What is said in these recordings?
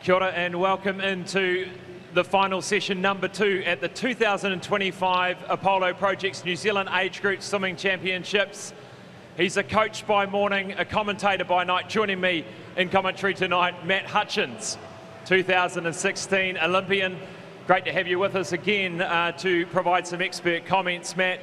Kia ora and welcome into the final session number 2 at the 2025 Apollo Projects New Zealand Age Group Swimming Championships. He's a coach by morning, a commentator by night. Joining me in commentary tonight, Matt Hutchins, 2016 Olympian. Great to have you with us again to provide some expert comments, Matt.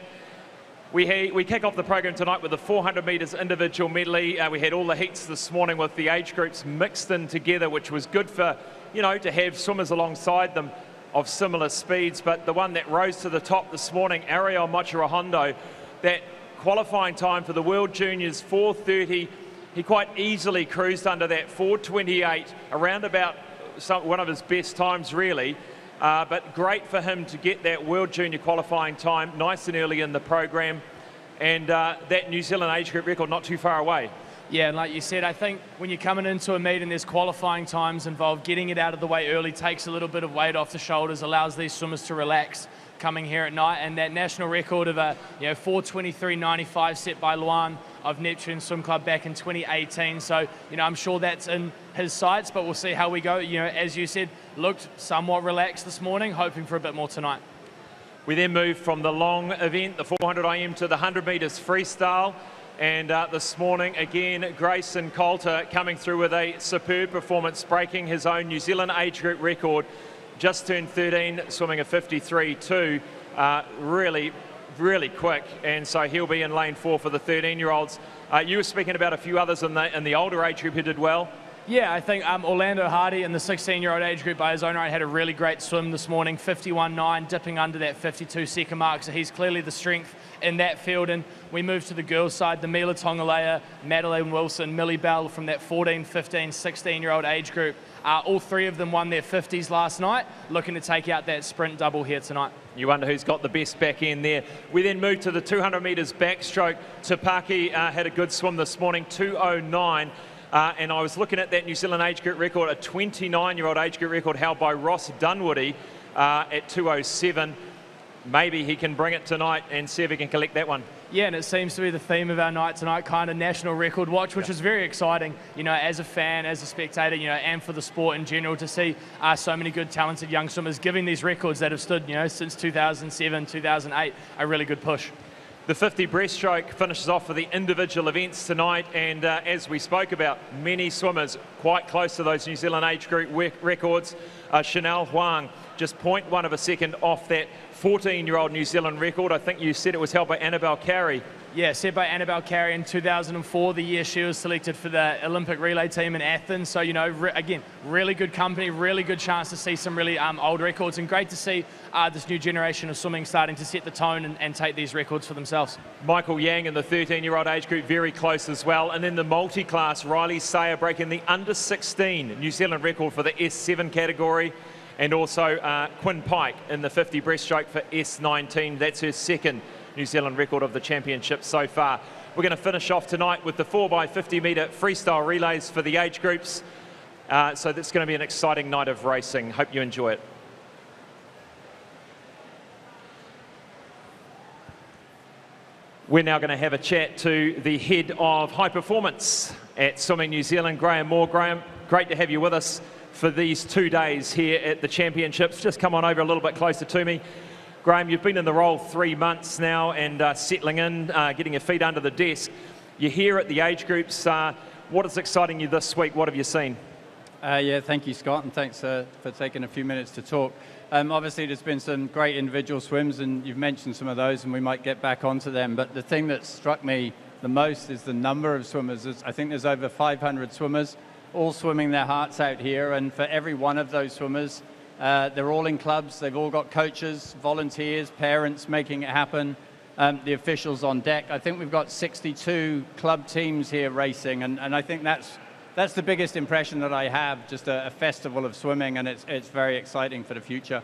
We kick off the program tonight with the 400 metres individual medley. We had all the heats this morning with the age groups mixed in together, which was good for, to have swimmers alongside them of similar speeds. But the one that rose to the top this morning, Ariel Mochirahondo, that qualifying time for the World Juniors 4:30, he quite easily cruised under that 4:28, around about one of his best times really. But great for him to get that World Junior qualifying time nice and early in the program, and that New Zealand age group record not too far away. Yeah, and like you said, I think when you're coming into a meet and there's qualifying times involved, getting it out of the way early takes a little bit of weight off the shoulders, allows these swimmers to relax coming here at night. And that national record of a 4:23.95 set by Luan of Neptune Swim Club back in 2018. So, I'm sure that's in his sights, but we'll see how we go. As you said, looked somewhat relaxed this morning, hoping for a bit more tonight. We then move from the long event, the 400 IM, to the 100 metres freestyle. And this morning, again, Grayson Coulter coming through with a superb performance, breaking his own New Zealand age group record. Just turned 13, swimming a 53.2. Really quick, and so he'll be in lane 4 for the 13-year-olds. You were speaking about a few others in the older age group who did well. Yeah, I think Orlando Hardy in the 16-year-old age group by his own right had a really great swim this morning, 51.9, dipping under that 52-second mark, so he's clearly the strength in that field. And we move to the girls' side, the Mila Tongalea, Madeline Wilson, Millie Bell from that 14, 15, 16-year-old age group. All three of them won their 50s last night, looking to take out that sprint double here tonight. You wonder who's got the best back end there. We then move to the 200 metres backstroke. Tapaki had a good swim this morning, 2:09. And I was looking at that New Zealand age group record, a 29-year-old age group record held by Ross Dunwoody at 2:07. Maybe he can bring it tonight and see if he can collect that one. Yeah, and it seems to be the theme of our night tonight, kind of national record watch, which is very exciting, as a fan, as a spectator, and for the sport in general, to see so many good, talented young swimmers giving these records that have stood, since 2007, 2008, a really good push. The 50 breaststroke finishes off for the individual events tonight, and as we spoke about, many swimmers quite close to those New Zealand age group records. Chanel Huang, just 0.1 of a second off that 14-year-old New Zealand record. I think you said it was held by Annabelle Carey. Yeah, set by Annabelle Carey in 2004, the year she was selected for the Olympic relay team in Athens. So, again, really good company, really good chance to see some really old records, and great to see this new generation of swimming starting to set the tone and take these records for themselves. Michael Yang in the 13-year-old age group, very close as well. And then the multi-class, Riley Sayer breaking the under-16 New Zealand record for the S7 category. And also Quinn Pike in the 50 breaststroke for S19. That's her second New Zealand record of the championship so far. We're going to finish off tonight with the 4x50 metre freestyle relays for the age groups. So that's going to be an exciting night of racing. Hope you enjoy it. We're now going to have a chat to the head of high performance at Swimming New Zealand, Graeme Moore. Graeme, great to have you with us for these 2 days here at the championships. Just come on over a little bit closer to me. Graeme, you've been in the role 3 months now and settling in, getting your feet under the desk. You're here at the age groups. What is exciting you this week? What have you seen? Yeah, thank you, Scott, and thanks for taking a few minutes to talk. Obviously, there's been some great individual swims, and you've mentioned some of those, and we might get back onto them. But the thing that struck me the most is the number of swimmers. I think there's over 500 swimmers, all swimming their hearts out here, and for every one of those swimmers, they're all in clubs, they've all got coaches, volunteers, parents making it happen, the officials on deck. I think we've got 62 club teams here racing, and I think that's the biggest impression that I have, just a festival of swimming, and it's very exciting for the future.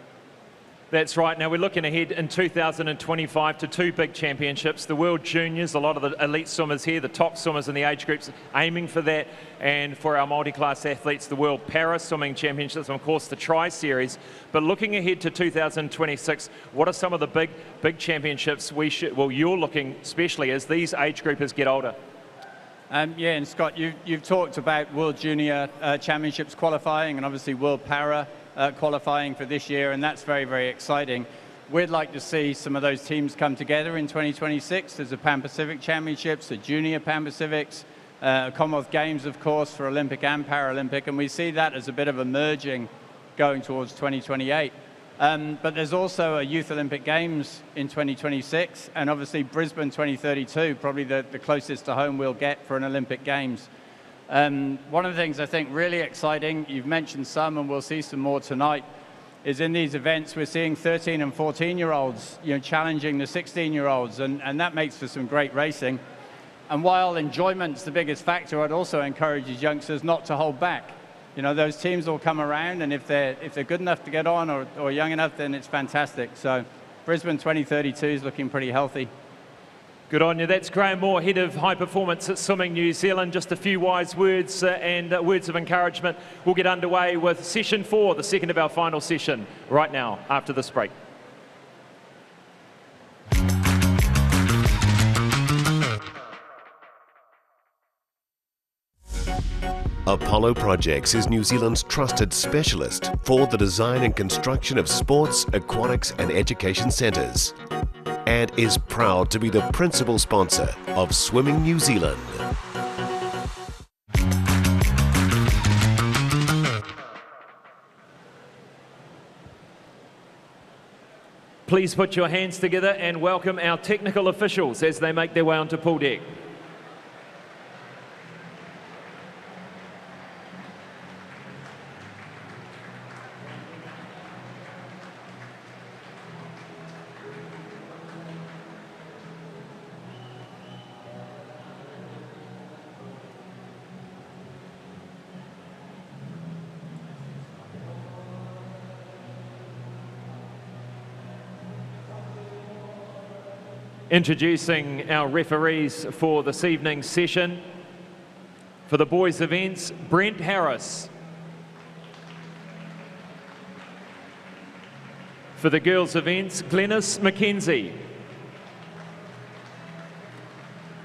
That's right. Now we're looking ahead in 2025 to 2 big championships, the World Juniors, a lot of the elite swimmers here, the top swimmers in the age groups aiming for that, and for our multi-class athletes, the World Para Swimming Championships, and of course the Tri-Series. But looking ahead to 2026, what are some of the big championships you're looking, especially as these age groupers get older? Yeah, and Scott, you've talked about World Junior Championships qualifying and obviously World Para qualifying for this year, and that's very, very exciting. We'd like to see some of those teams come together in 2026. There's the Pan Pacific Championships, the Junior Pan Pacifics, Commonwealth Games, of course, for Olympic and Paralympic, and we see that as a bit of a merging going towards 2028. But there's also a Youth Olympic Games in 2026, and obviously Brisbane 2032, probably the closest to home we'll get for an Olympic Games. One of the things I think really exciting, you've mentioned some, and we'll see some more tonight, is in these events we're seeing 13 and 14-year-olds, challenging the 16-year-olds, and that makes for some great racing. And while enjoyment's the biggest factor, I'd also encourage these youngsters not to hold back. Those teams will come around, and if they're good enough to get on or young enough, then it's fantastic. So Brisbane 2032 is looking pretty healthy. Good on you. That's Graeme Moore, Head of High Performance at Swimming New Zealand. Just a few wise words and words of encouragement. We'll get underway with session 4, the second of our final session, right now after this break. Apollo Projects is New Zealand's trusted specialist for the design and construction of sports, aquatics and education centres, and is proud to be the principal sponsor of Swimming New Zealand. Please put your hands together and welcome our technical officials as they make their way onto pool deck. Introducing our referees for this evening's session. For the boys' events, Brent Harris. For the girls' events, Glenys McKenzie.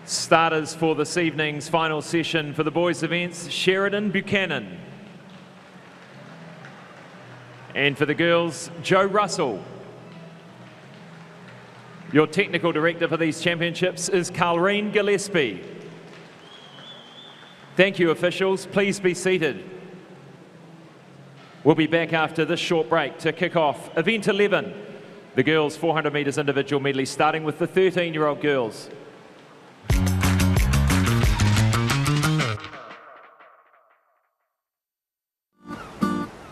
Starters for this evening's final session for the boys' events, Sheridan Buchanan. And for the girls, Joe Russell. Your technical director for these championships is Carlreen Gillespie. Thank you, officials. Please be seated. We'll be back after this short break to kick off Event 11, the girls' 400 metres individual medley, starting with the 13-year-old girls.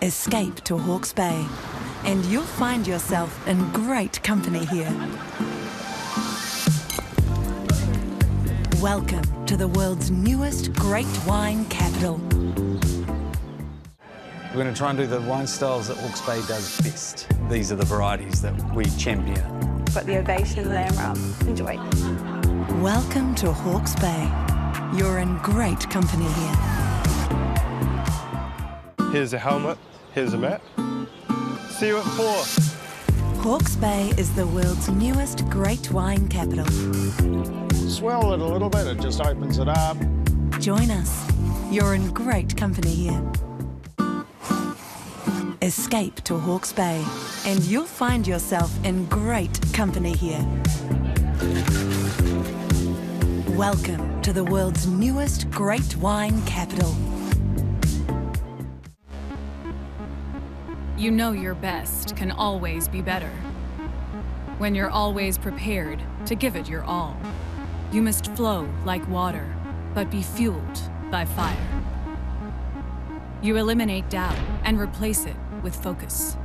Escape to Hawke's Bay, and you'll find yourself in great company here. Welcome to the world's newest great wine capital. We're going to try and do the wine styles that Hawke's Bay does best. These are the varieties that we champion. Got the Ovation Lamb Rum. Enjoy. Welcome to Hawke's Bay. You're in great company here. Here's a helmet, here's a mat. See you at 4. Hawke's Bay is the world's newest great wine capital. Swell it a little bit, it just opens it up. Join us. You're in great company here. Escape to Hawke's Bay, and you'll find yourself in great company here. Welcome to the world's newest great wine capital. You know your best can always be better. When you're always prepared to give it your all. You must flow like water, but be fueled by fire. You eliminate doubt and replace it with focus.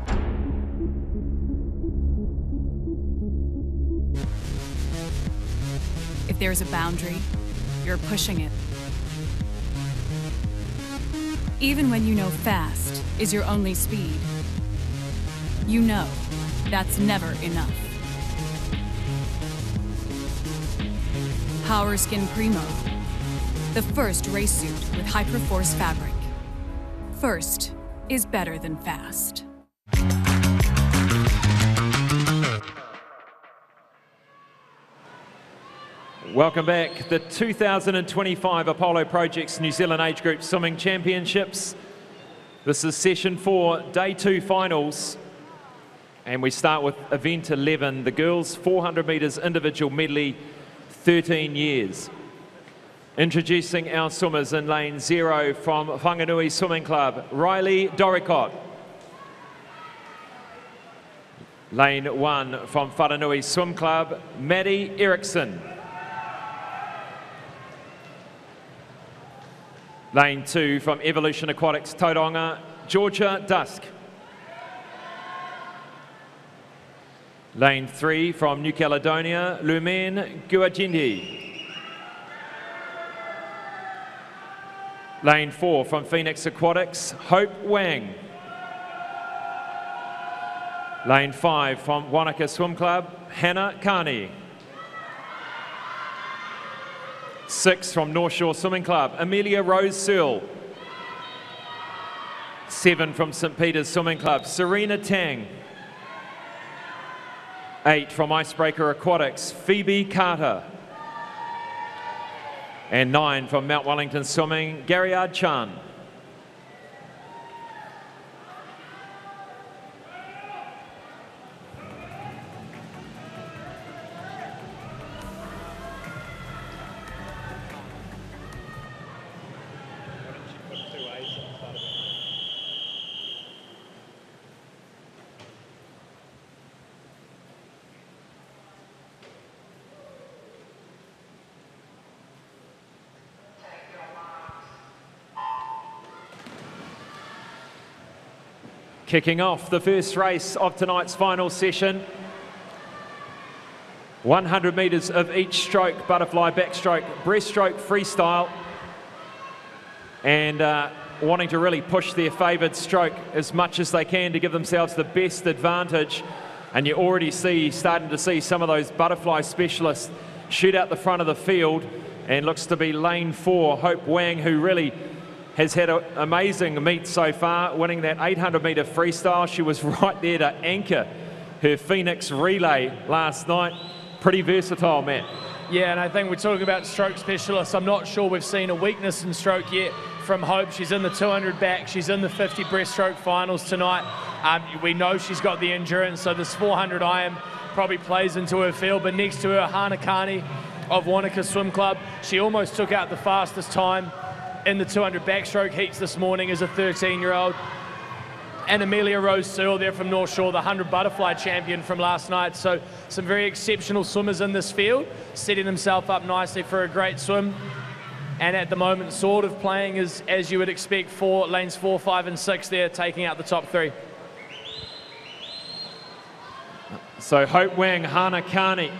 If there's a boundary, you're pushing it. Even when you know fast is your only speed, you know that's never enough. Power Skin Primo, the first race suit with Hyperforce fabric. First is better than fast. Welcome back. The 2025 Apollo Projects New Zealand Age Group Swimming Championships. This is session 4, day 2 finals. And we start with event 11, the girls 400 metres individual medley, 13 years. Introducing our swimmers in lane 0 from Whanganui Swimming Club, Riley Doricott. Lane 1 from Whanganui Swim Club, Maddie Erickson. Lane 2 from Evolution Aquatics Tauranga, Georgia Dusk. Lane 3 from New Caledonia, Lumen Guagindi. Lane 4 from Phoenix Aquatics, Hope Wang. Lane 5 from Wanaka Swim Club, Hannah Carney. 6 from North Shore Swimming Club, Amelia Rose Searle. 7 from St Peter's Swimming Club, Serena Tang. 8 from Icebreaker Aquatics, Phoebe Carter. And 9 from Mount Wellington Swimming, Garyard Chan. Kicking off the first race of tonight's final session. 100 metres of each stroke, butterfly, backstroke, breaststroke, freestyle. And wanting to really push their favoured stroke as much as they can to give themselves the best advantage. And you already starting to see some of those butterfly specialists shoot out the front of the field. And looks to be lane 4, Hope Wang, who really has had an amazing meet so far, winning that 800 metre freestyle. She was right there to anchor her Phoenix relay last night. Pretty versatile, Matt. Yeah, and I think we're talking about stroke specialists. I'm not sure we've seen a weakness in stroke yet from Hope. She's in the 200 back. She's in the 50 breaststroke finals tonight. We know she's got the endurance, so this 400 IM probably plays into her field. But next to her, Hannah Carney of Wanaka Swim Club. She almost took out the fastest time in the 200 backstroke heats this morning as a 13-year-old. And Amelia Rose Searle there from North Shore, the 100 butterfly champion from last night. So some very exceptional swimmers in this field, setting themselves up nicely for a great swim. And at the moment, sort of playing as you would expect for lanes 4, 5 and 6 there, taking out the top 3. So Hope Wang, Hannah Carney,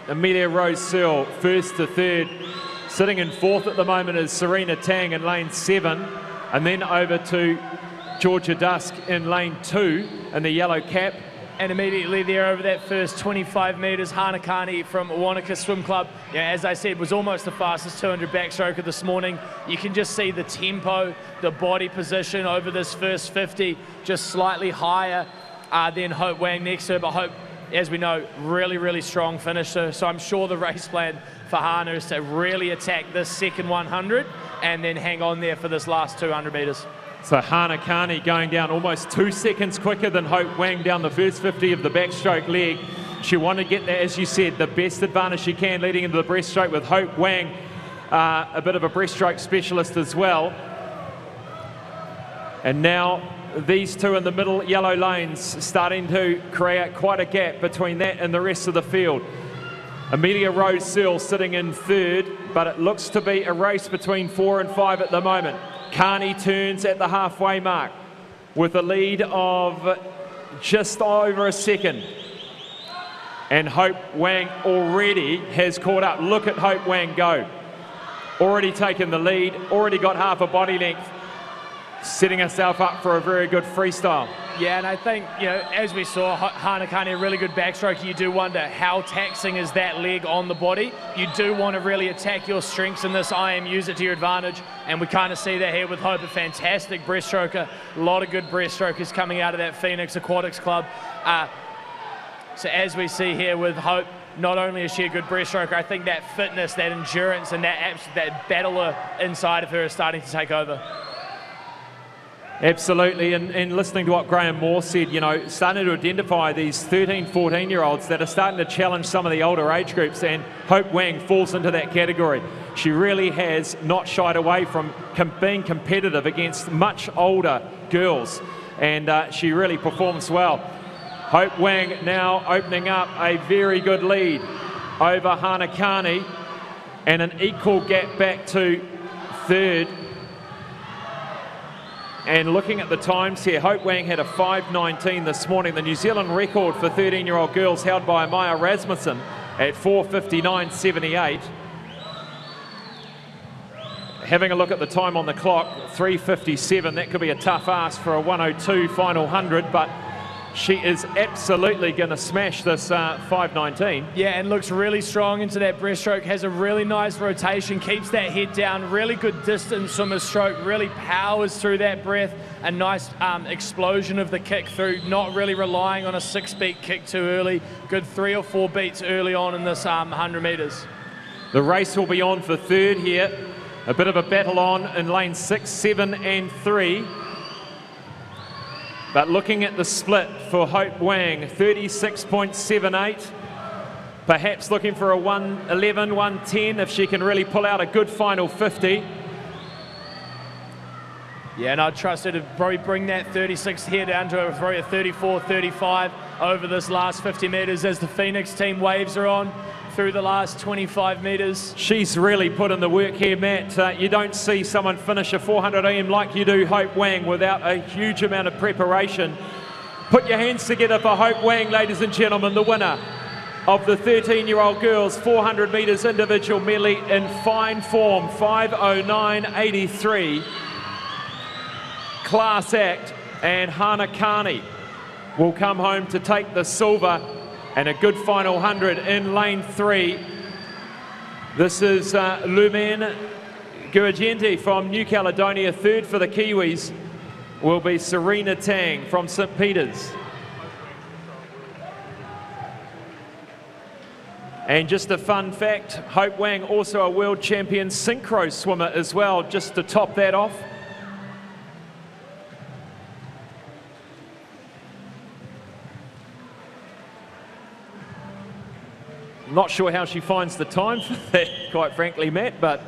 Amelia Rose Searle, 1st to 3rd. Sitting in 4th at the moment is Serena Tang in lane 7, and then over to Georgia Dusk in lane 2 in the yellow cap. And immediately there over that first 25 metres, Hannah Carney from Wanaka Swim Club, as I said, was almost the fastest 200 backstroker this morning. You can just see the tempo, the body position over this first 50, just slightly higher than Hope Wang next to her. But Hope, as we know, really, really strong finisher. So I'm sure the race plan for Hannah is to really attack this second 100 and then hang on there for this last 200 metres. So Hannah Carney going down almost 2 seconds quicker than Hope Wang down the first 50 of the backstroke leg. She wanted to get there, as you said, the best advantage she can leading into the breaststroke, with Hope Wang a bit of a breaststroke specialist as well. And now these two in the middle yellow lanes starting to create quite a gap between that and the rest of the field. Amelia Rose Searle sitting in 3rd, but it looks to be a race between 4 and 5 at the moment. Carney turns at the halfway mark with a lead of just over a second. And Hope Wang already has caught up. Look at Hope Wang go. Already taken the lead, already got half a body length, setting herself up for a very good freestyle. Yeah, and I think, as we saw, Hannah Carney, a really good backstroke. You do wonder how taxing is that leg on the body. You do want to really attack your strengths in this IM, use it to your advantage, and we kind of see that here with Hope, a fantastic breaststroker. A lot of good breaststrokers coming out of that Phoenix Aquatics Club. So as we see here with Hope, not only is she a good breaststroker, I think that fitness, that endurance, and that battler inside of her is starting to take over. Absolutely, and listening to what Graeme Moore said, you know, starting to identify these 13, 14-year-olds that are starting to challenge some of the older age groups, and Hope Wang falls into that category. She really has not shied away from being competitive against much older girls, and she really performs well. Hope Wang now opening up a very good lead over Hanakani, and an equal gap back to third. And looking at the times here, Hope Wang had a 5:19 this morning. The New Zealand record for 13-year-old girls held by Maya Rasmussen at 4:59.78. Having a look at the time on the clock, 3:57. That could be a tough ask for a 1:02 final 100, but she is absolutely going to smash this 5:19. Yeah, and looks really strong into that breaststroke, has a really nice rotation, keeps that head down, really good distance swimmer stroke, really powers through that breath, a nice explosion of the kick through, not really relying on a 6-beat kick too early, good 3 or 4 beats early on in this 100 metres. The race will be on for third here. A bit of a battle on in lane 6, 7 and 3. But looking at the split for Hope Wang, 36.78. Perhaps looking for a 1:11, 1:10 if she can really pull out a good final 50. Yeah, and I'd trust her to probably bring that 36 here down to probably a 34, 35 over this last 50 metres as the Phoenix team waves her on through the last 25 metres. She's really put in the work here, Matt. You don't see someone finish a 400 EM like you do Hope Wang without a huge amount of preparation. Put your hands together for Hope Wang, ladies and gentlemen, the winner of the 13-year-old girls 400 metres individual medley in fine form, 5:09.83. Class act, and Hanakani will come home to take the silver and a good final 100 in lane 3. This is Lumen Gurgenti from New Caledonia. Third for the Kiwis will be Serena Tang from St. Peter's. And just a fun fact, Hope Wang also a world champion synchro swimmer as well, just to top that off. Not sure how she finds the time for that, quite frankly, Matt, but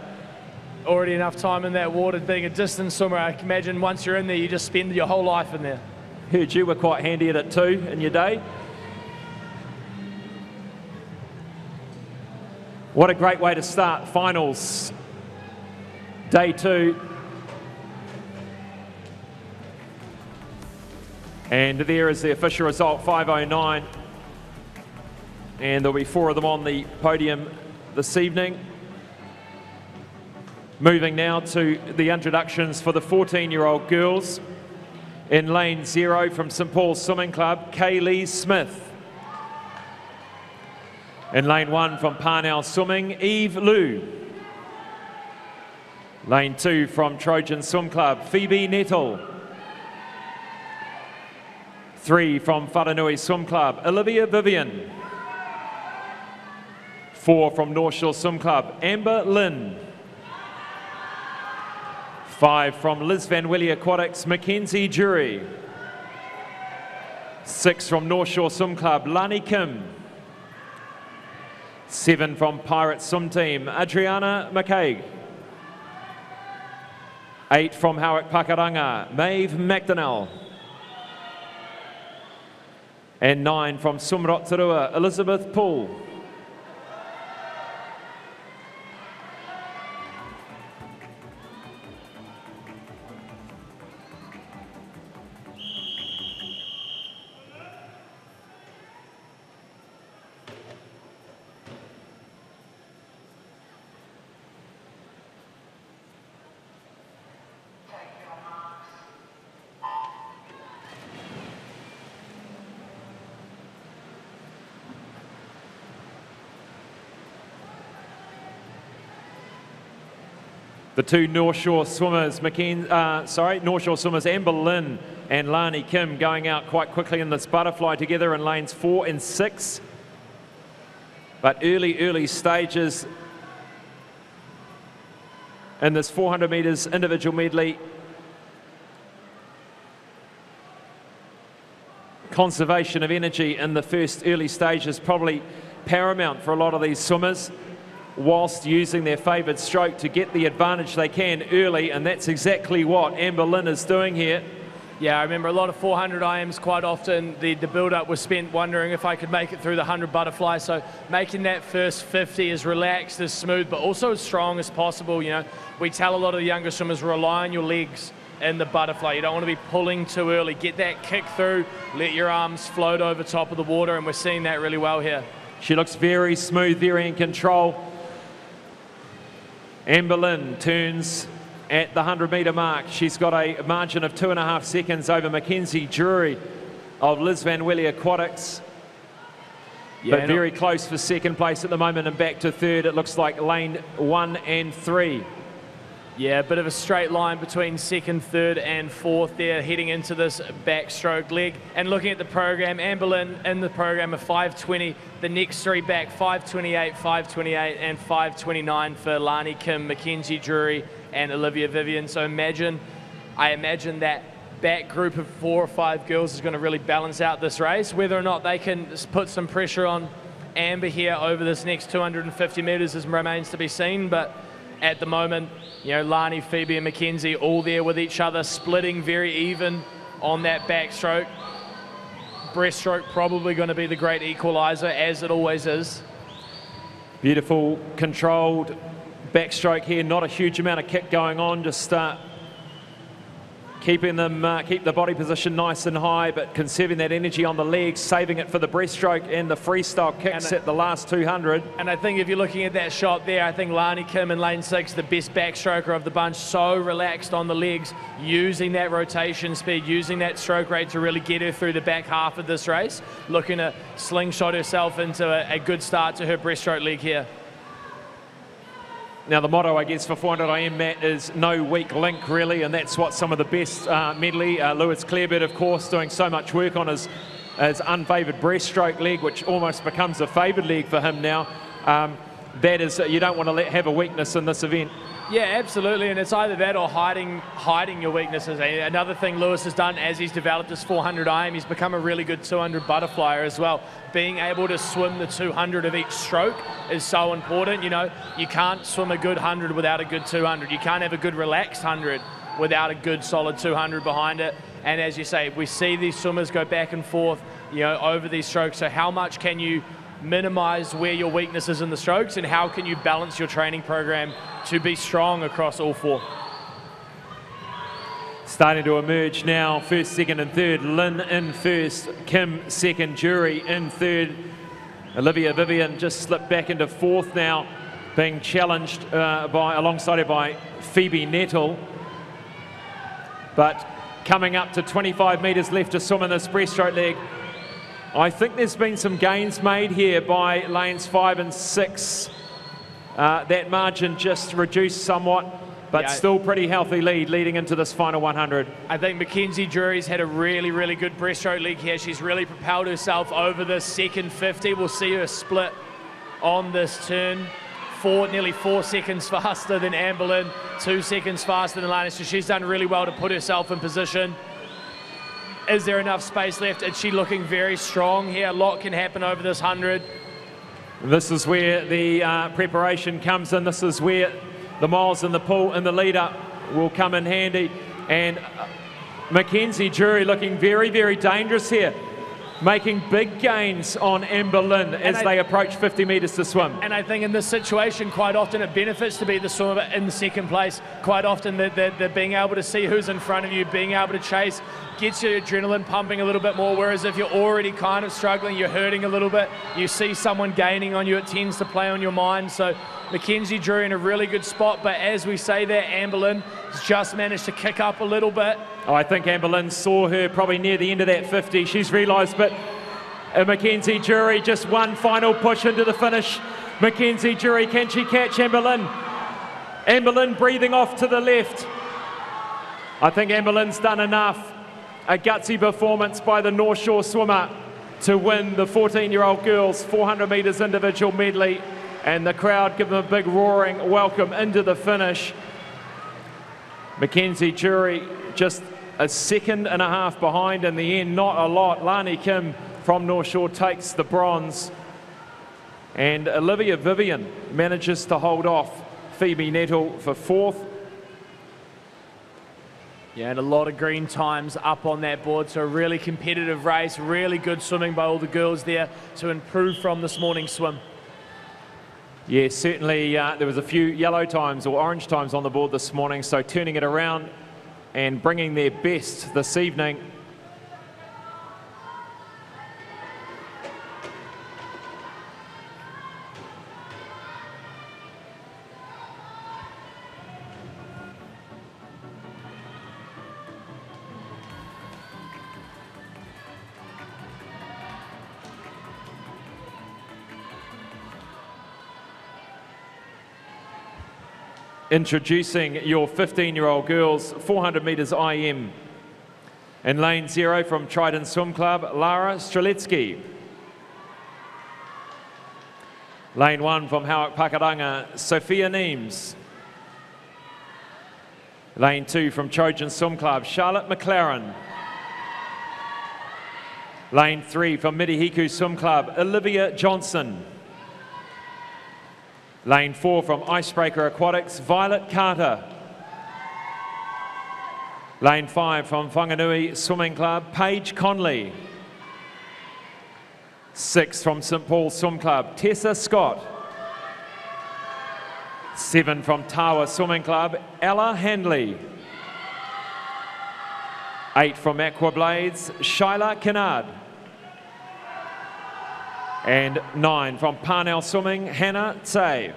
already enough time in that water. Being a distance swimmer, I can imagine once you're in there, you just spend your whole life in there. Heard you were quite handy at it too in your day. What a great way to start finals. Day 2. And there is the official result, 5:09. And there'll be 4 of them on the podium this evening. Moving now to the introductions for the 14-year-old girls. In lane 0 from St. Paul's Swimming Club, Kaylee Smith. In lane 1 from Parnell Swimming, Eve Liu. Lane 2 from Trojan Swim Club, Phoebe Nettle. 3 from Whananui Swim Club, Olivia Vivian. 4 from North Shore Swim Club, Amber Lynn. 5 from Liz Van Willie Aquatics, Mackenzie Jury. 6 from North Shore Swim Club, Lani Kim. 7 from Pirate Swim Team, Adriana McCaig. 8 from Hawke Pakaranga, Maeve McDonnell. And 9 from Swim Rotorua, Elizabeth Poole. The 2 North Shore swimmers, North Shore swimmers Amber Lynn and Lani Kim going out quite quickly in this butterfly together in lanes 4 and 6. But early stages in this 400 metres individual medley. Conservation of energy in the first early stages probably paramount for a lot of these swimmers, whilst using their favoured stroke to get the advantage they can early, and that's exactly what Amber Lynn is doing here. Yeah, I remember a lot of 400 IMs quite often, the build-up was spent wondering if I could make it through the 100 butterfly, so making that first 50 as relaxed, as smooth, but also as strong as possible. You know, we tell a lot of the younger swimmers, rely on your legs in the butterfly. You don't want to be pulling too early. Get that kick through, let your arms float over top of the water, and we're seeing that really well here. She looks very smooth, very in control. Amber Lynn turns at the 100-metre mark. She's got a margin of 2.5 seconds over Mackenzie Drury of Liz Van Welly Aquatics. Yeah, but very close for second place at the moment, and back to third. It looks like lane 1 and 3. Yeah, a bit of a straight line between second, third and fourth there, heading into this backstroke leg. And looking at the program, Amber Lynn in the program of 5:20, the next three back 5:28, 5:28 and 5:29 for Lani Kim, Mackenzie Drury and Olivia Vivian. So I imagine that back group of 4 or 5 girls is going to really balance out this race. Whether or not they can put some pressure on Amber here over this next 250 metres remains to be seen, but at the moment, you know, Lani, Phoebe and Mackenzie all there with each other, splitting very even on that backstroke. Breaststroke probably going to be the great equaliser, as it always is. Beautiful, controlled backstroke here. Not a huge amount of kick going on, just keeping them, keep the body position nice and high, but conserving that energy on the legs, saving it for the breaststroke and the freestyle kicks at the last 200. And I think if you're looking at that shot there, I think Lani Kim in lane 6, the best backstroker of the bunch, so relaxed on the legs, using that rotation speed, using that stroke rate to really get her through the back half of this race, looking to slingshot herself into a good start to her breaststroke leg here. Now the motto, I guess, for 400 IM, Matt, is no weak link, really, and that's what some of the best Medley, Lewis Clarebird, of course, doing so much work on his unfavoured breaststroke leg, which almost becomes a favoured leg for him now. That is, you don't want to have a weakness in this event. Yeah, absolutely, and it's either that or hiding your weaknesses. Another thing Lewis has done as he's developed his 400 IM, he's become a really good 200 butterflyer as well. Being able to swim the 200 of each stroke is so important. You know, you can't swim a good 100 without a good 200. You can't have a good relaxed 100 without a good solid 200 behind it. And as you say, we see these swimmers go back and forth, you know, over these strokes. So how much can you minimize where your weakness is in the strokes, and how can you balance your training program to be strong across all 4? Starting to emerge now, first, second and third. Lynn in first, Kim second, Drury in third. Olivia Vivian just slipped back into fourth now, being challenged alongside her by Phoebe Nettle. But coming up to 25 metres left to swim in this breaststroke leg. I think there's been some gains made here by lanes 5 and 6. That margin just reduced somewhat, but still pretty healthy lead leading into this final 100. I think Mackenzie Drury's had a really, really good breaststroke leg here. She's really propelled herself over the second 50. We'll see her split on this turn. Nearly 4 seconds faster than Amber Lynn, 2 seconds faster than Lani. So she's done really well to put herself in position. Is there enough space left? Is she looking very strong here? A lot can happen over this 100. This is where the preparation comes in. This is where the miles in the pool and the lead-up will come in handy. And Mackenzie Drury looking very, very dangerous here, making big gains on Amber Lynn as they approach 50 metres to swim. And I think in this situation, quite often it benefits to be the swimmer in the second place. Quite often they're being able to see who's in front of you, being able to chase, gets your adrenaline pumping a little bit more, whereas if you're already kind of struggling, you're hurting a little bit, you see someone gaining on you, it tends to play on your mind. So Mackenzie Drury in a really good spot, but as we say there, Amber Lynn has just managed to kick up a little bit. Oh, I think Amber Lynn saw her probably near the end of that 50. She's realised, but Mackenzie Drury just one final push into the finish. Mackenzie Drury, can she catch Amber Lynn? Amber Lynn breathing off to the left. I think Amber Lynn's done enough. A gutsy performance by the North Shore swimmer to win the 14-year-old girls 400 metres individual medley, and the crowd give them a big roaring welcome into the finish. Mackenzie Jury just a second and a half behind in the end, not a lot. Lani Kim from North Shore takes the bronze, and Olivia Vivian manages to hold off Phoebe Nettle for fourth. Yeah, and a lot of green times up on that board, so a really competitive race, really good swimming by all the girls there to improve from this morning's swim. Yeah, certainly there was a few yellow times or orange times on the board this morning, so turning it around and bringing their best this evening. Introducing your 15-year-old girls 400 metres IM. In lane 0 from Trident Swim Club, Lara Streletsky. Lane 1 from Hawke Pakaranga, Sophia Neems. Lane 2 from Trojan Swim Club, Charlotte McLaren. Lane 3 from Midihiku Swim Club, Olivia Johnson. Lane 4 from Icebreaker Aquatics, Violet Carter. Lane 5 from Whanganui Swimming Club, Paige Conley. 6 from St Paul's Swim Club, Tessa Scott. 7 from Tawa Swimming Club, Ella Handley. 8 from Aqua Blades, Shyla Kennard. And 9 from Parnell Swimming, Hannah Tsay.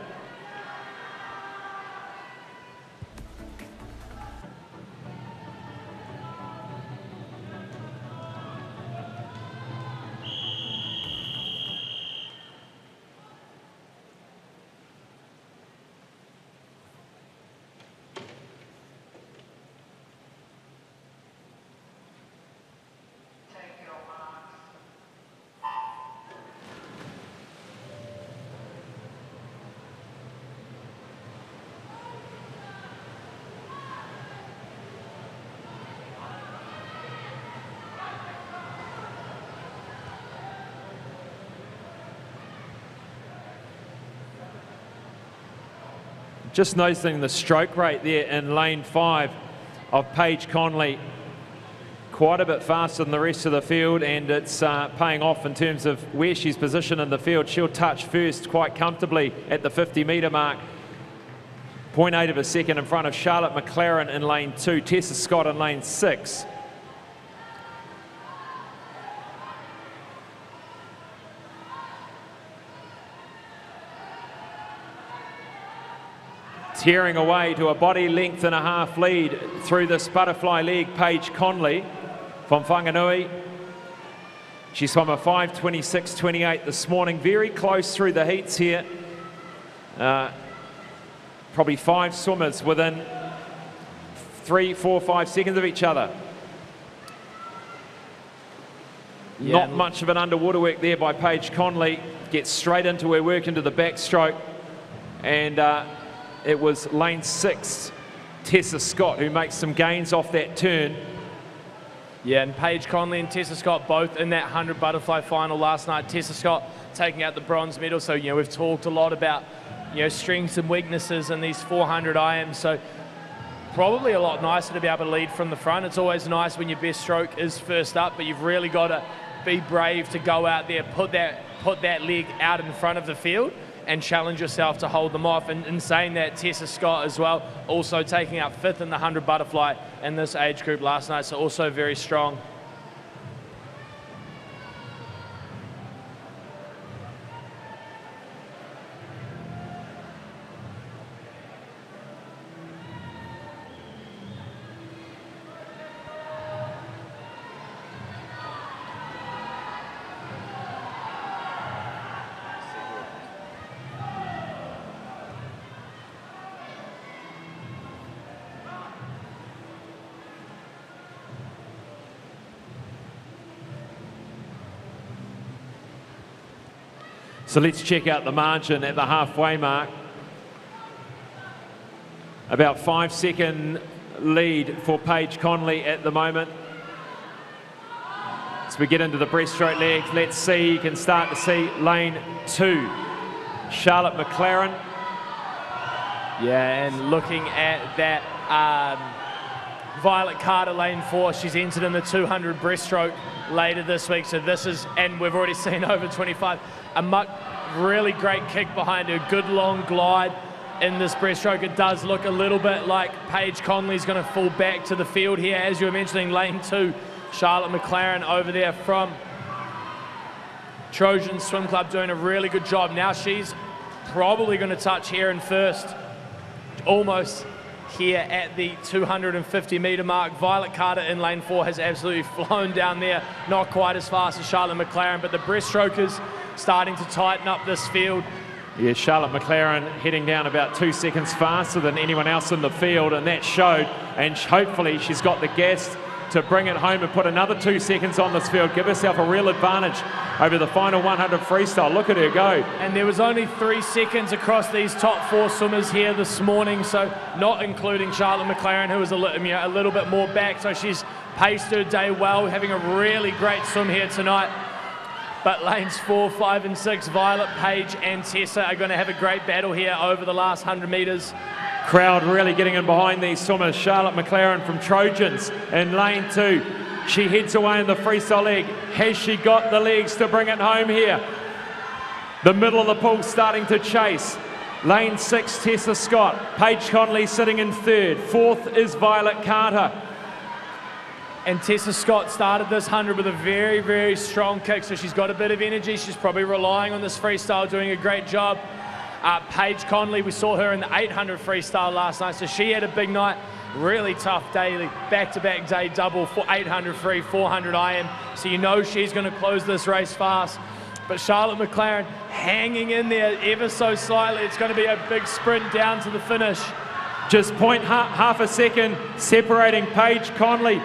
Just noticing the stroke rate there in lane 5 of Paige Conley. Quite a bit faster than the rest of the field, and it's paying off in terms of where she's positioned in the field. She'll touch first quite comfortably at the 50-metre mark. 0.8 of a second in front of Charlotte McLaren in lane 2, Tessa Scott in lane 6. Tearing away to a body length and a half lead through this butterfly leg, Paige Conley from Whanganui. She swam a 5:26.28 this morning, very close through the heats here. Probably 5 swimmers within 3, 4, 5 seconds of each other. Yeah. Not much of an underwater work there by Paige Conley. Gets straight into her work into the backstroke, and it was lane 6, Tessa Scott, who makes some gains off that turn. Yeah, and Paige Conley and Tessa Scott both in that 100 butterfly final last night. Tessa Scott taking out the bronze medal. So, you know, we've talked a lot about, you know, strengths and weaknesses in these 400 IMs. So probably a lot nicer to be able to lead from the front. It's always nice when your best stroke is first up, but you've really got to be brave to go out there, put that leg out in front of the field and challenge yourself to hold them off. And in saying that, Tessa Scott as well, also taking out 5th in the 100 butterfly in this age group last night, so also very strong. So let's check out the margin at the halfway mark. About 5-second lead for Paige Conley at the moment. As we get into the breaststroke leg, let's see, you can start to see lane 2. Charlotte McLaren. Yeah, and looking at that Violet Carter lane 4, she's entered in the 200 breaststroke later this week. So this is, and we've already seen over 25, a really great kick behind her, good long glide in this breaststroke. It does look a little bit like Paige Conley's going to fall back to the field here. As you were mentioning, lane 2, Charlotte McLaren over there from Trojan Swim Club doing a really good job. Now she's probably going to touch here in first, almost here at the 250 metre mark. Violet Carter in lane 4 has absolutely flown down there, not quite as fast as Charlotte McLaren, but the breaststrokers starting to tighten up this field. Yeah, Charlotte McLaren heading down about 2 seconds faster than anyone else in the field, and that showed, and hopefully she's got the gas to bring it home and put another 2 seconds on this field, give herself a real advantage over the final 100 freestyle. Look at her go. And there was only 3 seconds across these top 4 swimmers here this morning, so not including Charlotte McLaren, who was a little bit more back, so she's paced her day well, having a really great swim here tonight. But lanes 4, 5 and 6, Violet, Paige and Tessa are going to have a great battle here over the last 100 metres. Crowd really getting in behind these swimmers. Charlotte McLaren from Trojans in lane 2. She heads away in the freestyle leg. Has she got the legs to bring it home here? The middle of the pool starting to chase. Lane 6, Tessa Scott. Paige Conley sitting in 3rd. 4th is Violet Carter. And Tessa Scott started this 100 with a very, very strong kick, so she's got a bit of energy. She's probably relying on this freestyle, doing a great job. Paige Conley, we saw her in the 800 freestyle last night, so she had a big night. Really tough daily, back-to-back day double for 800 free, 400 IM. So you know she's going to close this race fast. But Charlotte McLaren hanging in there ever so slightly. It's going to be a big sprint down to the finish. Just half a second separating Paige Conley.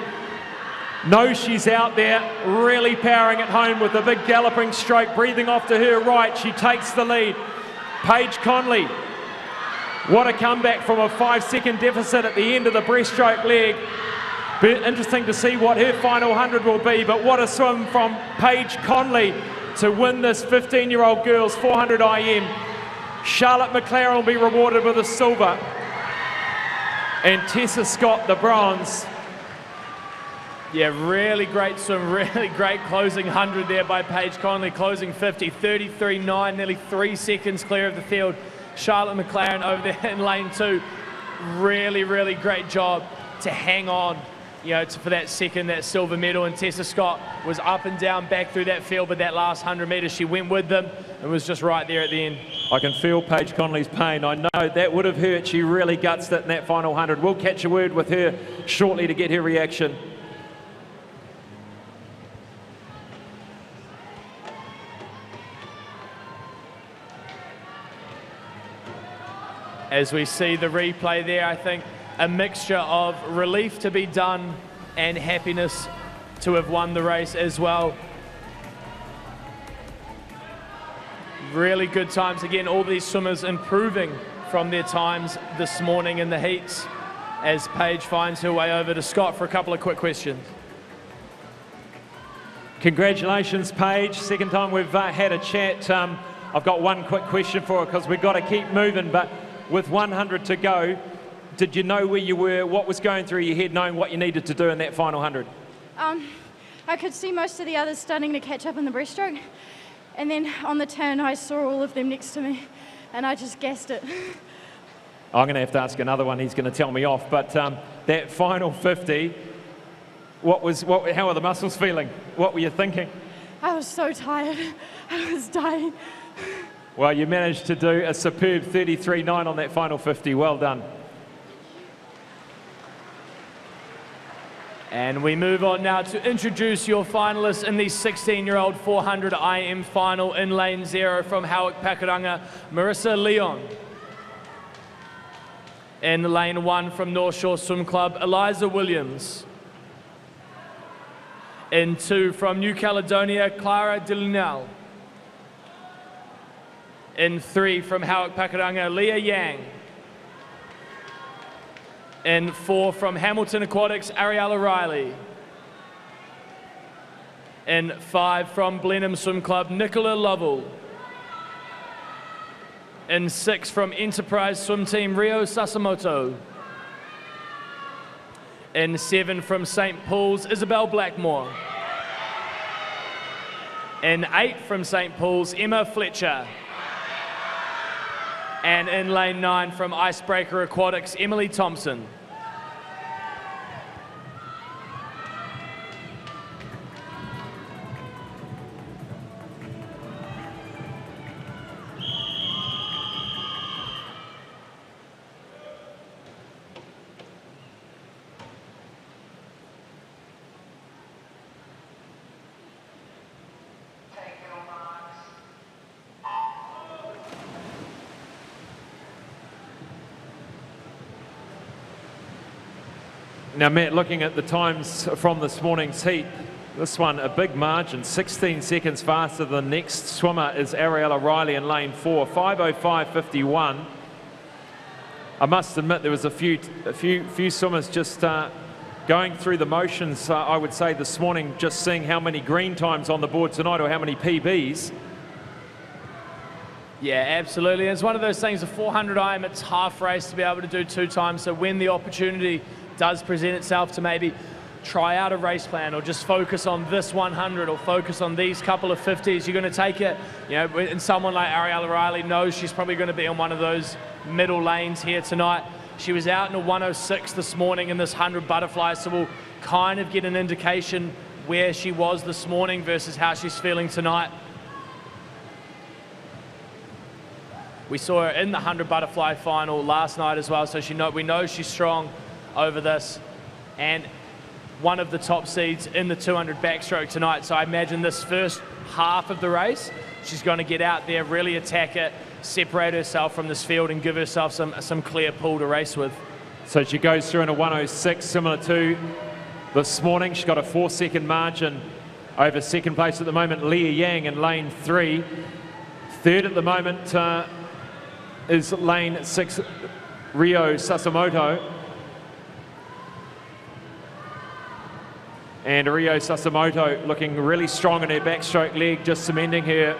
Knows she's out there, really powering it home with a big galloping stroke, breathing off to her right. She takes the lead. Paige Conley, what a comeback from a 5-second deficit at the end of the breaststroke leg. Be interesting to see what her final 100 will be, but what a swim from Paige Conley to win this 15-year-old girls 400 IM. Charlotte McLaren will be rewarded with a silver, and Tessa Scott the bronze. Yeah, really great swim, really great closing 100 there by Paige Conley, closing 50, 33.9, nearly 3 seconds clear of the field. Charlotte McLaren over there in lane 2, really, really great job to hang on, you know, for that second, that silver medal. And Tessa Scott was up and down back through that field, but that last 100 metres, she went with them and was just right there at the end. I can feel Paige Conley's pain. I know that would have hurt. She really gutsed it in that final 100. We'll catch a word with her shortly to get her reaction. As we see the replay there, I think a mixture of relief to be done and happiness to have won the race as well. Really good times. Again, all these swimmers improving from their times this morning in the heats as Paige finds her way over to Scott for a couple of quick questions. Congratulations, Paige. Second time we've had a chat. I've got one quick question for her because we've got to keep moving, but with 100 to go, did you know where you were, what was going through your head, knowing what you needed to do in that final 100? I could see most of the others starting to catch up in the breaststroke, and then on the turn I saw all of them next to me and I just gassed it. I'm going to have to ask another one, he's going to tell me off, but that final 50, how are the muscles feeling? What were you thinking? I was so tired, I was dying. Well, you managed to do a superb 33.9 on that final 50. Well done. And we move on now to introduce your finalists in the 16-year-old 400 IM final in lane 0 from Hawke Pakuranga, Marissa Leon. In lane 1 from North Shore Swim Club, Eliza Williams. In 2 from New Caledonia, Clara Delinel. In 3 from Hawke Pakuranga, Leah Yang. In 4 from Hamilton Aquatics, Ariella Riley. In 5 from Blenheim Swim Club, Nicola Lovell. In 6 from Enterprise Swim Team, Rio Sasamoto. In 7 from St. Paul's, Isabel Blackmore. In 8 from St. Paul's, Emma Fletcher. And in lane 9 from Icebreaker Aquatics, Emily Thompson. Now, Matt, looking at the times from this morning's heat, this one a big margin, 16 seconds faster than the next swimmer is Ariella Riley in lane 4, 5:05.51. I must admit there was a few swimmers just going through the motions, I would say, this morning, just seeing how many green times on the board tonight or how many PBs. Yeah, absolutely. It's one of those things, a 400 IM, it's half race to be able to do 2 times. So when the opportunity does present itself to maybe try out a race plan or just focus on this 100 or focus on these couple of 50s, you're going to take it. You know, and someone like Ariella Riley knows she's probably going to be on one of those middle lanes here tonight. She was out in a 106 this morning in this 100 butterfly, so we'll kind of get an indication where she was this morning versus how she's feeling tonight. We saw her in the 100 butterfly final last night as well, so we know she's strong over this, and one of the top seeds in the 200 backstroke tonight. So I imagine this first half of the race, she's going to get out there, really attack it, separate herself from this field and give herself some clear pool to race with. So she goes through in a 106, similar to this morning. She's got a 4-second margin over second place at the moment, Leah Yang in lane 3. Third at the moment is lane 6, Rio Sasamoto. And Rio Sasamoto looking really strong in her backstroke leg, just cementing her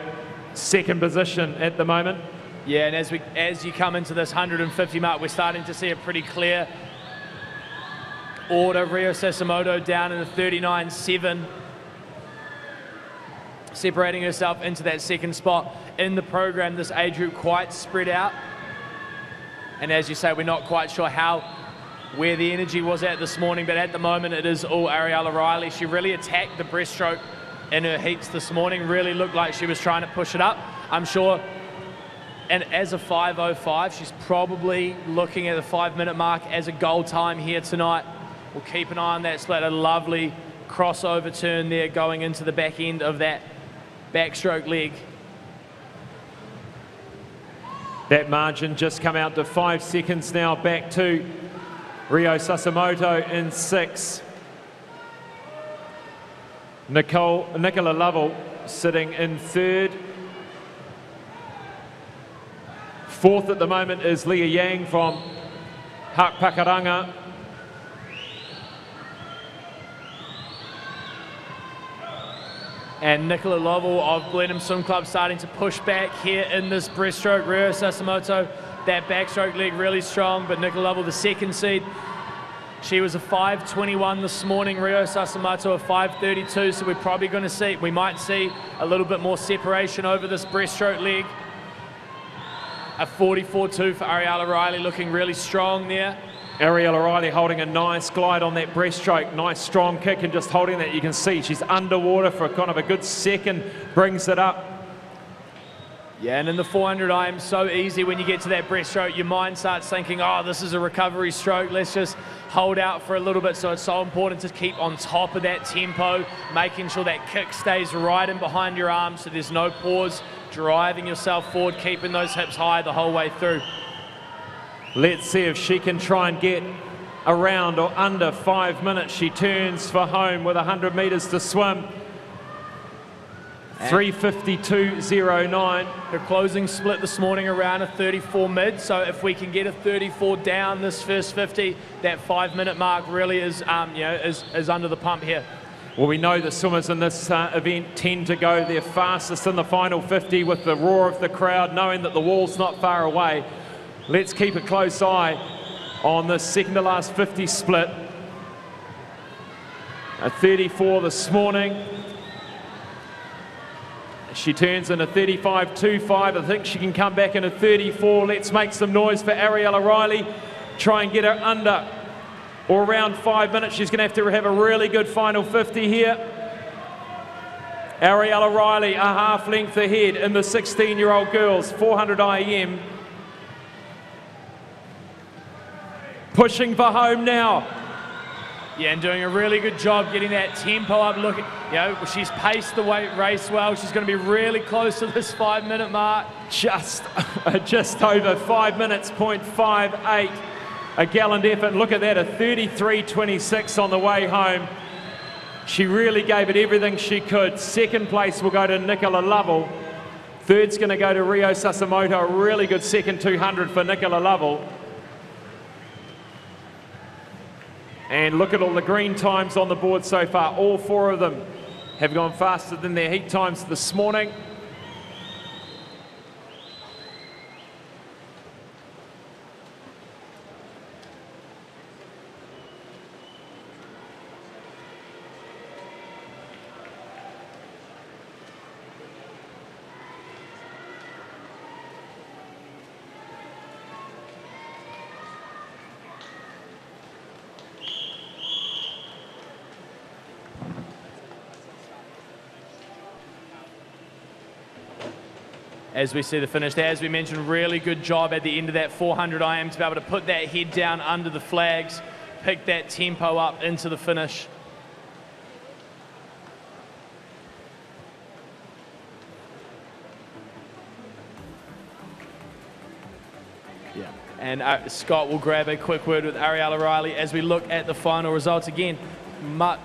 second position at the moment. Yeah, and as you come into this 150 mark, we're starting to see a pretty clear order. Rio Sasamoto down in the 39.7, separating herself into that second spot. In the program, this age group quite spread out. And as you say, we're not quite sure where the energy was at this morning, but at the moment it is all Ariella Riley. She really attacked the breaststroke in her heats this morning, really looked like she was trying to push it up, I'm sure. And as a 5:05, she's probably looking at the 5-minute mark as a goal time here tonight. We'll keep an eye on that split. A lovely crossover turn there going into the back end of that backstroke leg. That margin just come out to 5 seconds now, back to Rio Sasamoto in 6. Nicola Lovell sitting in 3rd. 4th at the moment is Leah Yang from Hawke Pakuranga. And Nicola Lovell of Blenheim Swim Club starting to push back here in this breaststroke. Rio Sasamoto, that backstroke leg really strong, but Nicola Lovell, the second seed, she was a 5:21 this morning. Rio Sasamoto a 5:32, so we're probably going to we might see a little bit more separation over this breaststroke leg. A 44.2 for Ariella Riley, looking really strong there. Ariella Riley holding a nice glide on that breaststroke, nice strong kick, and just holding that. You can see she's underwater for kind of a good second, brings it up. Yeah, and in the 400 IM, so easy when you get to that breaststroke, your mind starts thinking, oh, this is a recovery stroke, let's just hold out for a little bit. So it's so important to keep on top of that tempo, making sure that kick stays right in behind your arm so there's no pause, driving yourself forward, keeping those hips high the whole way through. Let's see if she can try and get around or under 5 minutes. She turns for home with 100 metres to swim. 3:52.09. Her closing split this morning around a 34 mid, so if we can get a 34 down this first 50, that 5-minute mark really is, is under the pump here. Well, we know the swimmers in this event tend to go their fastest in the final 50 with the roar of the crowd, knowing that the wall's not far away. Let's keep a close eye on the second to last 50 split. A 34 this morning. She turns in a 35.25. I think she can come back in a 34. Let's make some noise for Ariella Riley. Try and get her under or around 5 minutes. She's going to have a really good final 50 here. Ariella Riley, a half length ahead in the 16-year-old girls, 400 IM. Pushing for home now. Yeah, and doing a really good job getting that tempo up. Look, she's paced the race well. She's going to be really close to this 5-minute mark. Just over 5 minutes, 0.58. A gallant effort. Look at that, a 33.26 on the way home. She really gave it everything she could. Second place will go to Nicola Lovell. Third's going to go to Rio Sasimoto. A really good second 200 for Nicola Lovell. And look at all the green times on the board so far. All 4 of them have gone faster than their heat times this morning. As we see the finish there, as we mentioned, really good job at the end of that 400 IM to be able to put that head down under the flags, pick that tempo up into the finish. Yeah, and Scott will grab a quick word with Ariella Riley as we look at the final results again.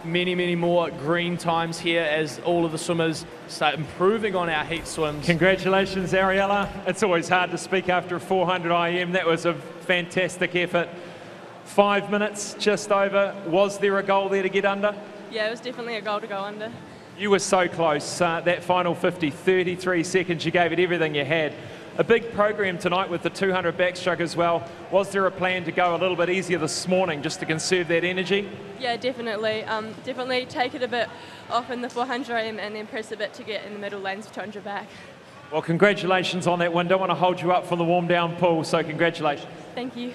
Many more green times here as all of the swimmers start improving on our heat swims. Congratulations, Ariella. It's always hard to speak after a 400 IM. That was a fantastic effort. 5 minutes, just over. Was there a goal there to get under? Yeah, it was definitely a goal to go under. You were so close. That final 50, 33 seconds, you gave it everything you had. A big program tonight with the 200 backstroke as well. Was there a plan to go a little bit easier this morning just to conserve that energy? Yeah, definitely. Definitely take it a bit off in the 400 IM and then press a bit to get in the middle lanes for 200 back. Well, congratulations on that win. Don't want to hold you up from the warm down pool, so congratulations. Thank you.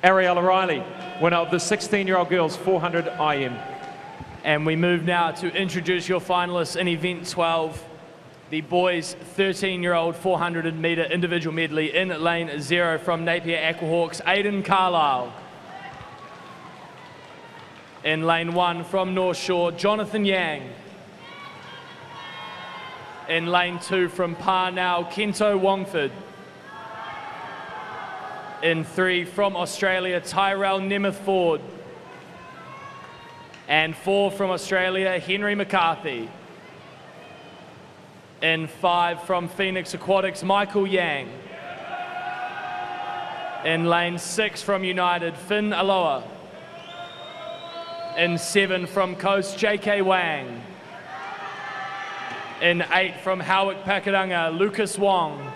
Ariella Riley, winner of the 16-year-old girls 400 IM. And we move now to introduce your finalists in event 12. The boys 13-year-old 400 metre individual medley in lane 0 from Napier Aquahawks, Aidan Carlisle. In lane 1 from North Shore, Jonathan Yang. In lane 2 from Parnell, Kento Wongford. In 3 from Australia, Tyrell Nemeth Ford. And 4 from Australia, Henry McCarthy. In 5 from Phoenix Aquatics, Michael Yang. In lane 6 from United, Finn Aloha. In 7 from Coast, JK Wang. In 8 from Hawke Pakuranga, Lucas Wong.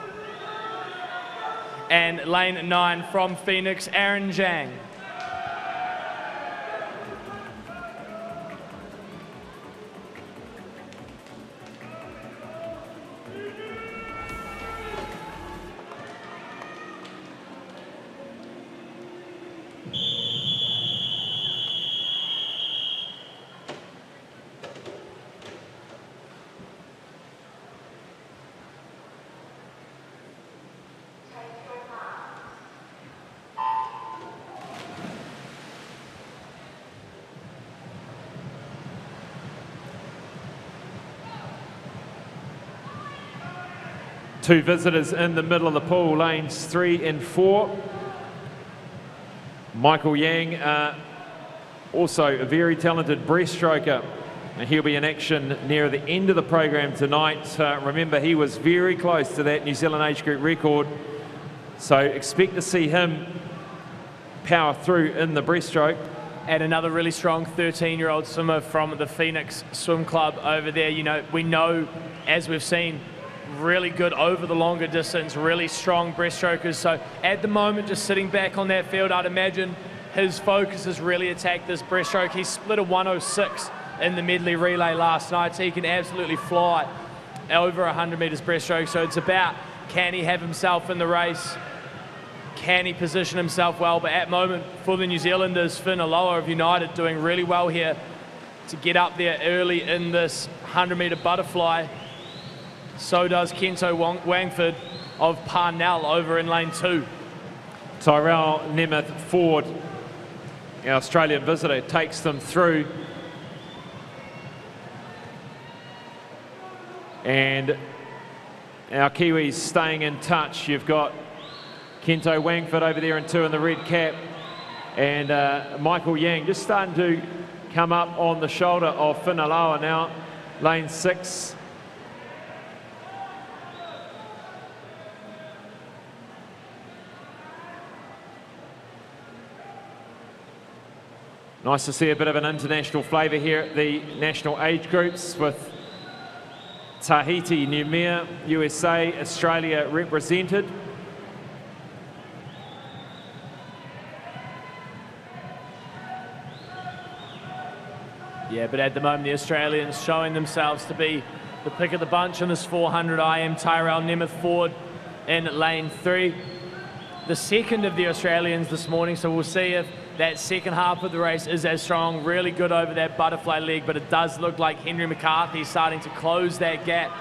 And lane 9 from Phoenix, Aaron Zhang. Two visitors in the middle of the pool, lanes 3 and 4. Michael Yang, also a very talented breaststroker. And he'll be in action near the end of the program tonight. Remember, he was very close to that New Zealand age group record. So expect to see him power through in the breaststroke. And another really strong 13-year-old swimmer from the Phoenix Swim Club over there. You know, we know, as we've seen, really good over the longer distance, really strong breaststrokers. So at the moment, just sitting back on that field, I'd imagine his focus is really attack this breaststroke. He split a 106 in the medley relay last night, so he can absolutely fly over 100 meters breaststroke. So it's about, can he have himself in the race? Can he position himself well? But at the moment, for the New Zealanders, Finn Aloha of United doing really well here to get up there early in this 100-meter butterfly. So does Kento Wangford of Parnell over in lane 2. Tyrell Nemeth Ford, our Australian visitor, takes them through. And our Kiwis staying in touch. You've got Kento Wangford over there in 2 in the red cap. And Michael Yang just starting to come up on the shoulder of Finn Aloha now, lane 6. Nice to see a bit of an international flavour here at the national age groups with Tahiti, Noumea, USA, Australia represented. Yeah, but at the moment, the Australians showing themselves to be the pick of the bunch in this 400 IM. Tyrell Nemeth Ford in lane 3. The second of the Australians this morning, so we'll see if that second half of the race is as strong. Really good over that butterfly leg, but it does look like Henry McCarthy is starting to close that gap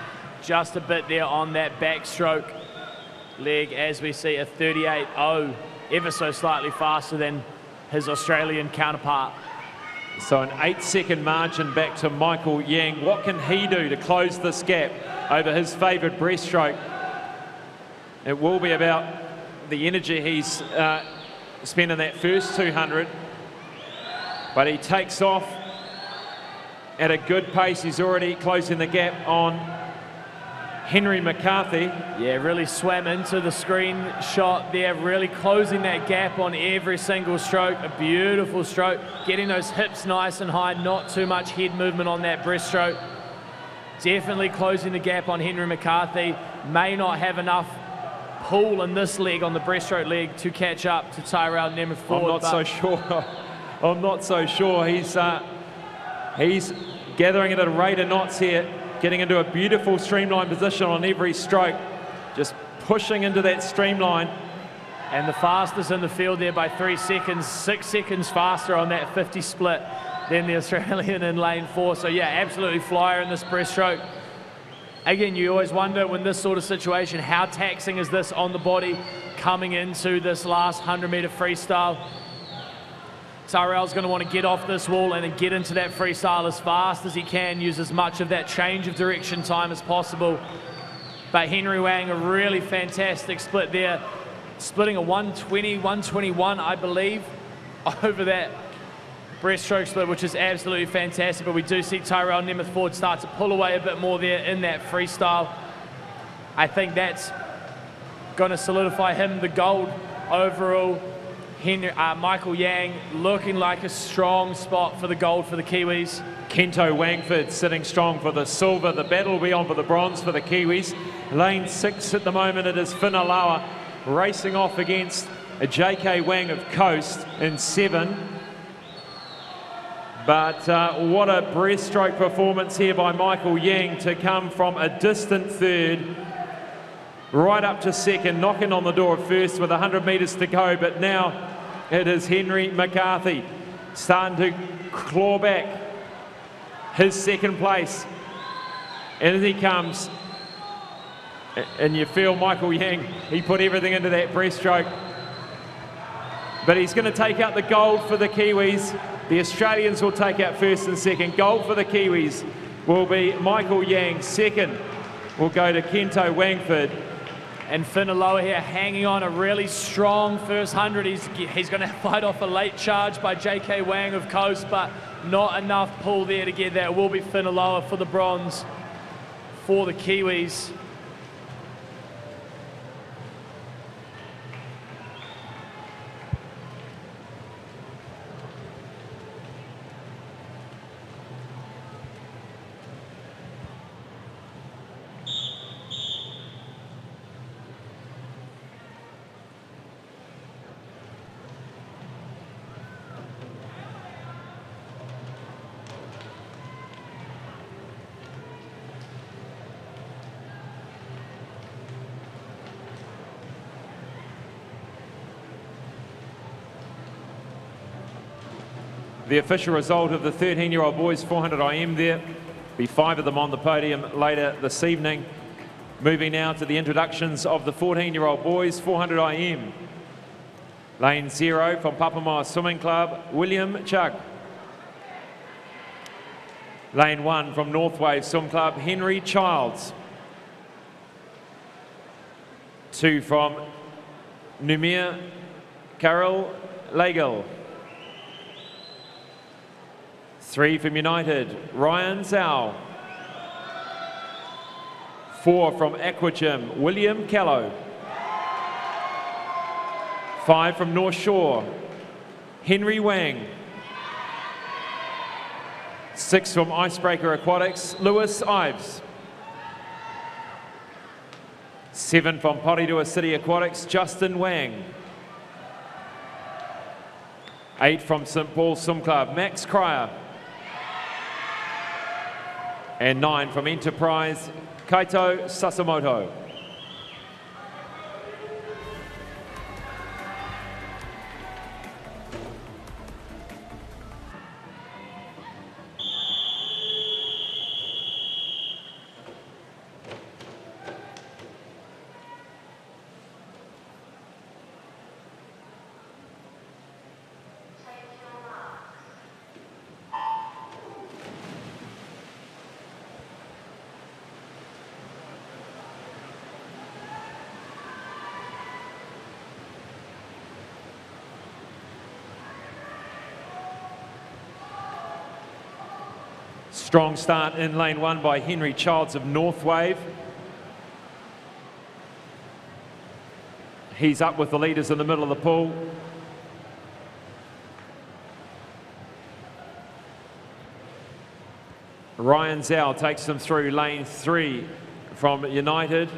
just a bit there on that backstroke leg, as we see a 38.0, ever so slightly faster than his Australian counterpart. So an 8-second margin back to Michael Yang. What can he do to close this gap over his favoured breaststroke? It will be about the energy he's spent in that first 200, but he takes off at a good pace. He's already closing the gap on Henry McCarthy. Yeah, really swam into the screen shot there, really closing that gap on every single stroke. A beautiful stroke, getting those hips nice and high, not too much head movement on that breaststroke. Definitely closing the gap on Henry McCarthy. May not have enough pull in this leg, on the breaststroke leg, to catch up to Tyrell Nemeth Ford. I'm not so sure. I'm not so sure. He's gathering it at a rate of knots here, getting into a beautiful streamline position on every stroke, just pushing into that streamline. And the fastest in the field there by 3 seconds, 6 seconds faster on that 50 split than the Australian in lane 4. So yeah, absolutely flyer in this breaststroke. Again, you always wonder when this sort of situation, how taxing is this on the body coming into this last 100-meter freestyle. Tyrell's going to want to get off this wall and get into that freestyle as fast as he can, use as much of that change of direction time as possible. But Henry Wang, a really fantastic split there, splitting a 120, 121, I believe, over that breaststroke split, which is absolutely fantastic. But we do see Tyrell Nemeth Ford start to pull away a bit more there in that freestyle. I think that's going to solidify him the gold overall. Michael Yang looking like a strong spot for the gold for the Kiwis. Kento Wangford sitting strong for the silver. The battle will be on for the bronze for the Kiwis. Lane 6 at the moment, it is Finn Aloha racing off against a JK Wang of Coast in 7. But what a breaststroke performance here by Michael Yang to come from a distant third right up to second, knocking on the door of first with 100 metres to go. But now it is Henry McCarthy starting to claw back his second place. And as he comes, and you feel Michael Yang, he put everything into that breaststroke. But he's going to take out the gold for the Kiwis. The Australians will take out first and second. Gold for the Kiwis will be Michael Yang. Second will go to Kento Wangford. And Finaloa here hanging on a really strong first 100. He's going to fight off a late charge by J.K. Wang of Coast, but not enough pull there to get there. It will be Finaloa for the bronze for the Kiwis. The official result of the 13-year-old boys 400 IM there. Be 5 of them on the podium later this evening. Moving now to the introductions of the 14-year-old boys 400 IM. Lane 0 from Papamoa Swimming Club, William Chug. Lane 1 from North Wave Swim Club, Henry Childs. 2 from Numir Carol Lagal. 3 from United, Ryan Zhao. 4 from Aquagym, William Callow. 5 from North Shore, Henry Wang. 6 from Icebreaker Aquatics, Lewis Ives. 7 from Porirua City Aquatics, Justin Wang. 8 from St Paul's Swim Club, Max Cryer. And 9 from Enterprise, Kaito Sasamoto. Strong start in lane 1 by Henry Childs of North Wave. He's up with the leaders in the middle of the pool. Ryan Zhao takes them through lane 3 from United.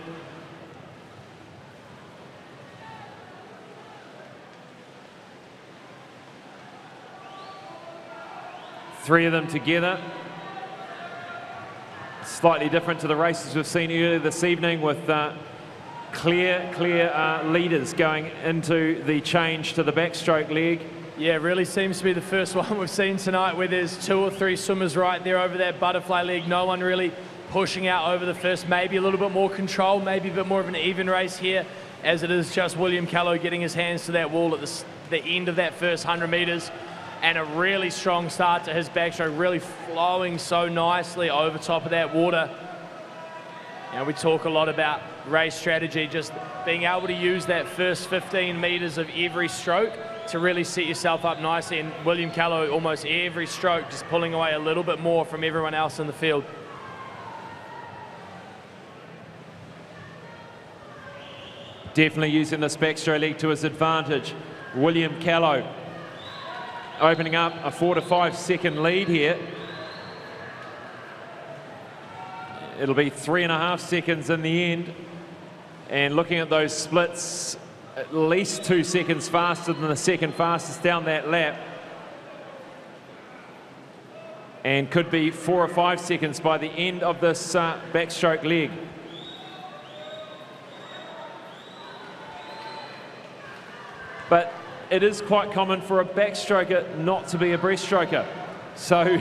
Three of them together. Slightly different to the races we've seen earlier this evening, with clear leaders going into the change to the backstroke leg. Yeah, it really seems to be the first one we've seen tonight where there's 2 or 3 swimmers right there over that butterfly leg. No one really pushing out over the first. Maybe a little bit more control, maybe a bit more of an even race here, as it is just William Callow getting his hands to that wall at the end of that first 100 metres. And a really strong start to his backstroke, really flowing so nicely over top of that water. You know, we talk a lot about race strategy, just being able to use that first 15 metres of every stroke to really set yourself up nicely. And William Callow, almost every stroke, just pulling away a little bit more from everyone else in the field. Definitely using this backstroke leg to his advantage. William Callow opening up a 4 to 5 second lead here. It'll be 3.5 seconds in the end. And looking at those splits, at least 2 seconds faster than the second fastest down that lap. And could be 4 or 5 seconds by the end of this backstroke leg. But it is quite common for a backstroker not to be a breaststroker. So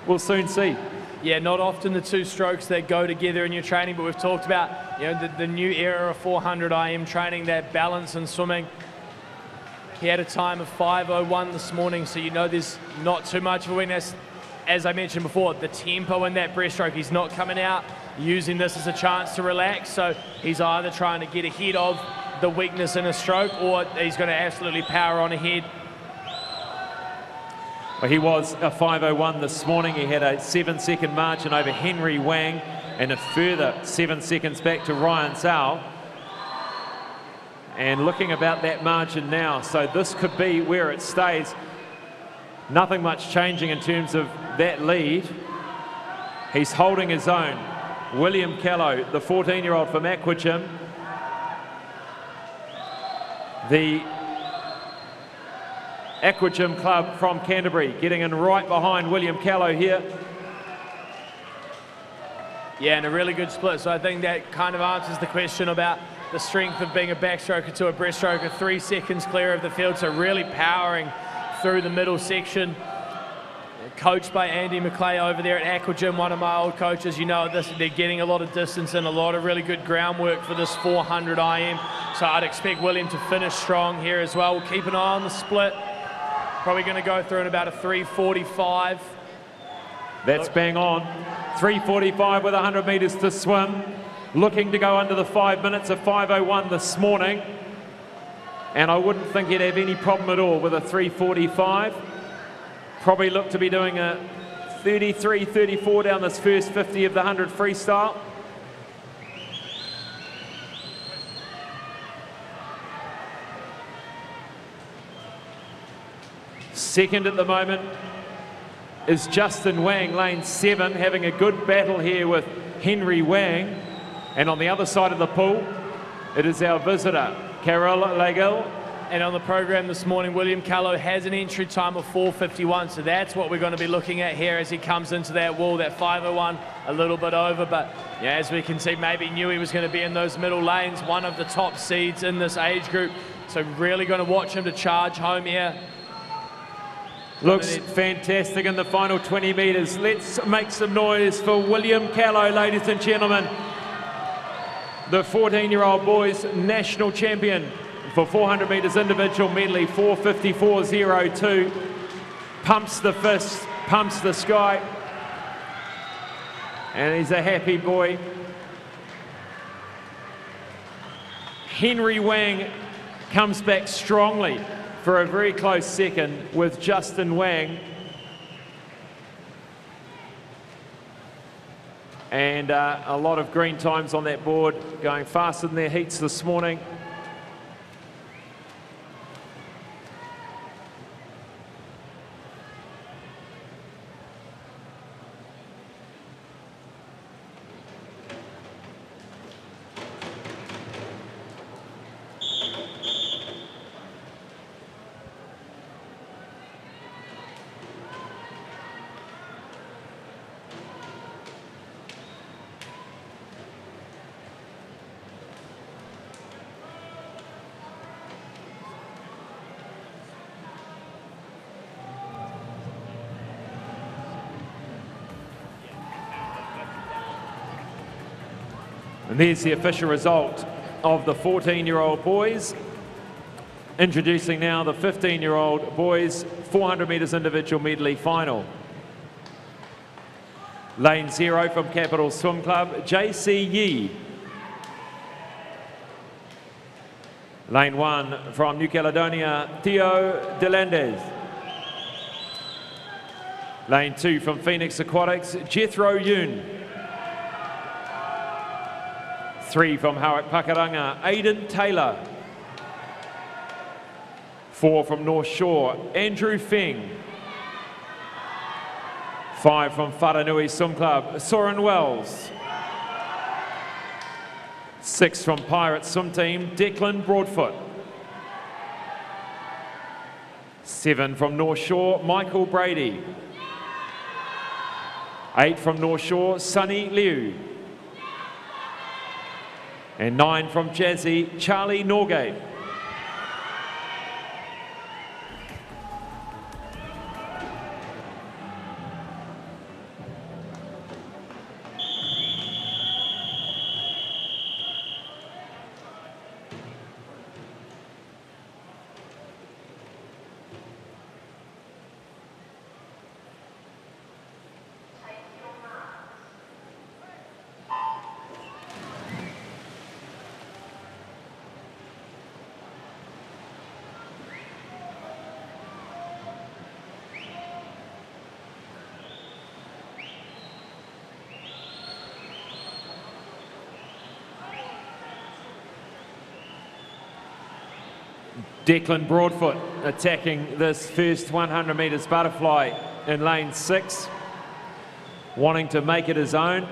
we'll soon see. Yeah, not often the 2 strokes that go together in your training, but we've talked about, you know, the new era of 400 IM training, that balance in swimming. He had a time of 5:01 this morning, so you know there's not too much of a weakness. As I mentioned before, the tempo in that breaststroke, he's not coming out using this as a chance to relax. So he's either trying to get ahead of the weakness in his stroke, or he's going to absolutely power on ahead. Well, he was a 5:01 this morning. He had a 7-second margin over Henry Wang and a further 7 seconds back to Ryan Zhao. And looking about that margin now, so this could be where it stays. Nothing much changing in terms of that lead. He's holding his own. William Callow, the 14-year-old from Aquatic, the Aquagym club from Canterbury, getting in right behind William Callow here. Yeah, and a really good split. So I think that kind of answers the question about the strength of being a backstroker to a breaststroker. 3 seconds clear of the field, so really powering through the middle section. Coached by Andy McClay over there at Aquagym, one of my old coaches. You know, they're getting a lot of distance and a lot of really good groundwork for this 400 IM. So I'd expect William to finish strong here as well. We'll keep an eye on the split. Probably going to go through in about a 3:45. That's bang on. 3:45 with 100 metres to swim. Looking to go under the 5 minutes, a 5:01 this morning. And I wouldn't think he'd have any problem at all with a 3:45. Probably look to be doing a 33-34 down this first 50 of the 100 freestyle. Second at the moment is Justin Wang, lane 7, having a good battle here with Henry Wang. And on the other side of the pool, it is our visitor, Carol Lagill. And on the program this morning, William Callow has an entry time of 4:51, so that's what we're going to be looking at here as he comes into that wall, that 5:01, a little bit over, but yeah, as we can see, maybe knew he was going to be in those middle lanes, one of the top seeds in this age group, so really going to watch him to charge home here. Looks fantastic in the final 20 metres. Let's make some noise for William Callow, ladies and gentlemen. The 14-year-old boys national champion for 400 metres individual medley, 4:54.02. Pumps the fist, pumps the sky. And he's a happy boy. Henry Wang comes back strongly for a very close second with Justin Wang. And a lot of green times on that board, going faster than their heats this morning. And there's the official result of the 14-year-old boys. Introducing now the 15-year-old boys 400 metres individual medley final. Lane 0 from Capital Swim Club, JC Yee. Lane 1 from New Caledonia, Theo Delandes. Lane 2 from Phoenix Aquatics, Jethro Yoon. 3 from Hawke Pakaranga, Aidan Taylor. 4 from North Shore, Andrew Feng. 5 from Wharanui Swim Club, Soren Wells. 6 from Pirate Swim Team, Declan Broadfoot. 7 from North Shore, Michael Brady. 8 from North Shore, Sunny Liu. And 9 from Jazzy, Charlie Norgate. Declan Broadfoot attacking this first 100 metres butterfly in lane 6, wanting to make it his own.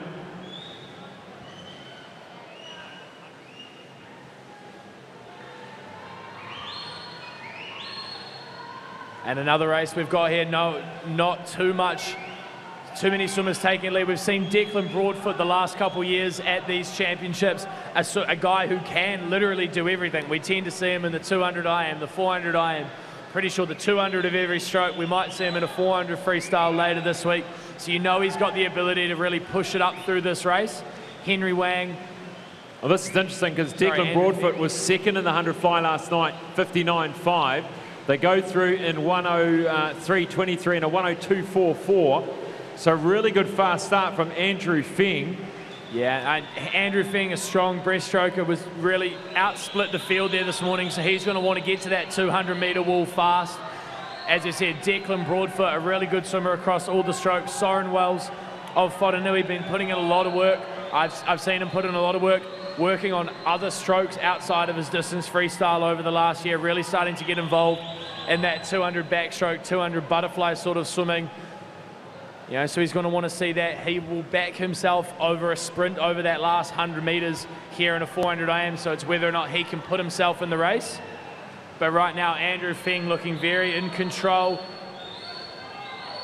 And another race we've got here, not too many swimmers taking lead. We've seen Declan Broadfoot the last couple of years at these championships, a guy who can literally do everything. We tend to see him in the 200 IM, the 400 IM, pretty sure the 200 of every stroke. We might see him in a 400 freestyle later this week. So you know he's got the ability to really push it up through this race. Henry Wang. Well, this is interesting because Declan Broadfoot was second in the 100 fly last night, 59.5. They go through in 103.23 and a 102.44. So really good fast start from Andrew Feng. Yeah, Andrew Feng, a strong breaststroker, was really outsplit the field there this morning, so he's going to want to get to that 200-metre wall fast. As I said, Declan Broadfoot, a really good swimmer across all the strokes. Soren Wells of Whanganui been putting in a lot of work. I've seen him put in a lot of work, working on other strokes outside of his distance freestyle over the last year, really starting to get involved in that 200 backstroke, 200 butterfly sort of swimming. You know, so he's going to want to see that. He will back himself over a sprint over that last 100 metres here in a 400 IM, so it's whether or not he can put himself in the race. But right now, Andrew Feng looking very in control.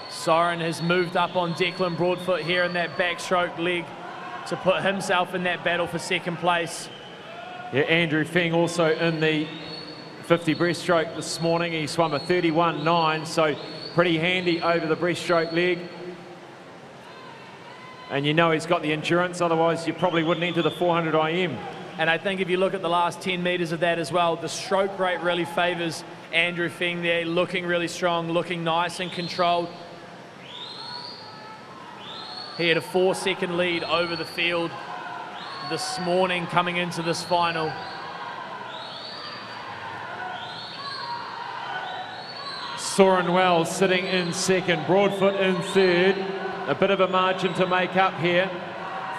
Soren has moved up on Declan Broadfoot here in that backstroke leg to put himself in that battle for second place. Yeah, Andrew Feng also in the 50 breaststroke this morning. He swum a 31.9, so pretty handy over the breaststroke leg. And you know he's got the endurance, otherwise you probably wouldn't enter the 400 IM. And I think if you look at the last 10 metres of that as well, the stroke rate really favours Andrew Feng there, looking really strong, looking nice and controlled. He had a 4-second lead over the field this morning coming into this final. Soren Wells sitting in second, Broadfoot in third. A bit of a margin to make up here.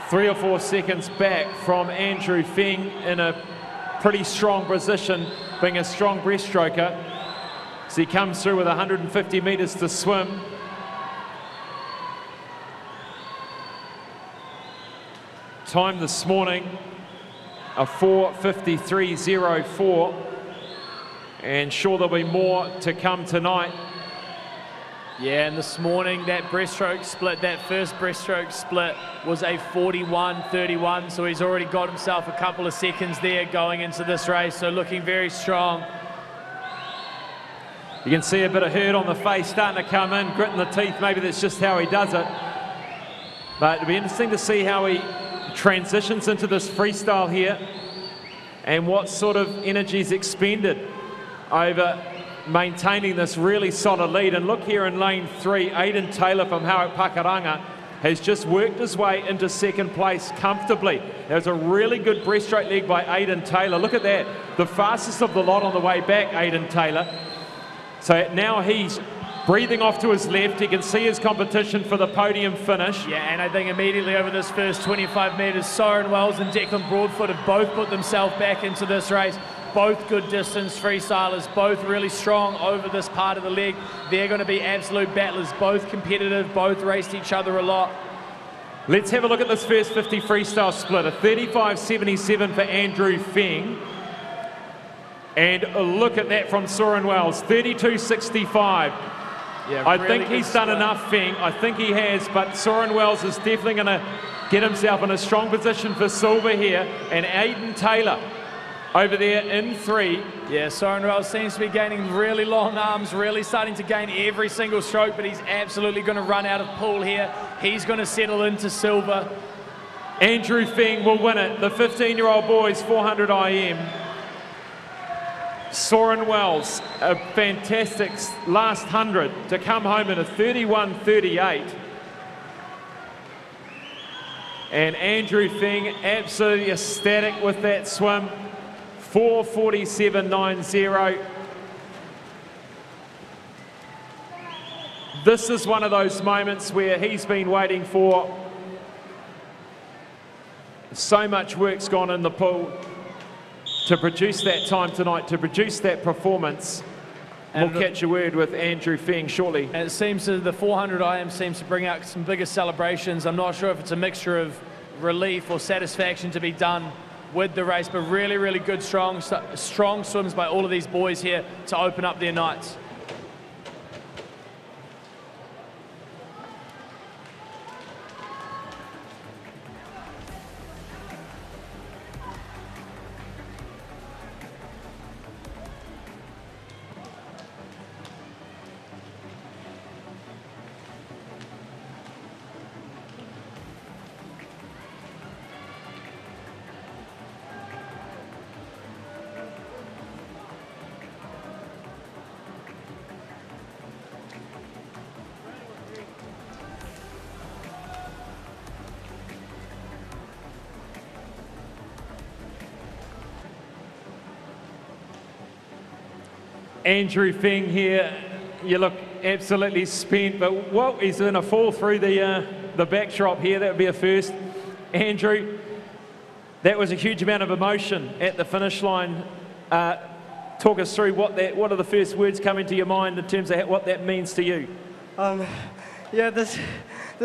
3 or 4 seconds back from Andrew Feng in a pretty strong position, being a strong breaststroker. So he comes through with 150 metres to swim. Time this morning, a 4:53.04. And sure there'll be more to come tonight. Yeah, and this morning that breaststroke split, that first breaststroke split was a 41.31, so he's already got himself a couple of seconds there going into this race, so looking very strong. You can see a bit of hurt on the face starting to come in, grit in the teeth, maybe that's just how he does it. But it'll be interesting to see how he transitions into this freestyle here and what sort of energy is expended over maintaining this really solid lead. And look here in lane 3, Aidan Taylor from Hawke Pakaranga has just worked his way into second place comfortably. There's a really good breaststroke leg by Aidan Taylor. Look at that, the fastest of the lot on the way back, Aidan Taylor. So now he's breathing off to his left. He can see his competition for the podium finish. Yeah, and I think immediately over this first 25 metres, Soren Wells and Declan Broadfoot have both put themselves back into this race. Both good distance freestylers, both really strong over this part of the leg. They're going to be absolute battlers, both competitive, both raced each other a lot. Let's have a look at this first 50 freestyle split. A 35.77 for Andrew Feng. And a look at that from Soren Wells, 32.65. Yeah, I really think he's done enough, Feng. I think he has, but Soren Wells is definitely going to get himself in a strong position for silver here. And Aidan Taylor over there in 3. Yeah, Soren Wells seems to be gaining really long arms, really starting to gain every single stroke, but he's absolutely going to run out of pool here. He's going to settle into silver. Andrew Feng will win it, the 15-year-old boys 400 IM. Soren Wells, a fantastic last 100 to come home in a 31.38. And Andrew Feng absolutely ecstatic with that swim. 4:47.90. This is one of those moments where he's been waiting for. So much work's gone in the pool. to produce that time tonight, to produce that performance. We'll catch a word with Andrew Feng shortly. And it seems that the 400 IM seems to bring out some bigger celebrations. I'm not sure if it's a mixture of relief or satisfaction to be done with the race, but really, really good, strong swims by all of these boys here to open up their nights. Andrew Feng here, you look absolutely spent, but whoa, he's going to fall through the backdrop here. That would be a first. Andrew, that was a huge amount of emotion at the finish line. Talk us through what are the first words coming to your mind in terms of what that means to you? Yeah, this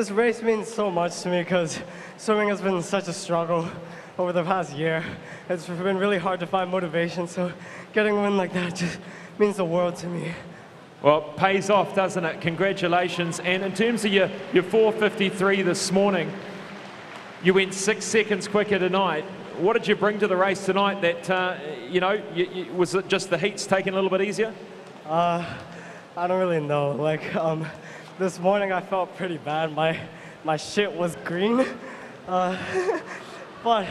race means so much to me because swimming has been such a struggle over the past year. It's been really hard to find motivation, so getting a win like that just means the world to me. Well, it pays off, doesn't it? Congratulations. And in terms of your 4:53 this morning, you went 6 seconds quicker tonight. What did you bring to the race tonight that, was it just the heats taking a little bit easier? I don't really know. Like, this morning I felt pretty bad. My shit was green. But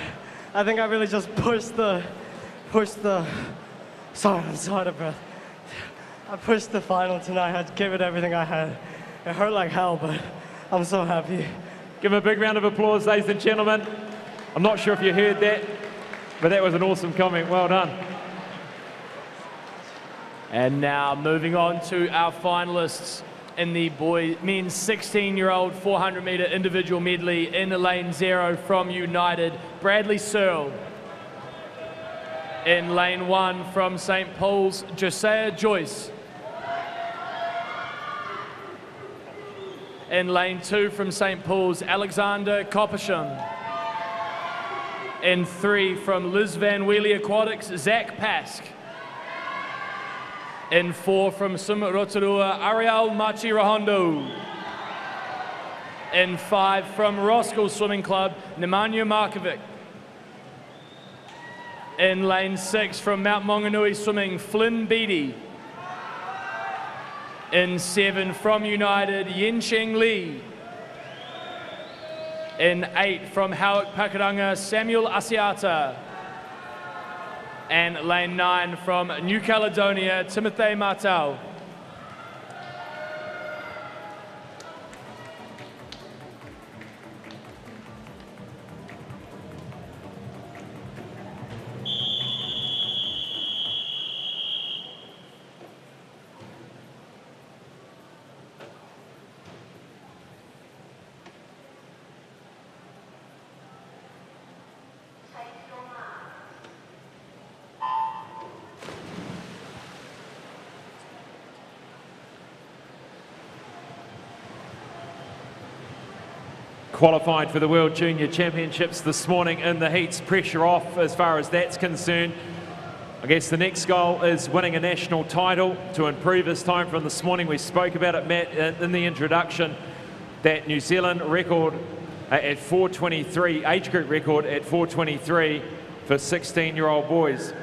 I think I really just pushed the, sorry, I'm so out of breath. I pushed the final tonight. I gave it everything I had. It hurt like hell, but I'm so happy. Give him a big round of applause, ladies and gentlemen. I'm not sure if you heard that, but that was an awesome comment. Well done. And now moving on to our finalists in the men's 16-year-old 400-meter individual medley in lane 0 from United, Bradley Searle. In lane 1 from St. Paul's, Josiah Joyce. In lane 2 from St. Paul's, Alexander Koppersham. In 3 from Liz Van Wheelie Aquatics, Zach Pask. In 4 from Sum Rotorua, Ariel Machi Rahondo. In 5 from Roscoe Swimming Club, Nemanja Markovic. In lane 6 from Mount Maunganui Swimming, Flynn Beattie. In 7 from United, Yin-Cheng Lee. In 8 from Hawke Pakuranga, Samuel Asiata. And lane 9 from New Caledonia, Timothy Martel. Qualified for the World Junior Championships this morning in the heats. Pressure off as far as that's concerned. I guess the next goal is winning a national title to improve his time from this morning. We spoke about it, Matt, in the introduction. That New Zealand record at 4:23, age group record at 4:23 for 16-year-old boys.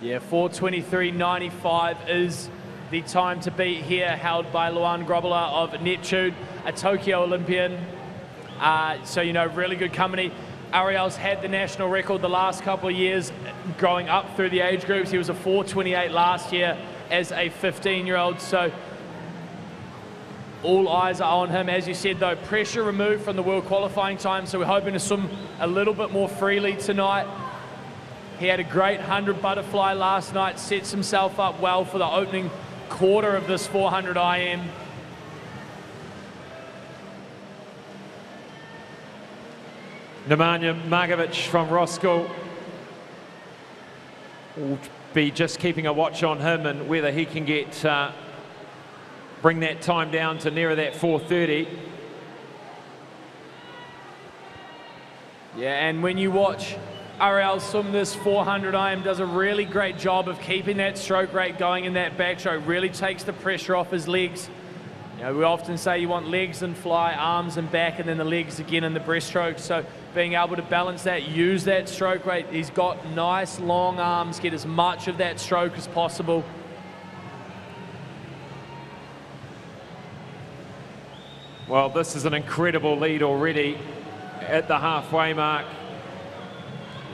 Yeah, 4:23.95 is the time to beat here, held by Luan Grobler of Neptune, a Tokyo Olympian. So, really good company. Ariel's had the national record the last couple of years growing up through the age groups. He was a 4:28 last year as a 15-year-old. So all eyes are on him. As you said, though, pressure removed from the world qualifying time. So we're hoping to swim a little bit more freely tonight. He had a great 100 butterfly last night, sets himself up well for the opening quarter of this 400 IM. Nemanja Markovic from Roscoe We'll be just keeping a watch on him and whether he can get bring that time down to nearer that 4:30. Yeah, and when you watch Ariel swim this 400 IM, does a really great job of keeping that stroke rate going in that backstroke, really takes the pressure off his legs. You know, we often say you want legs and fly, arms and back, and then the legs again in the breaststroke. So being able to balance that, use that stroke rate. He's got nice long arms, get as much of that stroke as possible. Well, this is an incredible lead already at the halfway mark.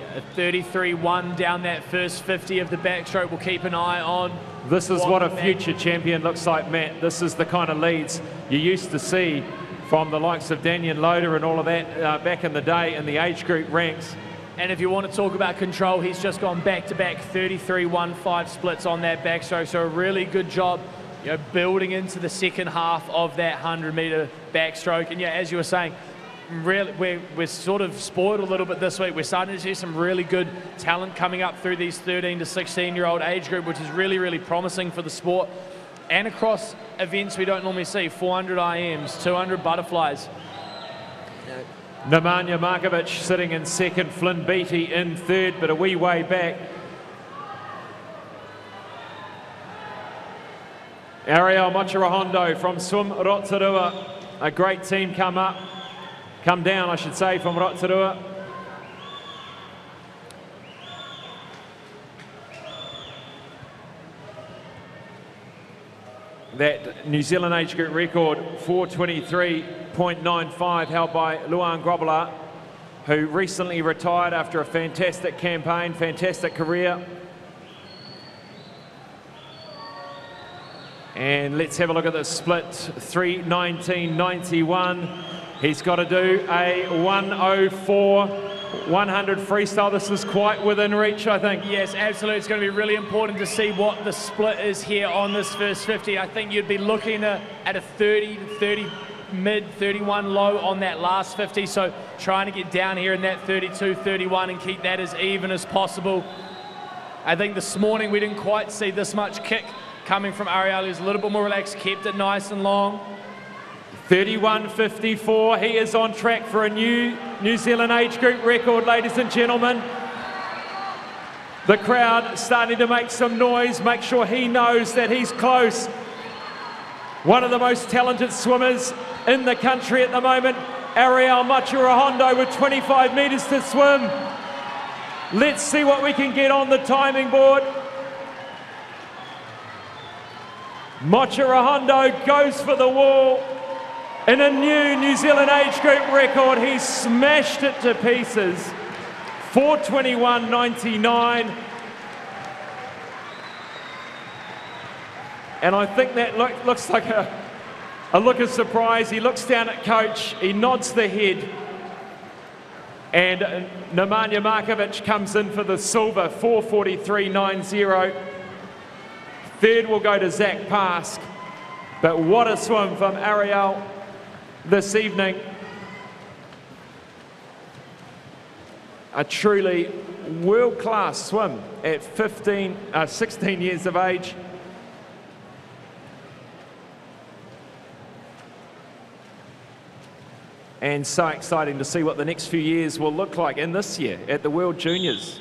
Yeah, a 33-1 down that first 50 of the backstroke. We'll keep an eye on. This is what a future champion looks like, Matt. This is the kind of leads you used to see from the likes of Daniel Loader and all of that back in the day in the age group ranks. And if you want to talk about control, he's just gone back-to-back 33-1-5 splits on that backstroke. So a really good job, you know, building into the second half of that 100-meter backstroke. And yeah, as you were saying, really, we're sort of spoiled a little bit this week. We're starting to see some really good talent coming up through these 13 to 16-year-old age group, which is really, really promising for the sport. And across events we don't normally see, 400 IMs, 200 butterflies. Nemanja Markovic sitting in second, Flynn Beattie in third, but a wee way back. Ariel Mochirahondo from Swim Rotorua. A great team come down, I should say, from Rotorua. That New Zealand age group record, 4:23.95, held by Luan Grobler, who recently retired after a fantastic campaign, fantastic career. And let's have a look at the split, 3:19.91. He's got to do a 1:04, 100 freestyle. This is quite within reach, I think. Yes, absolutely. It's going to be really important to see what the split is here on this first 50. I think you'd be looking at a 30 to 30 mid, 31 low on that last 50. So trying to get down here in that 32, 31 and keep that as even as possible. I think this morning we didn't quite see this much kick coming from Ariel. He was a little bit more relaxed, kept it nice and long. 31.54, he is on track for a new New Zealand age group record, ladies and gentlemen. The crowd starting to make some noise, make sure he knows that he's close. One of the most talented swimmers in the country at the moment, Ariel Mochirahondo with 25 metres to swim. Let's see what we can get on the timing board. Mochirahondo goes for the wall. In a new Zealand age group record, he smashed it to pieces. 4:21.99. And I think that looks like a look of surprise. He looks down at coach, he nods the head. And Nemanja Markovic comes in for the silver, 4:43.90. Third will go to Zach Pask. But what a swim from Ariel this evening. A truly world-class swim at 16 years of age. And so exciting to see what the next few years will look like, and this year at the World Juniors.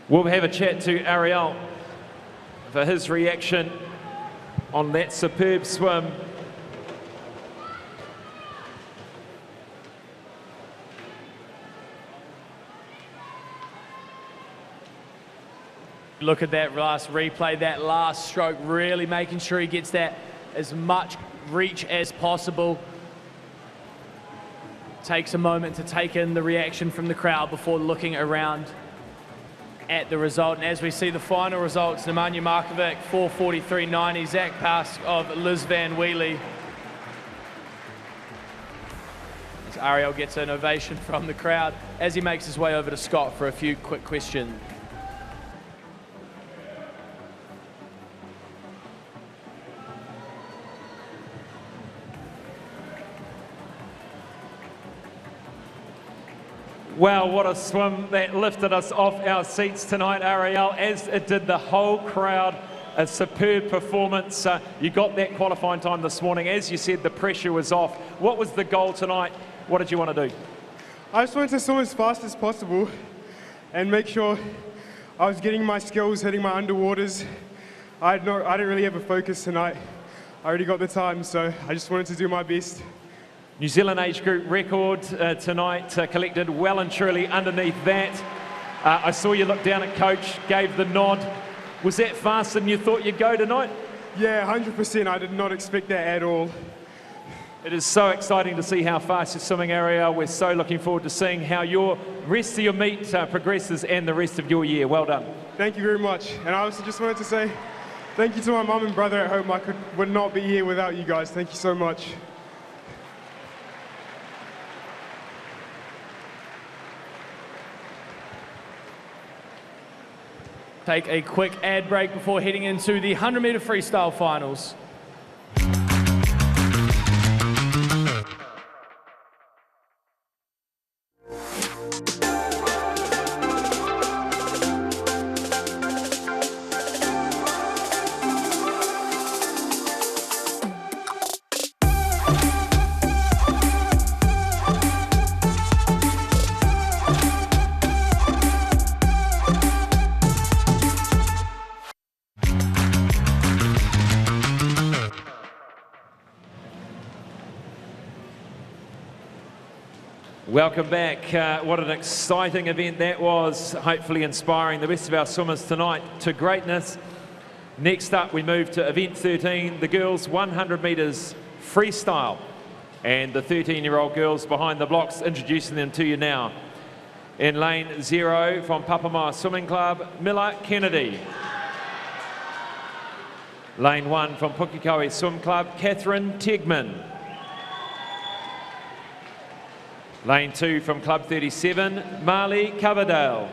We'll have a chat to Ariel for his reaction on that superb swim. Look at that last replay, that last stroke, really making sure he gets that as much reach as possible. Takes a moment to take in the reaction from the crowd before looking around at the result. And as we see the final results, Nemanja Markovic, 4:43.90, Zach Pask of Liz Van Wheelie. As Ariel gets an ovation from the crowd as he makes his way over to Scott for a few quick questions. Wow, what a swim that lifted us off our seats tonight, Ariel, as it did the whole crowd. A superb performance. You got that qualifying time this morning. As you said, the pressure was off. What was the goal tonight? What did you want to do? I just wanted to swim as fast as possible and make sure I was getting my skills, hitting my underwaters. I didn't really have a focus tonight. I already got the time, so I just wanted to do my best. New Zealand age group record tonight, collected well and truly underneath that. I saw you look down at coach, gave the nod. Was that faster than you thought you'd go tonight? Yeah, 100%. I did not expect that at all. It is so exciting to see how fast you're swimming, Ariel. We're so looking forward to seeing how your rest of your meet progresses and the rest of your year. Well done. Thank you very much. And I also just wanted to say thank you to my mum and brother at home. I would not be here without you guys. Thank you so much. Take a quick ad break before heading into the 100-metre freestyle finals. Welcome back. What an exciting event that was, hopefully inspiring the rest of our swimmers tonight to greatness. Next up, we move to event 13, the girls 100 metres freestyle. And the 13-year-old girls behind the blocks, introducing them to you now. In lane 0 from Papamoa Swimming Club, Miller Kennedy. Lane 1 from Pukekohe Swim Club, Catherine Tegman. Lane 2 from Club 37, Marley Coverdale.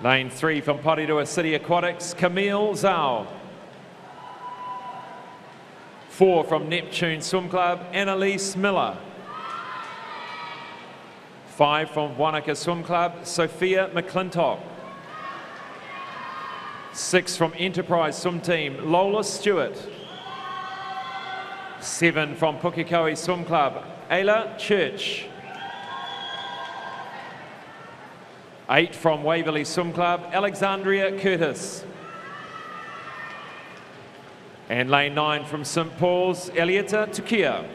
Lane 3 from Porirua City Aquatics, Camille Zhao. 4 from Neptune Swim Club, Annalise Miller. 5 from Wanaka Swim Club, Sophia McClintock. 6 from Enterprise Swim Team, Lola Stewart. 7 from Pukekohe Swim Club, Ayla Church. 8 from Waverley Swim Club, Alexandria Curtis. And lane 9 from St Paul's, Elietta Tukia.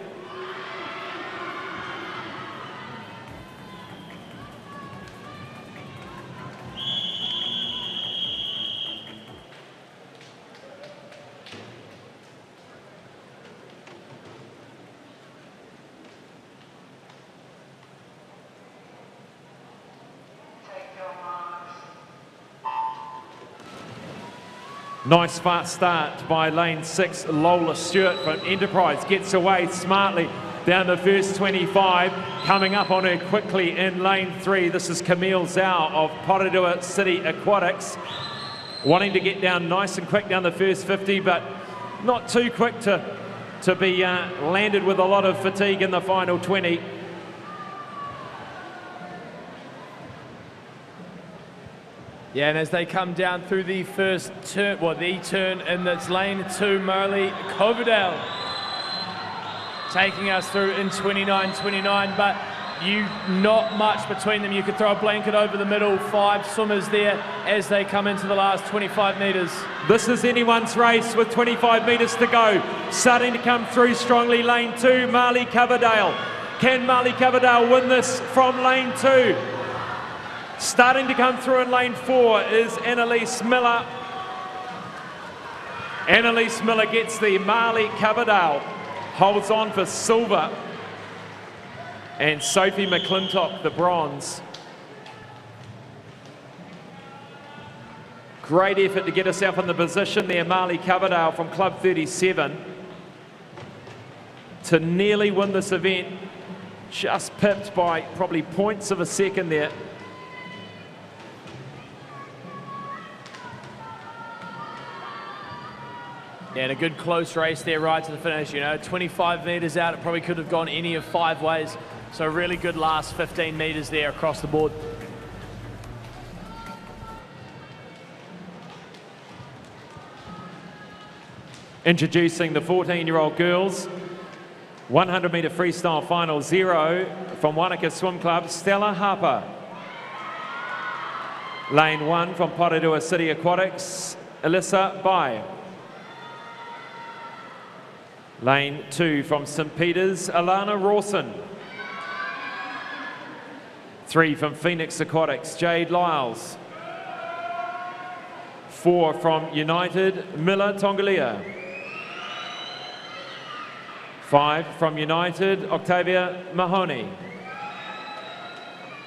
Nice fast start by lane 6, Lola Stewart from Enterprise. Gets away smartly down the first 25. Coming up on her quickly in lane 3. This is Camille Zhao of Porirua City Aquatics. Wanting to get down nice and quick down the first 50, but not too quick to be landed with a lot of fatigue in the final 20. Yeah, and as they come down through the first turn, well, the turn in that's lane 2, Marley Coverdale taking us through in 29.29, but not much between them. You could throw a blanket over the middle, 5 swimmers there as they come into the last 25 metres. This is anyone's race with 25 metres to go. Starting to come through strongly, lane 2, Marley Coverdale. Can Marley Coverdale win this from lane 2? Starting to come through in lane 4 is Annalise Miller. Annalise Miller gets the Marley Coverdale, holds on for silver. And Sophie McClintock, the bronze. Great effort to get herself in the position there, Marley Coverdale from Club 37. To nearly win this event, just pipped by probably points of a second there. Yeah, and a good close race there right to the finish. You know, 25 metres out, it probably could have gone any of 5 ways. So a really good last 15 metres there across the board. Introducing the 14-year-old girls, 100-metre freestyle final 0 from Wanaka Swim Club, Stella Harper. Lane 1 from Porirua City Aquatics, Alyssa Bai. Lane 2 from St Peters, Alana Rawson. 3 from Phoenix Aquatics, Jade Lyles. 4 from United, Mila Tongalia. 5 from United, Octavia Mahoney.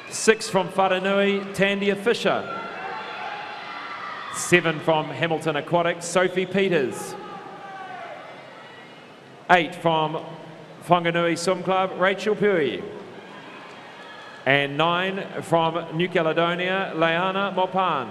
6 from Wharanui, Tandia Fisher. 7 from Hamilton Aquatics, Sophie Peters. 8 from Whanganui Swim Club, Rachel Pui. And 9 from New Caledonia, Leana Mopan.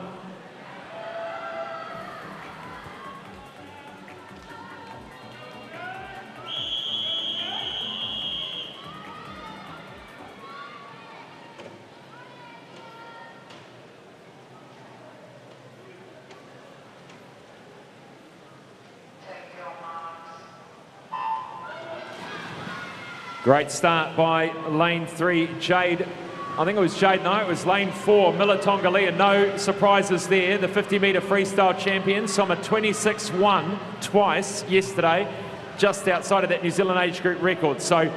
Great start by lane 3, Jade. I think it was Jade, no, it was lane 4, Mila Tongalia. No surprises there. The 50-metre freestyle champion, swam a 26-1 twice yesterday, just outside of that New Zealand age group record. So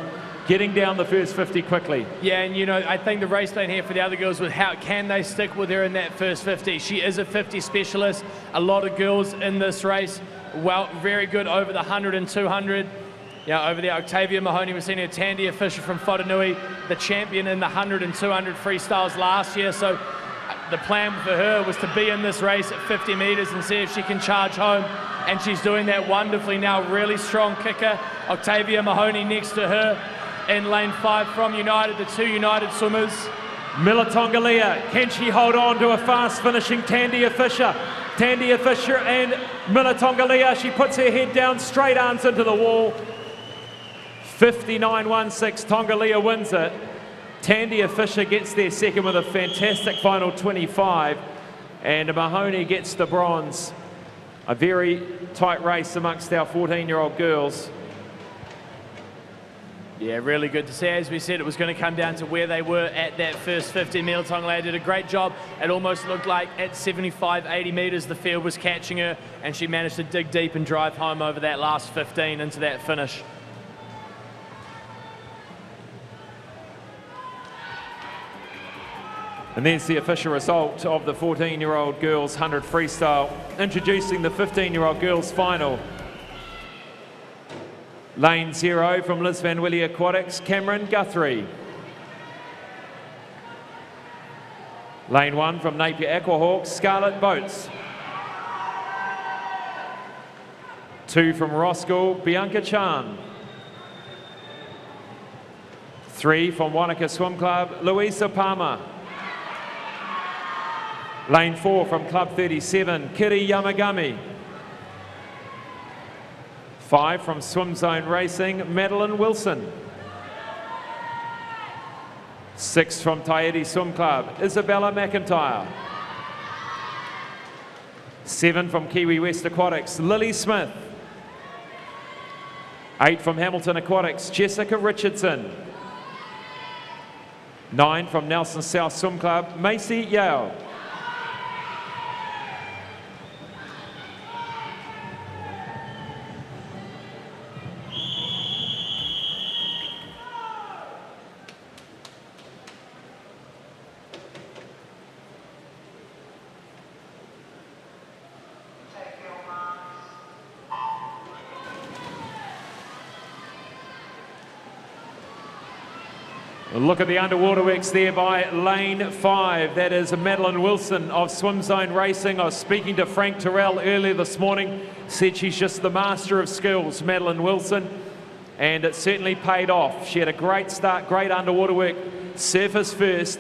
getting down the first 50 quickly. Yeah, and you know, I think the race plan here for the other girls was how can they stick with her in that first 50. She is a 50 specialist. A lot of girls in this race, well, very good over the 100 and 200. Yeah, over there, Octavia Mahoney, we've seen her, Tandia Fisher from Wharanui, the champion in the 100 and 200 freestyles last year. So the plan for her was to be in this race at 50 metres and see if she can charge home. And she's doing that wonderfully now. Really strong kicker. Octavia Mahoney next to her in lane 5 from United, the 2 United swimmers. Mila Tongalia, can she hold on to a fast finishing Tandia Fisher? Tandia Fisher and Mila Tongalia, she puts her head down, straight arms into the wall. 59.16, Tongalia wins it. Tandia Fisher gets there second with a fantastic final 25. And Mahoney gets the bronze. A very tight race amongst our 14-year-old girls. Yeah, really good to see. As we said, it was going to come down to where they were at that first 50. Mila Tongalia did a great job. It almost looked like at 75, 80 metres, the field was catching her, and she managed to dig deep and drive home over that last 15 into that finish. And there's the official result of the 14-year-old girls 100 freestyle. Introducing the 15-year-old girls final. Lane 0 from Liz Van Willie Aquatics, Cameron Guthrie. Lane 1 from Napier Aquahawks, Scarlett Boats. 2 from Roskill, Bianca Chan. 3 from Wanaka Swim Club, Louisa Palmer. Lane 4 from Club 37, Kiri Yamagami. 5 from Swim Zone Racing, Madeline Wilson. 6 from Taiti Swim Club, Isabella McIntyre. 7 from Kiwi West Aquatics, Lily Smith. 8 from Hamilton Aquatics, Jessica Richardson. 9 from Nelson South Swim Club, Macy Yale. Look at the underwater works there by lane 5. That is Madeline Wilson of Swim Zone Racing. I was speaking to Frank Terrell earlier this morning. Said she's just the master of skills, Madeline Wilson. And it certainly paid off. She had a great start, great underwater work. Surface first,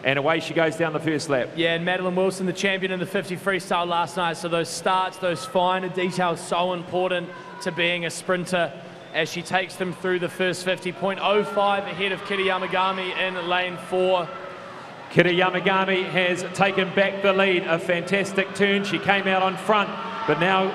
and away she goes down the first lap. Yeah, and Madeline Wilson, the champion in the 50 freestyle last night. So those starts, those finer details, so important to being a sprinter. as she takes them through the first 50.05 ahead of Kitty Yamagami in lane 4. Kitty Yamagami has taken back the lead, a fantastic turn. She came out on front, but now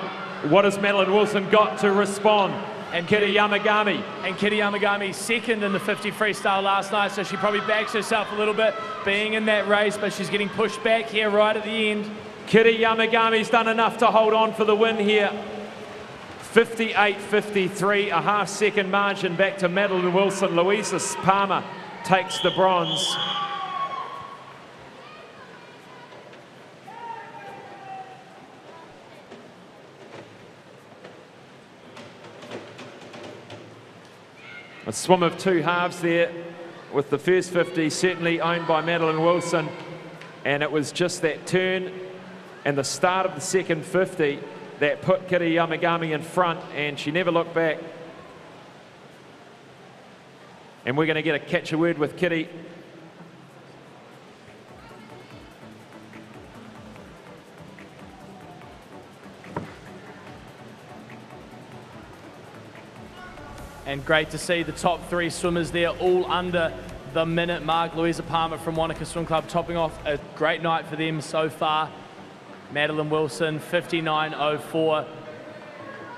what has Madeline Wilson got to respond? And Kitty Yamagami. And Kitty Yamagami second in the 50 freestyle last night, so she probably backs herself a little bit being in that race, but she's getting pushed back here right at the end. Kitty Yamagami's done enough to hold on for the win here. 58.53, a half-second margin back to Madeline Wilson. Louisa Palmer takes the bronze. A swim of two halves there, with the first 50 certainly owned by Madeline Wilson, and it was just that turn and the start of the second 50 that put Kitty Yamagami in front, and she never looked back. And we're going to get a catch a word with Kitty. And great to see the top 3 swimmers there, all under the minute mark. Louisa Palmer from Wanaka Swim Club topping off a great night for them so far. Madeline Wilson, 59.04.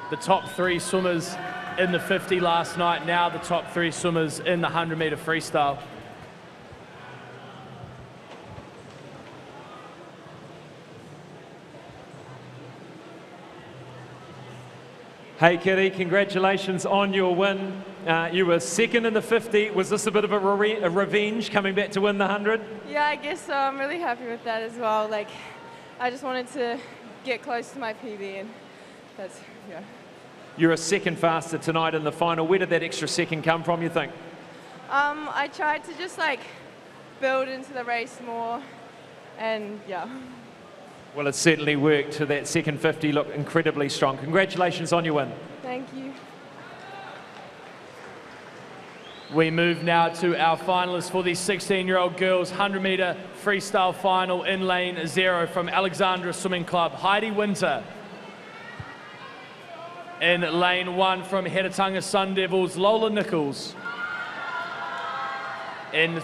The top 3 swimmers in the 50 last night, now the top 3 swimmers in the 100-meter freestyle. Hey Kitty, congratulations on your win. You were second in the 50. Was this a bit of a revenge coming back to win the 100? Yeah, I guess so. I'm really happy with that as well. Like, I just wanted to get close to my PB, and that's, yeah. You're a second faster tonight in the final. Where did that extra second come from, you think? I tried to just like build into the race more, and yeah. Well, it certainly worked. To that second 50 look incredibly strong. Congratulations on your win. Thank you. We move now to our finalists for the 16-year-old girls 100-meter freestyle final in lane 0 from Alexandra Swimming Club, Heidi Winter. In lane 1 from Heretaunga Sun Devils, Lola Nichols. In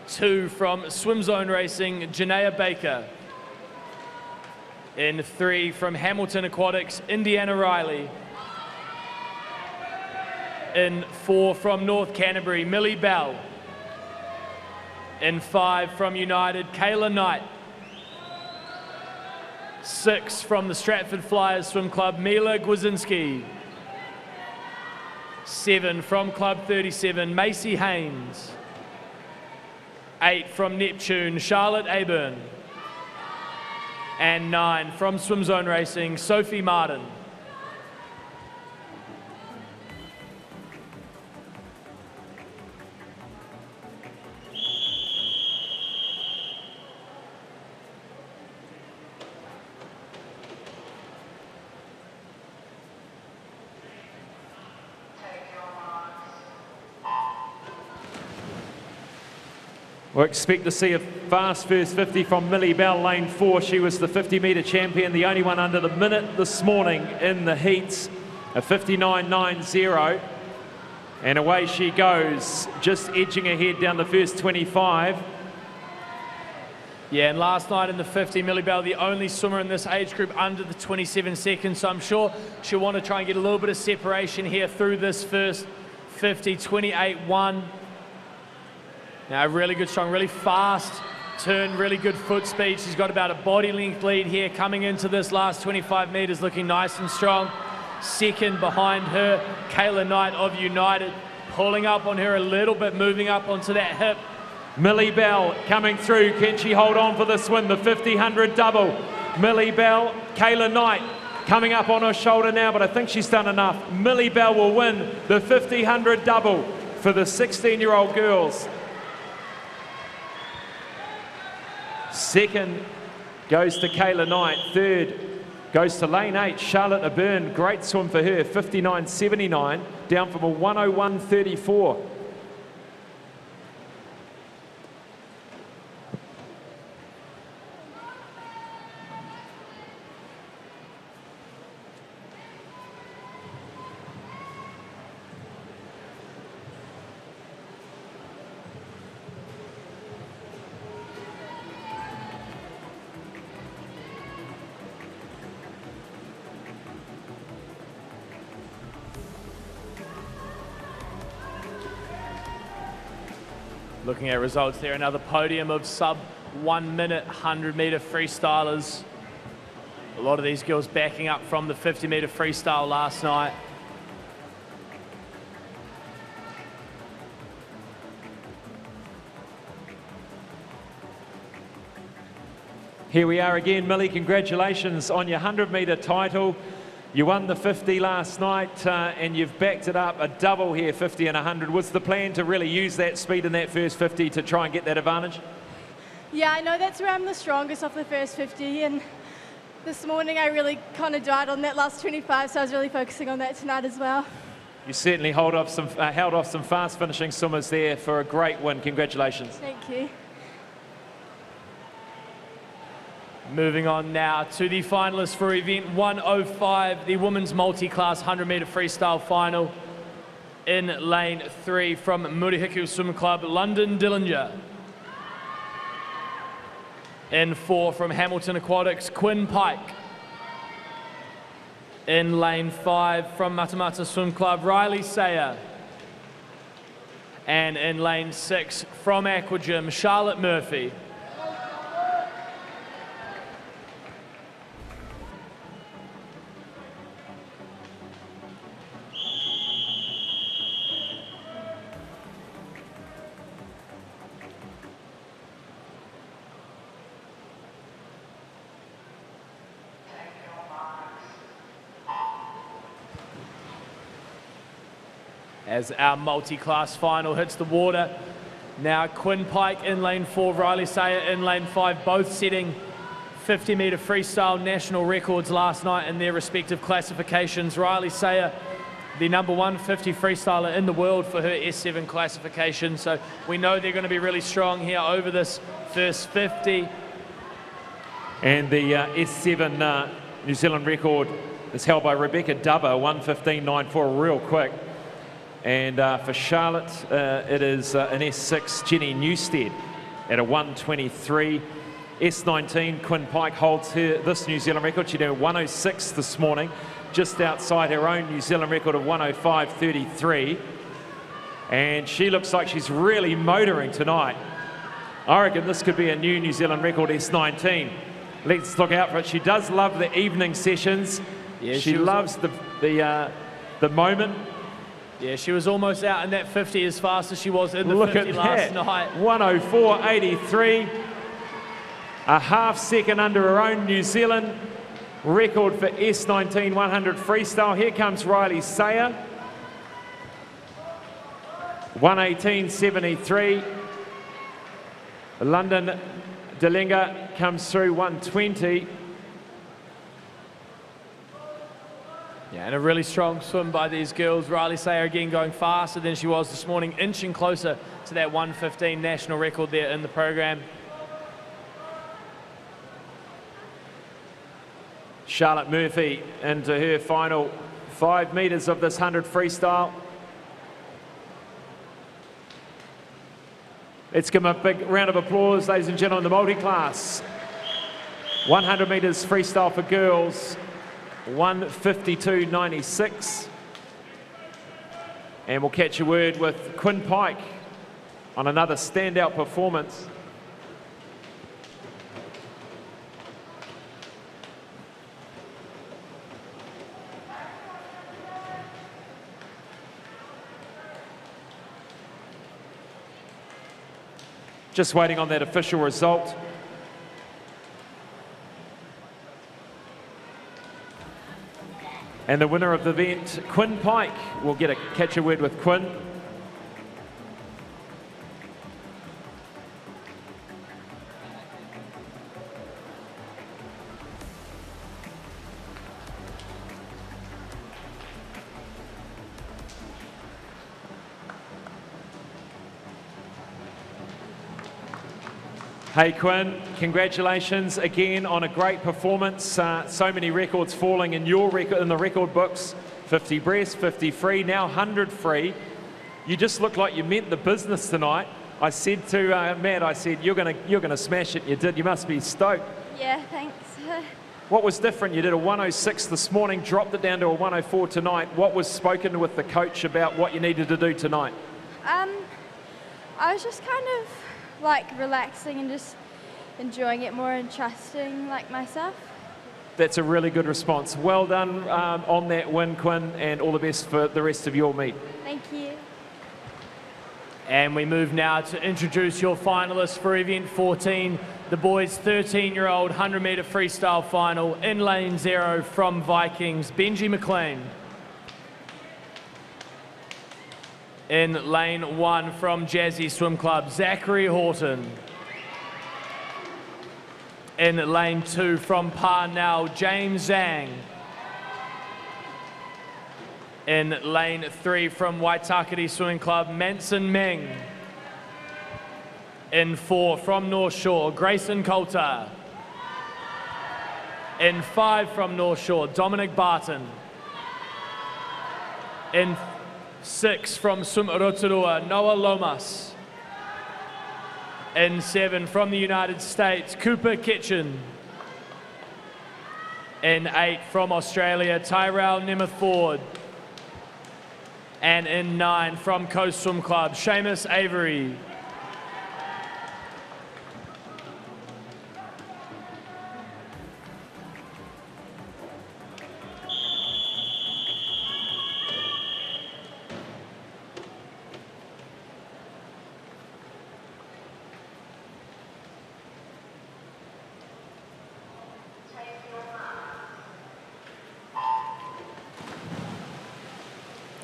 2 from Swim Zone Racing, Janaea Baker. In 3 from Hamilton Aquatics, Indiana Riley. In 4 from North Canterbury, Millie Bell. In 5 from United, Kayla Knight. 6 from the Stratford Flyers Swim Club, Mila Gwazinski. 7 from Club 37, Macy Haynes. 8 from Neptune, Charlotte Aburn. And 9 from Swim Zone Racing, Sophie Martin. We'll expect to see a fast first 50 from Millie Bell, lane 4. She was the 50-metre champion, the only one under the minute this morning in the heats, a 59.90. And away she goes, just edging ahead down the first 25. Yeah, and last night in the 50, Millie Bell, the only swimmer in this age group under the 27 seconds, so I'm sure she'll want to try and get a little bit of separation here through this first 50, 28.1. Now, really good, strong, really fast turn, really good foot speed. She's got about a body length lead here coming into this last 25 metres, looking nice and strong. Second behind her, Kayla Knight of United, pulling up on her a little bit, moving up onto that hip. Millie Bell coming through. Can she hold on for this win? The 50-100 double. Millie Bell, Kayla Knight coming up on her shoulder now, but I think she's done enough. Millie Bell will win the 50-100 double for the 16-year-old girls. Second goes to Kayla Knight. Third goes to lane 8, Charlotte Aburn. Great swim for her, 59.79, down from a 101.34. Looking at results there, another podium of sub 1 minute 100-meter freestylers. A lot of these girls backing up from the 50-meter freestyle last night. Here we are again, Millie. Congratulations on your 100-meter title. You won the 50 last night and you've backed it up a double here, 50 and 100. Was the plan to really use that speed in that first 50 to try and get that advantage? Yeah, I know that's where I'm the strongest off the first 50, and this morning I really kind of died on that last 25, so I was really focusing on that tonight as well. You certainly held off some fast finishing swimmers there for a great win. Congratulations. Thank you. Moving on now to the finalists for event 105, the women's multi-class 100-meter freestyle final. In lane 3 from Murihiku Swim Club, London Dillinger. In 4 from Hamilton Aquatics, Quinn Pike. In lane 5 from Matamata Swim Club, Riley Sayer. And in lane 6 from Aquagym, Charlotte Murphy. As our multi-class final hits the water. Now Quinn Pike in lane 4, Riley Sayer in lane 5, both setting 50-meter freestyle national records last night in their respective classifications. Riley Sayer, the number 150 freestyler in the world for her S7 classification. So we know they're going to be really strong here over this first 50. And the S7 New Zealand record is held by Rebecca Dubber, 1:15.94, real quick. And for Charlotte, it is an S6, Jenny Newstead, at a 1:23. S19, Quinn Pike holds this New Zealand record. She did a 1:06 this morning, just outside her own New Zealand record of 1:05.33. And she looks like she's really motoring tonight. I reckon this could be a new New Zealand record, S19. Let's look out for it. She does love the evening sessions. Yeah, she loves the moment. Yeah, she was almost out in that 50 as fast as she was in the 50 last night. 1:04.83. A half second under her own New Zealand record for S19 100 freestyle. Here comes Riley Sayer. 1:18.73. London Dillinger comes through 1:20. Yeah, and a really strong swim by these girls. Riley Sayer again going faster than she was this morning, inching closer to that 1:15 national record there in the program. Charlotte Murphy into her final 5 meters of this 100 freestyle. Let's give them a big round of applause, ladies and gentlemen, the multi-class. 100 meters freestyle for girls, 1:52.96. And we'll catch a word with Quinn Pike on another standout performance. Just waiting on that official result. And the winner of the event, Quinn Pike. We'll catch a word with Quinn. Hey Quinn, congratulations again on a great performance. So many records falling in your record, in the record books. 50 breast, 50 free, now 100 free. You just look like you meant the business tonight. I said to Matt, I said, you're gonna smash it. You did. You must be stoked. Yeah, thanks. What was different? You did a 1:06 this morning, dropped it down to a 1:04 tonight. What was spoken with the coach about what you needed to do tonight? I was just kind of like relaxing and just enjoying it more and trusting like myself. That's a really good response. Well done on that win, Quinn, and all the best for the rest of your meet. Thank you. And we move now to introduce your finalists for event 14, the boys' 13-year-old 100-metre freestyle final. In lane 0 from Vikings, Benji McLean. In lane 1 from Jazzy Swim Club, Zachary Horton. In lane 2 from Parnell, James Zhang. In lane 3 from Waitakere Swimming Club, Manson Meng. In 4 from North Shore, Grayson Coulter. In 5 from North Shore, Dominic Barton. In 6 from Swim Rotorua, Noah Lomas. In 7 from the United States, Cooper Kitchen. In 8 from Australia, Tyrell Nemeth Ford. And in 9 from Coast Swim Club, Seamus Avery.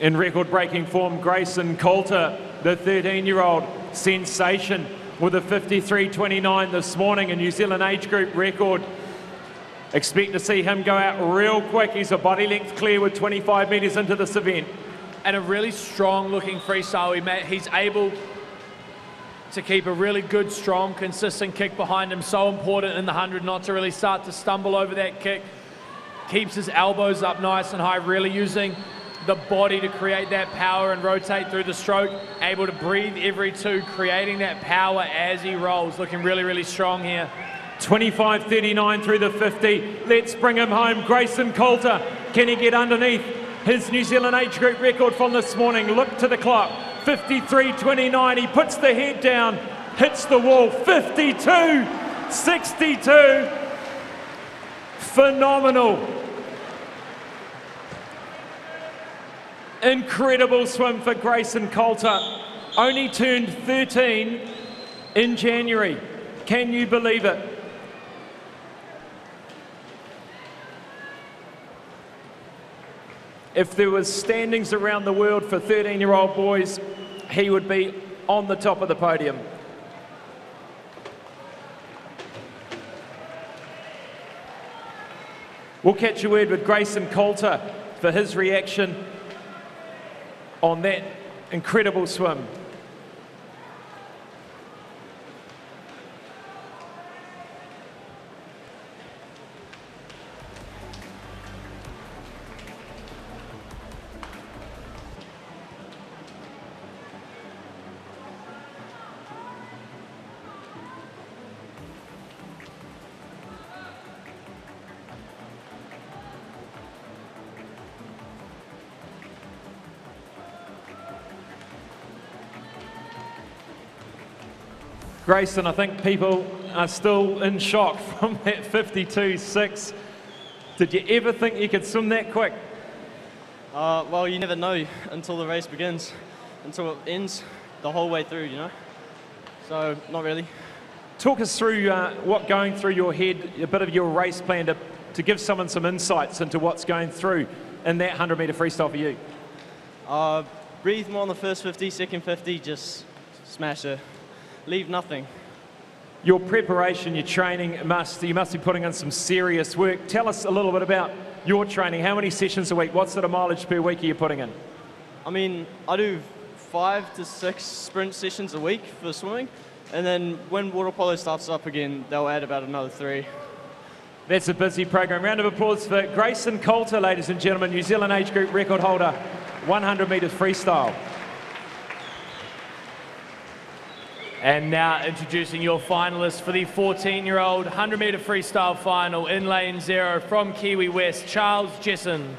In record-breaking form, Grayson Coulter, the 13-year-old sensation, with a 53.29 this morning, a New Zealand age group record. Expect to see him go out real quick. He's a body length clear with 25 metres into this event. And a really strong-looking freestyle. He's able to keep a really good, strong, consistent kick behind him. So important in the 100 not to really start to stumble over that kick. Keeps his elbows up nice and high, really using the body to create that power and rotate through the stroke, able to breathe every 2, creating that power as he rolls. Looking really, really strong here. 25.39 through the 50. Let's bring him home. Grayson Coulter, can he get underneath his New Zealand age group record from this morning? Look to the clock. 53.29. He puts the head down, hits the wall. 52.62. Phenomenal. Incredible swim for Grayson Coulter. Only turned 13 in January. Can you believe it? If there was standings around the world for 13-year-old boys, he would be on the top of the podium. We'll catch a word with Grayson Coulter for his reaction on that incredible swim. Grayson, I think people are still in shock from that 52.6. Did you ever think you could swim that quick? Well, you never know until the race begins, until it ends the whole way through, you know? So, not really. Talk us through what going through your head, a bit of your race plan to give someone some insights into what's going through in that 100-metre freestyle for you. Breathe more on the first 50, second 50, just smash it. Leave nothing. Your preparation, your training, you must be putting in some serious work. Tell us a little bit about your training. How many sessions a week? What sort of mileage per week are you putting in? I mean, I do 5 to 6 sprint sessions a week for swimming, and then when water polo starts up again, they'll add about another 3. That's a busy program. Round of applause for Grayson Coulter, ladies and gentlemen, New Zealand age group record holder, 100 metres freestyle. And now introducing your finalists for the 14-year-old 100-metre freestyle final. In lane 0 from Kiwi West, Charles Jesson.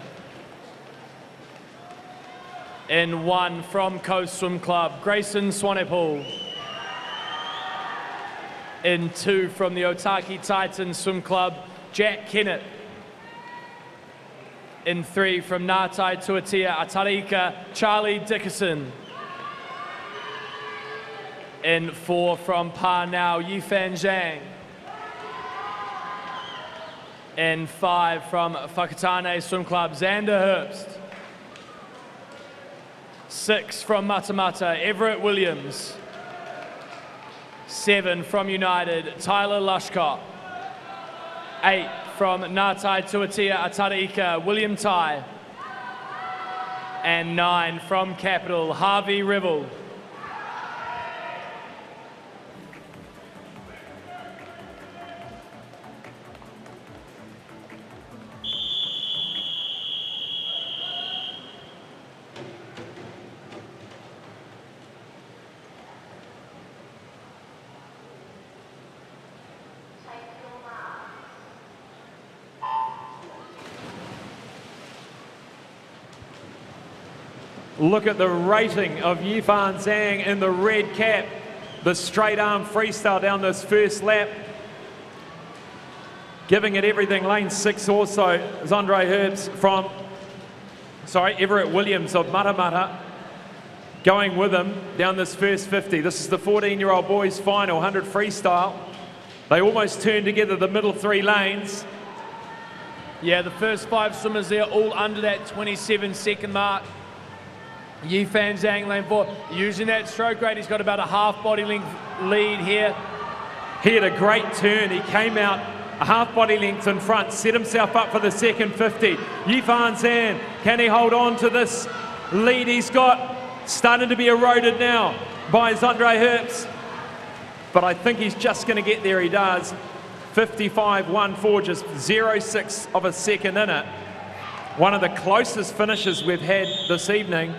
In 1 from Coast Swim Club, Grayson Swanepoel. In 2 from the Otaki Titans Swim Club, Jack Kennett. In 3 from Ngātai Tuatea Atarika, Charlie Dickerson. In 4 from Parnau, Yifan Zhang. In 5 from Whakatane Swim Club, Xander Herbst. 6 from Matamata, Everett Williams. 7 from United, Tyler Lushcott. 8 from Ngātai Tuatea Atarika, William Tai. And 9 from Capital, Harvey Revel. Look at the rating of Yifan Zhang in the red cap. The straight arm freestyle down this first lap. Giving it everything. Lane 6 also is Andre Herbst from, Everett Williams of Matamata. Going with him down this first 50. This is the 14-year-old boys final, 100 freestyle. They almost turned together the middle 3 lanes. Yeah, the first 5 swimmers there all under that 27-second mark. Yifan Zhang, lane 4, using that stroke rate. He's got about a half body length lead here. He had a great turn. He came out a half body length in front, set himself up for the second 50. Yifan Zhang, can he hold on to this lead he's got? Starting to be eroded now by Andre Herbst. But I think he's just going to get there. He does. 55.14, just 0.6 of a second in it. One of the closest finishes we've had this evening.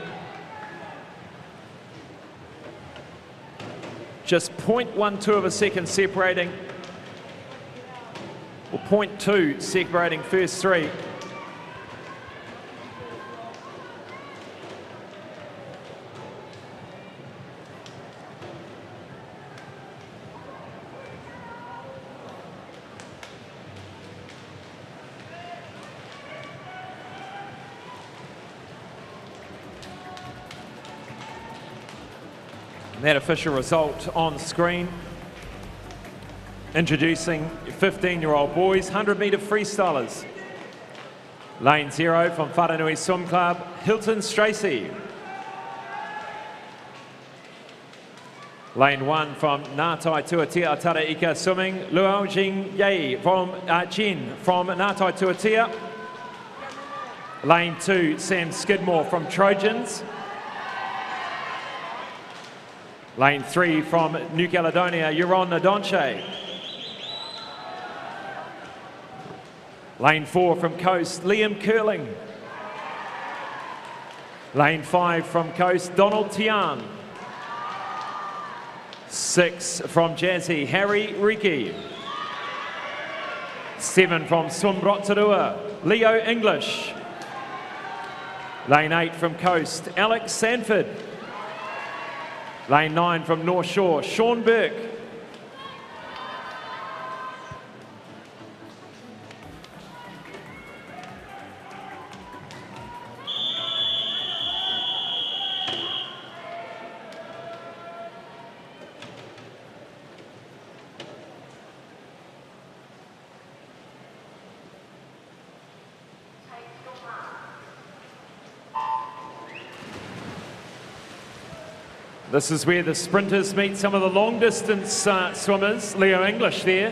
Just 0.12 of a second separating, or 0.2 separating first 3. That official result on screen. Introducing 15-year-old boys, 100-metre freestylers. Lane 0 from Whananui Swim Club, Hilton Stracey. Lane 1 from Ngātai Tuatea Atarika Swimming, Luo Jing Ye from Chen from Ngātai Tuatea. Lane 2, Sam Skidmore from Trojans. Lane 3 from New Caledonia, Euron Nadonche. Lane 4 from Coast, Liam Curling. Lane 5 from Coast, Donald Tian. 6 from Jazzy, Harry Riki. 7 from Swim Rotorua, Leo English. Lane 8 from Coast, Alex Sanford. Lane 9 from North Shore, Sean Burke. This is where the sprinters meet some of the long distance swimmers. Leo English there,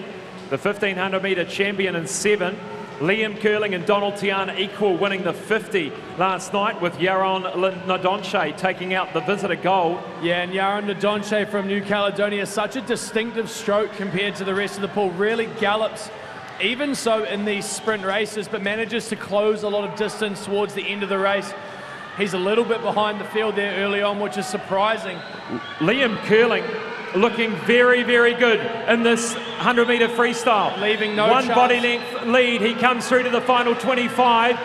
the 1500 metre champion in 7. Liam Curling and Donald Tian equal, winning the 50 last night, with Yaron Nadonche taking out the visitor gold. Yeah, and Yaron Nadonche from New Caledonia, such a distinctive stroke compared to the rest of the pool. Really gallops, even so in these sprint races, but manages to close a lot of distance towards the end of the race. He's a little bit behind the field there early on, which is surprising. Liam Curling looking very, very good in this 100 metre freestyle. Leaving no One chance. body length lead. He comes through to the final 25.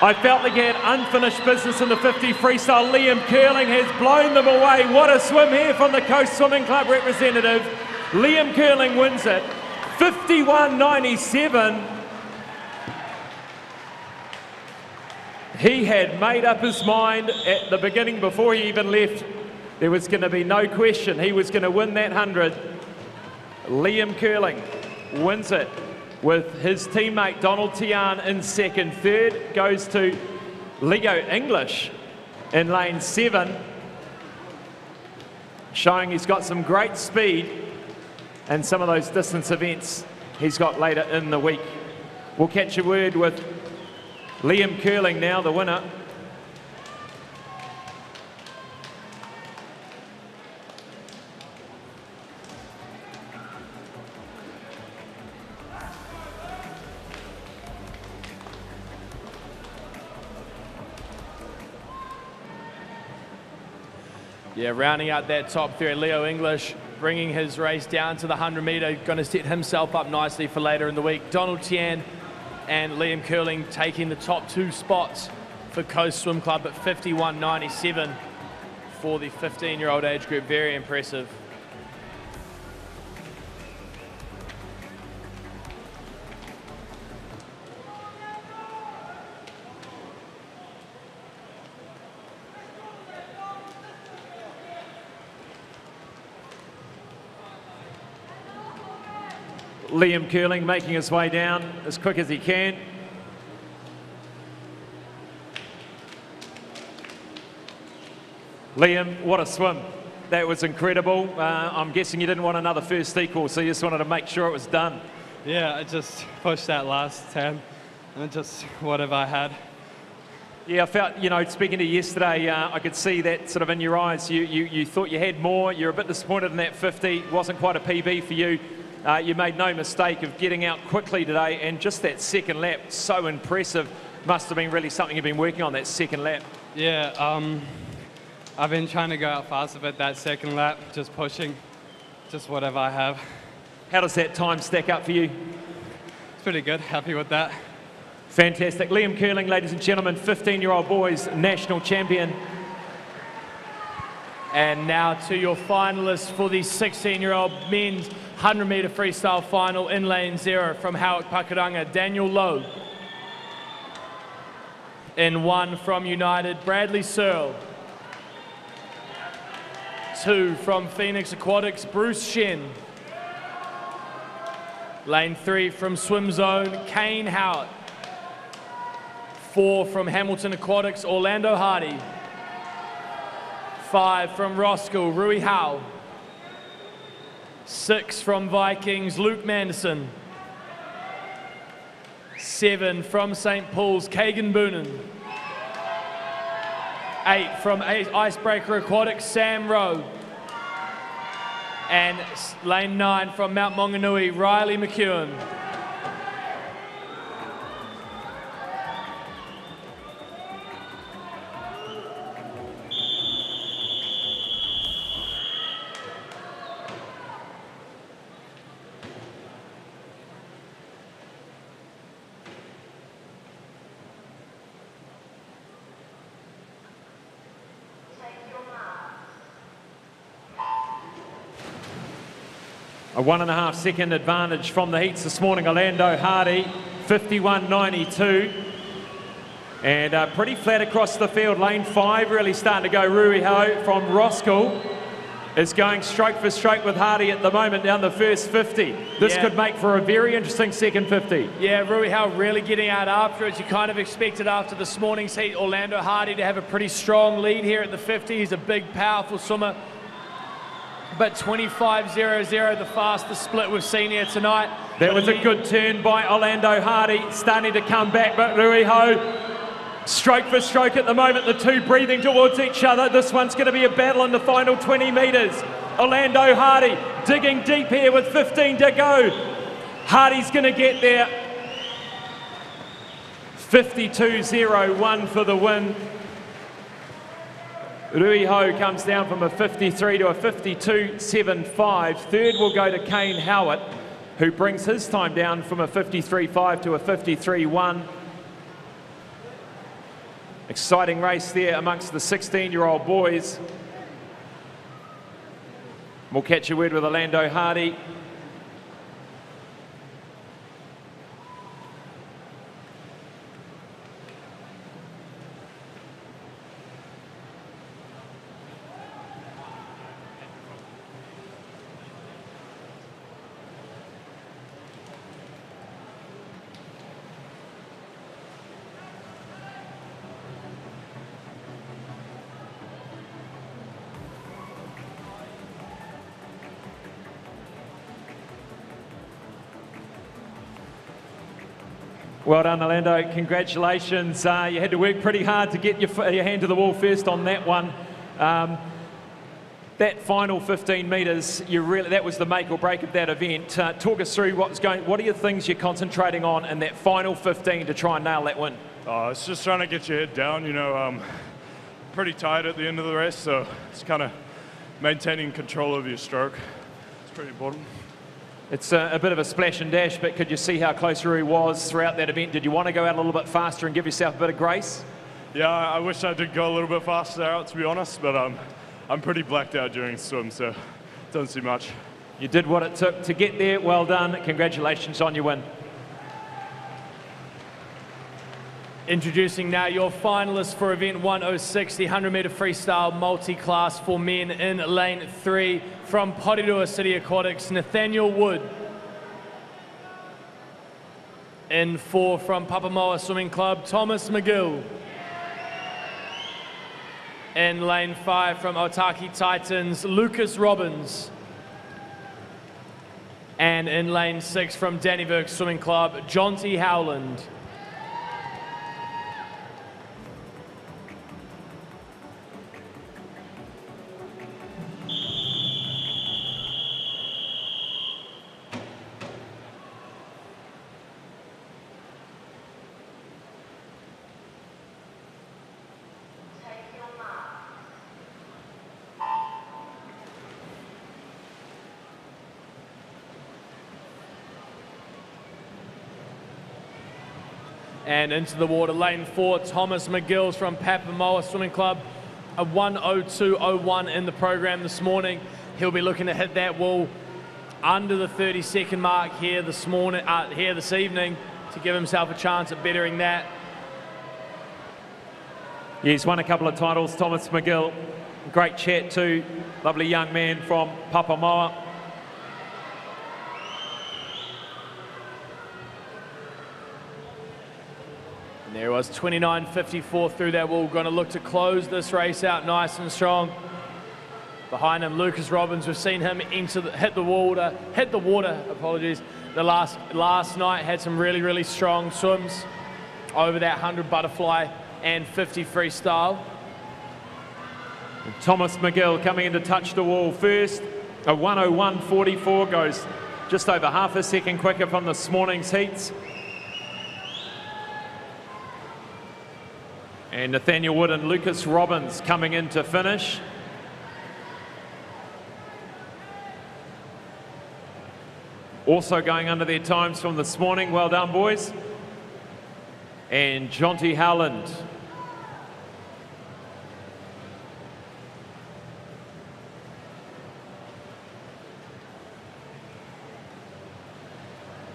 I felt like he had unfinished business in the 50 freestyle. Liam Curling has blown them away. What a swim here from the Coast Swimming Club representative. Liam Curling wins it, 51.97. He had made up his mind at the beginning before he even left. There was going to be no question he was going to win that 100. Liam Curling wins it with his teammate Donald Tian in second. Third goes to Leo English in lane 7, showing he's got some great speed and some of those distance events he's got later in the week. We'll catch a word with Liam Curling now, the winner. Yeah, rounding out that top three, Leo English bringing his race down to the 100 metre, going to set himself up nicely for later in the week. Donald Tian and Liam Curling taking the top 2 spots for Coast Swim Club at 51.97 for the 15-year-old age group. Very impressive. Liam Curling making his way down as quick as he can. Liam, what a swim. That was incredible. I'm guessing you didn't want another first equal, so you just wanted to make sure it was done. Yeah, I just pushed that last 10 and just whatever I had. Yeah, I felt, you know, speaking to you yesterday, I could see that sort of in your eyes. You thought you had more. You're a bit disappointed in that 50. It wasn't quite a PB for you. You made no mistake of getting out quickly today, and just that second lap, so impressive. Must have been really something you've been working on, that second lap. Yeah, I've been trying to go out fast a bit that second lap, just pushing, just whatever I have. How does that time stack up for you? It's pretty good, happy with that. Fantastic. Liam Curling, ladies and gentlemen, 15-year-old boys national champion. And now to your finalists for the 16-year-old men's 100-metre freestyle final in lane 0 from Hawke Pakuranga, Daniel Lowe. In 1 from United, Bradley Searle. 2 from Phoenix Aquatics, Bruce Shen. Lane 3 from Swim Zone, Kane Howard. 4 from Hamilton Aquatics, Orlando Hardy. 5 from Roskill, Rui Howe. 6 from Vikings, Luke Manderson. 7 from St. Paul's, Kagan Boonen. 8 from Icebreaker Aquatics, Sam Rowe. And lane 9 from Mount Maunganui, Riley McEwen. A 1.5 second advantage from the heats this morning. Orlando Hardy, 51.92. And pretty flat across the field. Lane 5 really starting to go. Rui Ho from Roskill is going stroke for stroke with Hardy at the moment down the first 50. This could make for a very interesting second 50. Yeah, Rui Ho really getting out after it. You kind of expected after this morning's heat, Orlando Hardy to have a pretty strong lead here at the 50. He's a big, powerful swimmer. But 25.00, the fastest split we've seen here tonight. That was a good turn by Orlando Hardy, starting to come back, but Rui Ho, stroke for stroke at the moment, the two breathing towards each other. This one's going to be a battle in the final 20 metres. Orlando Hardy digging deep here with 15 to go. Hardy's going to get there. 52.01 for the win. Rui Ho comes down from a 53 to a 52.75. Third will go to Kane Howard, who brings his time down from a 53.5 to a 53.1. Exciting race there amongst the 16-year-old boys. We'll catch a word with Orlando Hardy. Well done, Orlando. Congratulations. You had to work pretty hard to get your hand to the wall first on that one. That final 15 metres, that was the make or break of that event. Talk us through what are your things you're concentrating on in that final 15 to try and nail that win? It's just trying to get your head down, you know, pretty tired at the end of the race, so it's kind of maintaining control of your stroke. It's pretty important. It's a bit of a splash and dash, but could you see how close Rui was throughout that event? Did you want to go out a little bit faster and give yourself a bit of grace? Yeah, I wish I did go a little bit faster out, to be honest, but I'm pretty blacked out during the swim, so don't see much. You did what it took to get there. Well done. Congratulations on your win. Introducing now your finalists for event 106, the 100-metre freestyle multi-class for men in lane 3 from Porirua City Aquatics, Nathaniel Wood. In 4 from Papamoa Swimming Club, Thomas McGill. In lane 5 from Otaki Titans, Lucas Robbins. And in lane 6 from Dannyburg Swimming Club, Jonty Howland. And into the water, lane 4, Thomas McGills from Papamoa Swimming Club, a 1:02.01 in the program this morning. He'll be looking to hit that wall under the 30-second mark here this evening to give himself a chance at bettering that. Yeah, he's won a couple of titles, Thomas McGill. Great chat too, lovely young man from Papamoa. And there was 29.54 through that wall. Going to look to close this race out nice and strong. Behind him, Lucas Robbins. We've seen him hit the water. Apologies. The last night had some really, really strong swims over that 100 butterfly and 50 freestyle. And Thomas McGill coming in to touch the wall first. A 1:01.44 goes just over half a second quicker from this morning's heats. And Nathaniel Wood and Lucas Robbins coming in to finish. Also going under their times from this morning. Well done, boys. And Jonty Howland.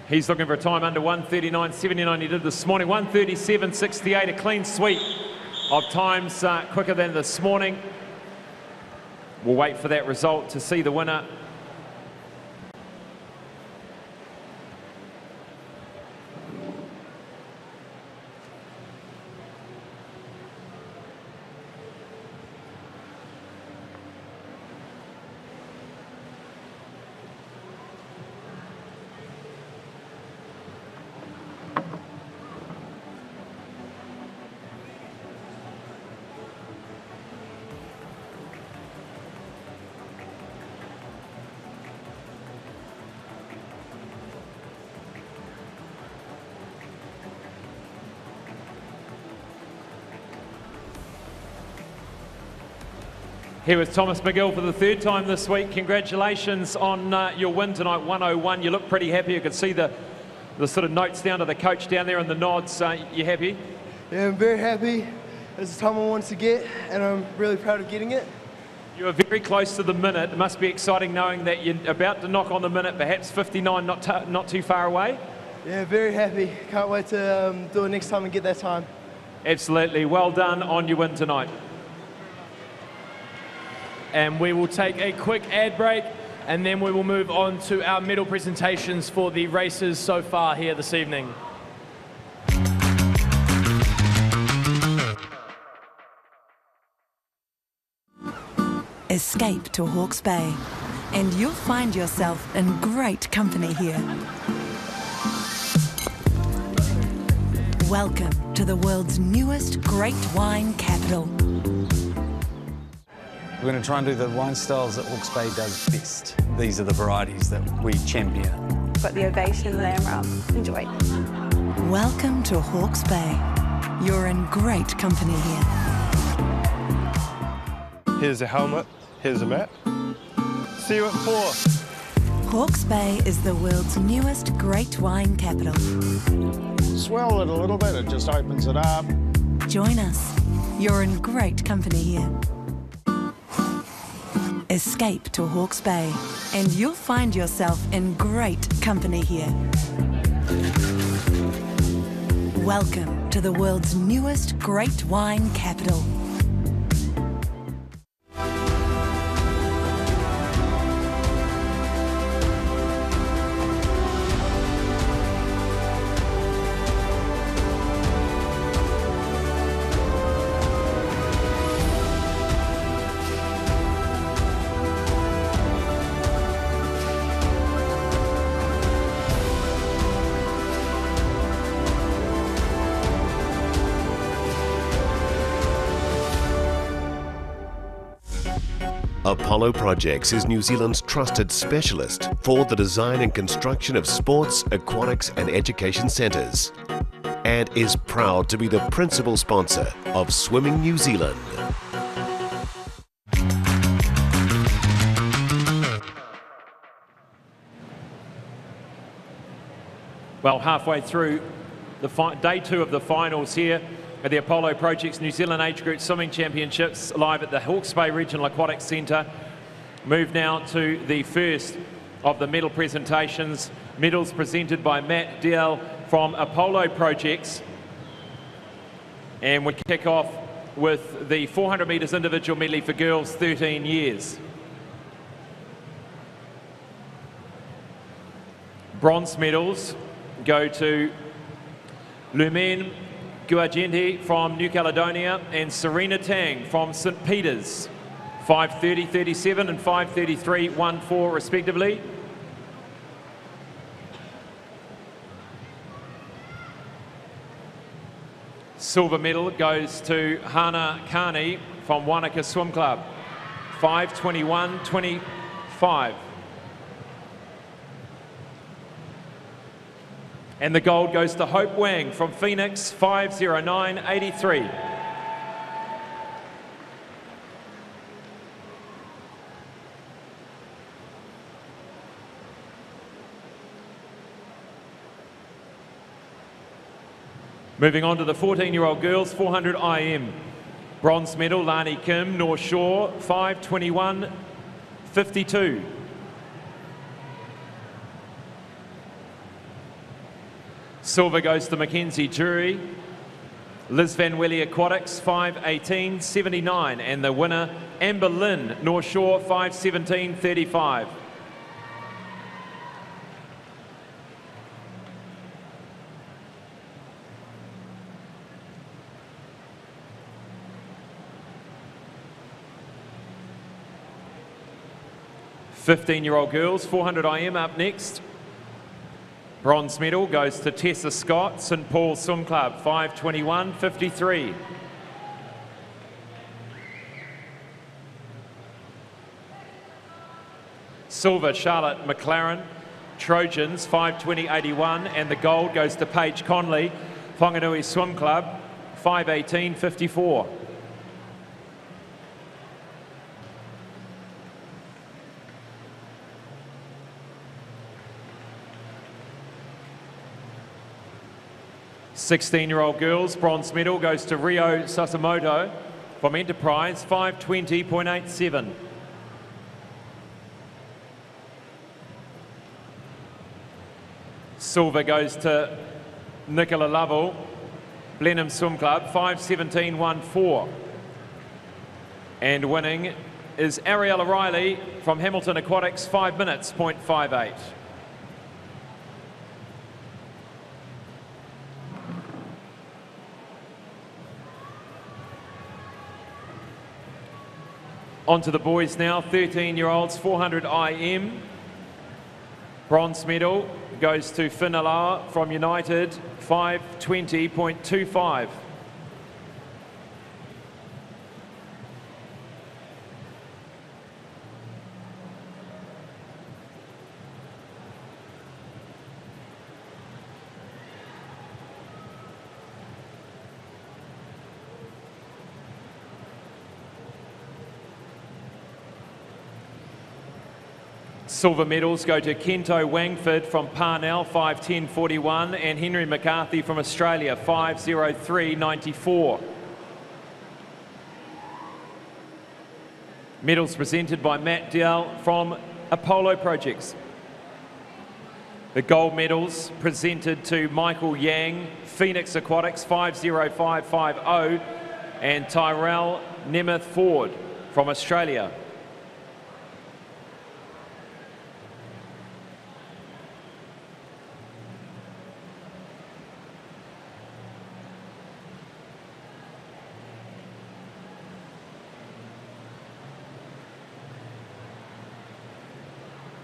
He's looking for a time under 1:39.79 he did this morning. 1:37.68, a clean sweep of times quicker than this morning. We'll wait for that result to see the winner. Here was Thomas McGill for the third time this week. Congratulations on your win tonight, 1:01. You look pretty happy. You could see the sort of notes down to the coach down there and the nods. You happy? Yeah, I'm very happy. It's the time I wanted to get, and I'm really proud of getting it. You are very close to the minute. It must be exciting knowing that you're about to knock on the minute, perhaps 59 not too far away. Yeah, very happy. Can't wait to do it next time and get that time. Absolutely. Well done on your win tonight. And we will take a quick ad break, and then we will move on to our medal presentations for the races so far here this evening. Escape to Hawke's Bay, and you'll find yourself in great company here. Welcome to the world's newest great wine capital. We're going to try and do the wine styles that Hawke's Bay does best. These are the varieties that we champion. Got the ovation, lamb rub. Enjoy. Welcome to Hawke's Bay. You're in great company here. Here's a helmet, here's a mat. See you at 4. Hawke's Bay is the world's newest great wine capital. Swell it a little bit, it just opens it up. Join us. You're in great company here. Escape to Hawke's Bay, and you'll find yourself in great company here. Welcome to the world's newest great wine capital. Apollo Projects is New Zealand's trusted specialist for the design and construction of sports, aquatics and education centres, and is proud to be the principal sponsor of Swimming New Zealand. Well, halfway through the day 2 of the finals here at the Apollo Projects New Zealand Age Group Swimming Championships live at the Hawke's Bay Regional Aquatic Centre. Move now to the first of the medal presentations. Medals presented by Matt Dell from Apollo Projects. And we kick off with the 400 metres individual medley for girls 13 years. Bronze medals go to Lumen Guagenti from New Caledonia and Serena Tang from St Peters, 5:30.37 and 5:33.14 respectively. Silver medal goes to Hana Kani from Wanaka Swim Club, 5:21.25. And the gold goes to Hope Wang from Phoenix, 5:09.83. Moving on to the 14-year-old girls, 400 IM. Bronze medal, Lani Kim, North Shore, 5:21.52. Silver goes to Mackenzie Jury, Liz Van Welly Aquatics, 5:18.79. And the winner, Amber Lynn, North Shore, 5:17.35. Fifteen-year-old girls, 400 IM up next. Bronze medal goes to Tessa Scott, St Paul's Swim Club, 5:21.53. Silver, Charlotte McLaren, Trojans, 5:20.81. And the gold goes to Paige Conley, Whanganui Swim Club, 5:18.54. Sixteen-year-old girls, bronze medal goes to Rio Sasimoto from Enterprise, 5:20.87. Silver goes to Nicola Lovell, Blenheim Swim Club, 5:17.14. And winning is Ariella Riley from Hamilton Aquatics, 5 minutes, .58. On to the boys now, 13-year-olds, 400 IM. Bronze medal goes to Finala from United, 5:20.25. Silver medals go to Kento Wangford from Parnell, 5:10.41, and Henry McCarthy from Australia, 5:03.94. Medals presented by Matt Dell from Apollo Projects. The gold medals presented to Michael Yang, Phoenix Aquatics, 5:05.50, and Tyrell Nemeth Ford from Australia.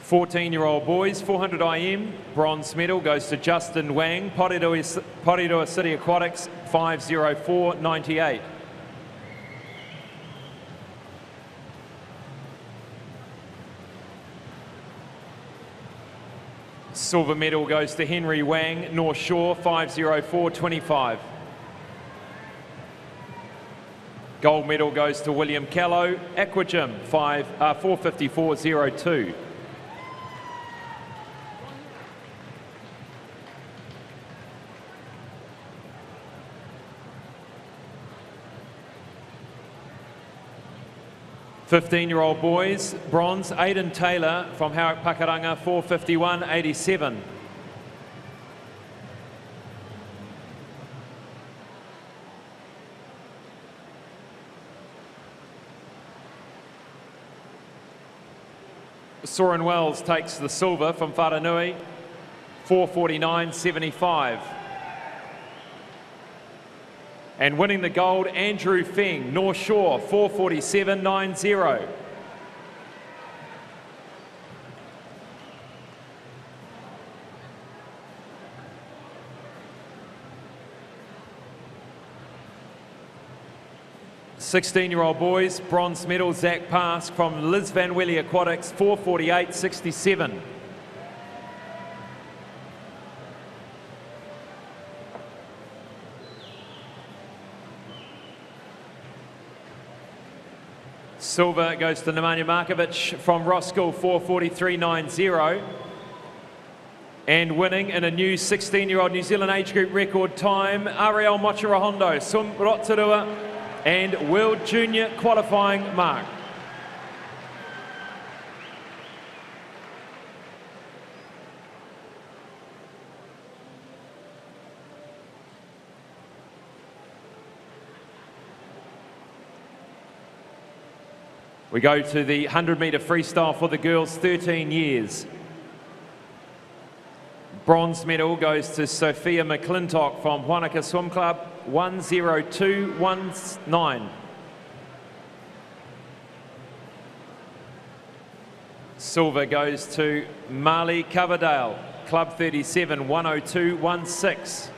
Fourteen-year-old boys, 400 IM, bronze medal goes to Justin Wang, Porirua City Aquatics, 5:04.98. Silver medal goes to Henry Wang, North Shore, 5:04.25. Gold medal goes to William Callow, Aquagym, 4:54.02. Fifteen-year-old boys, bronze, Aidan Taylor from Hawke Pakaranga, 4:51.87. Soren Wells takes the silver from Whanganui, 4:49.75. And winning the gold, Andrew Feng, North Shore, 4:47.90. Sixteen-year-old boys, bronze medal, Zach Pask from Liz Van Welly Aquatics, 4:48.67. Silver goes to Nemanja Markovic from Roskill, 4:43.90. And winning in a new 16-year-old New Zealand age group record time, Ariel Mochirahondo, Sum Rotorua, and World Junior qualifying mark. We go to the 100-metre freestyle for the girls, 13 years. Bronze medal goes to Sophia McClintock from Wanaka Swim Club, 1:02.19. Silver goes to Marley Coverdale, Club 37, 1:02.16.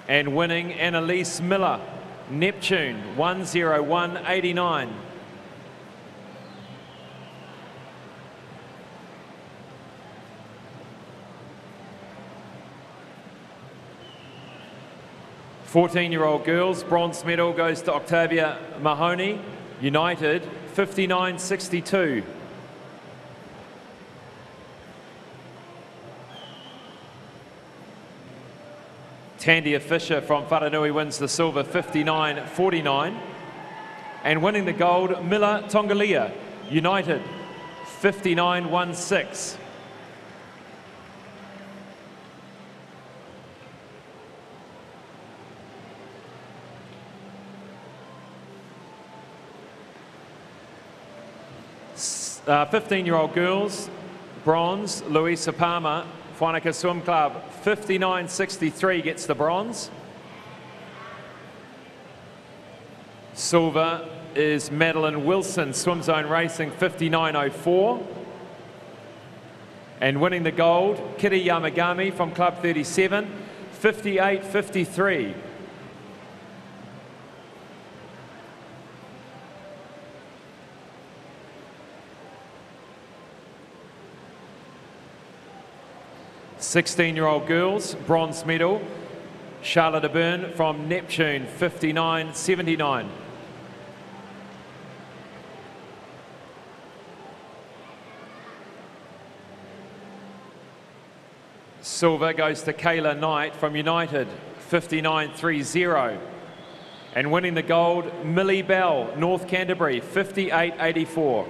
And winning, Annalise Miller, Neptune, 1:01.89. Fourteen-year-old girls, bronze medal goes to Octavia Mahoney, United, 59.62. Tandia Fisher from Whanganui wins the silver, 59.49. And winning the gold, Miller Tongalia, United, 59.16. 15-year-old girls, bronze, Louisa Palmer, Whanaka Swim Club, 59.63 gets the bronze. Silver is Madeline Wilson, Swim Zone Racing, 59.04. And winning the gold, Kitty Yamagami from Club 37, 58.53. Sixteen-year-old girls, bronze medal, Charlotte de Bern from Neptune, 59.79. Silver goes to Kayla Knight from United, 59.30. And winning the gold, Millie Bell, North Canterbury, 58.84.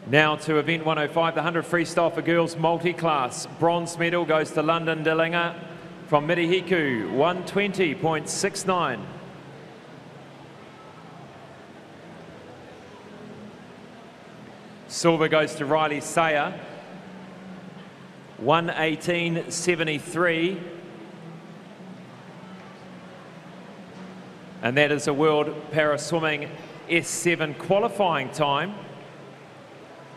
Now to event 105, the 100 freestyle for girls multi-class. Bronze medal goes to London Dillinger from Mirihiku, 120.69. Silver goes to Riley Sayer, 118.73. And that is a World Para Swimming S7 qualifying time.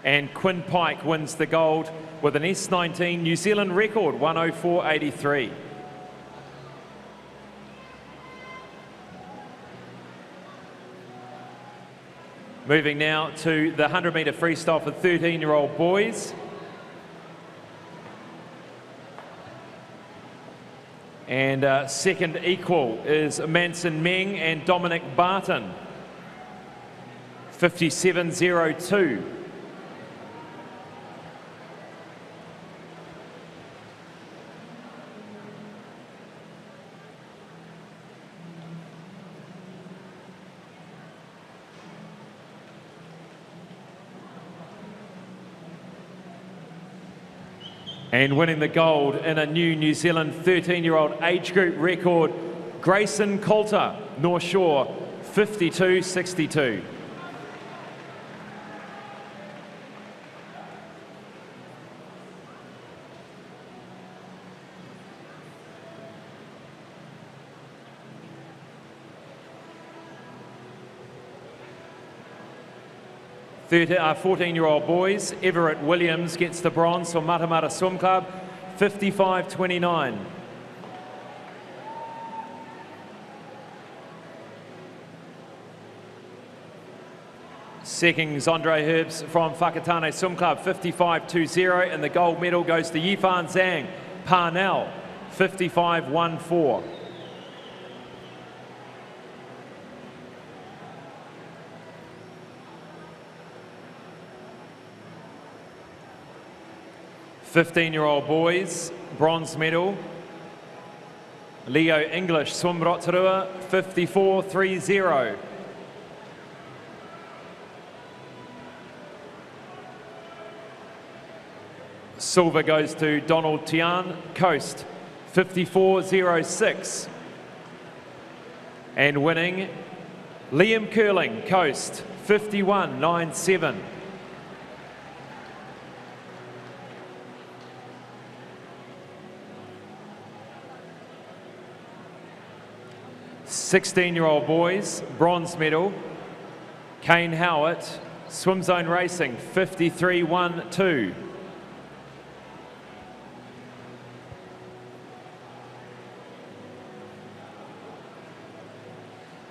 And Quinn Pike wins the gold with an S19 New Zealand record, 104.83. Moving now to the 100-metre freestyle for 13-year-old boys. And second equal is Manson Meng and Dominic Barton, 57.02. And winning the gold in a new New Zealand 13-year-old age group record, Grayson Coulter, North Shore, 52.62. 14-year-old boys, Everett Williams gets the bronze for Matamata Swim Club, 55.29. Second's Andre Herbs from Whakatane Swim Club, 55.20, and the gold medal goes to Yifan Zhang, Parnell, 55.14. Fifteen-year-old boys, bronze medal, Leo English, Swim Rotorua, 54.30. Silver goes to Donald Tian, Coast, 54.06. And winning, Liam Curling, Coast, 51.97. Sixteen-year-old boys, bronze medal, Kane Howitt, Swim Zone Racing, 53.12.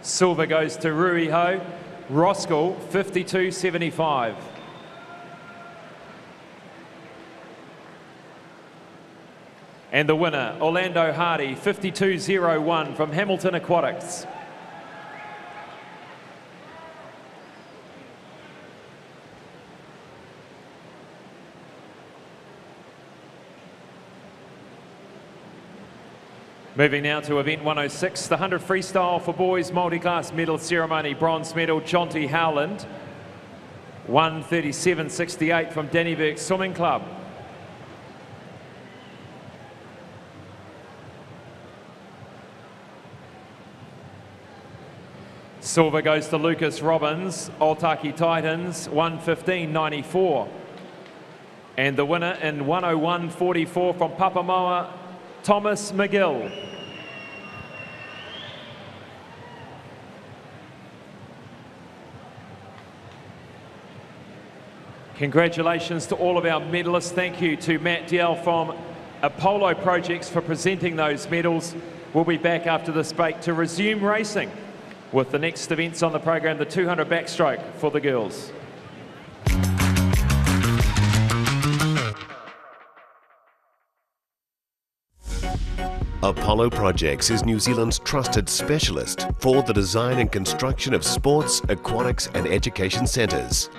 Silver goes to Rui Ho, Roskell, 52.75. And the winner, Orlando Hardy, 52.01 from Hamilton Aquatics. Moving now to event 106, the 100 freestyle for boys multi-class medal ceremony. Bronze medal, Jonty Howland, 137.68 from Dannyburg Swimming Club. Silver goes to Lucas Robbins, Otaki Titans, 1:15.94. And the winner in 1:01.44 from Papamoa, Thomas McGill. Congratulations to all of our medalists. Thank you to Matt Diel from Apollo Projects for presenting those medals. We'll be back after this break to resume racing with the next events on the program, the 200 backstroke for the girls. Apollo Projects is New Zealand's trusted specialist for the design and construction of sports, aquatics and education centres,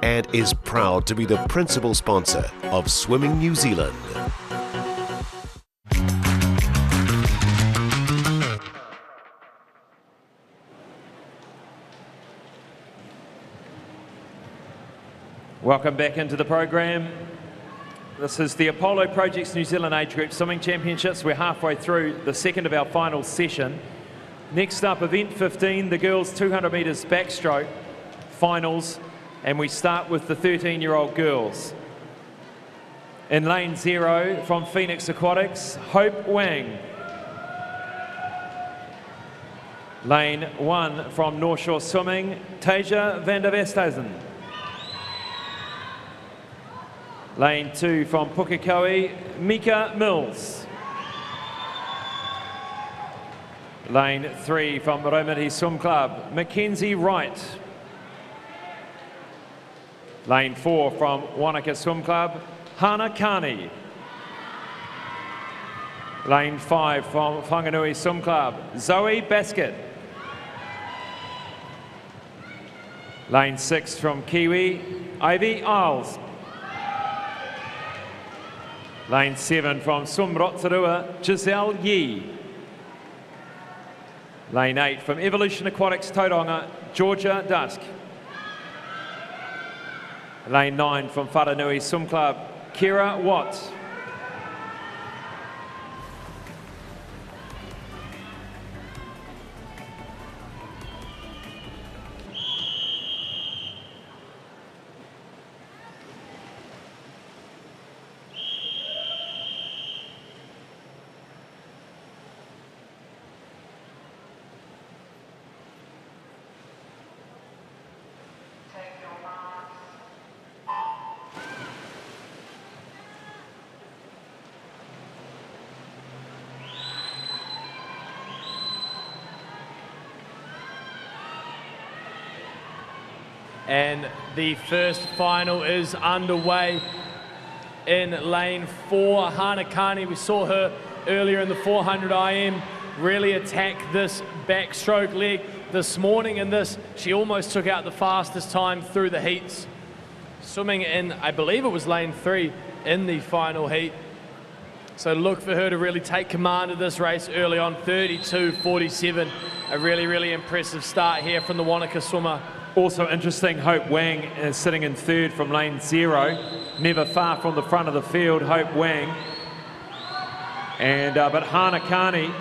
and is proud to be the principal sponsor of Swimming New Zealand. Welcome back into the program. This is the Apollo Projects New Zealand Age Group Swimming Championships. We're halfway through the second of our final session. Next up, event 15, the girls 200 metres backstroke finals, and we start with the 13-year-old girls. In lane 0 from Phoenix Aquatics, Hope Wang. Lane 1 from North Shore Swimming, Tasia van der Westhuizen. Lane 2 from Pukekohe, Mika Mills. Lane 3 from Raumati Swim Club, Mackenzie Wright. Lane 4 from Wanaka Swim Club, Hana Kani. Lane 5 from Whanganui Swim Club, Zoe Baskett. Lane 6 from Kiwi, Ivy Isles. Lane 7 from Swim Rotorua, Giselle Yee. Lane 8 from Evolution Aquatics Tauranga, Georgia Dusk. Lane 9 from Wharanui Swim Club, Kira Watts. And the first final is underway in lane 4. Hana Kani, we saw her earlier in the 400 IM really attack this backstroke leg this morning. In this, she almost took out the fastest time through the heats. Swimming in, I believe it was lane 3 in the final heat. So look for her to really take command of this race early on, 32.47. A really, really impressive start here from the Wanaka swimmer. Also interesting, Hope Wang is sitting in 3rd from lane 0. Never far from the front of the field, Hope Wang. And but Hana Kani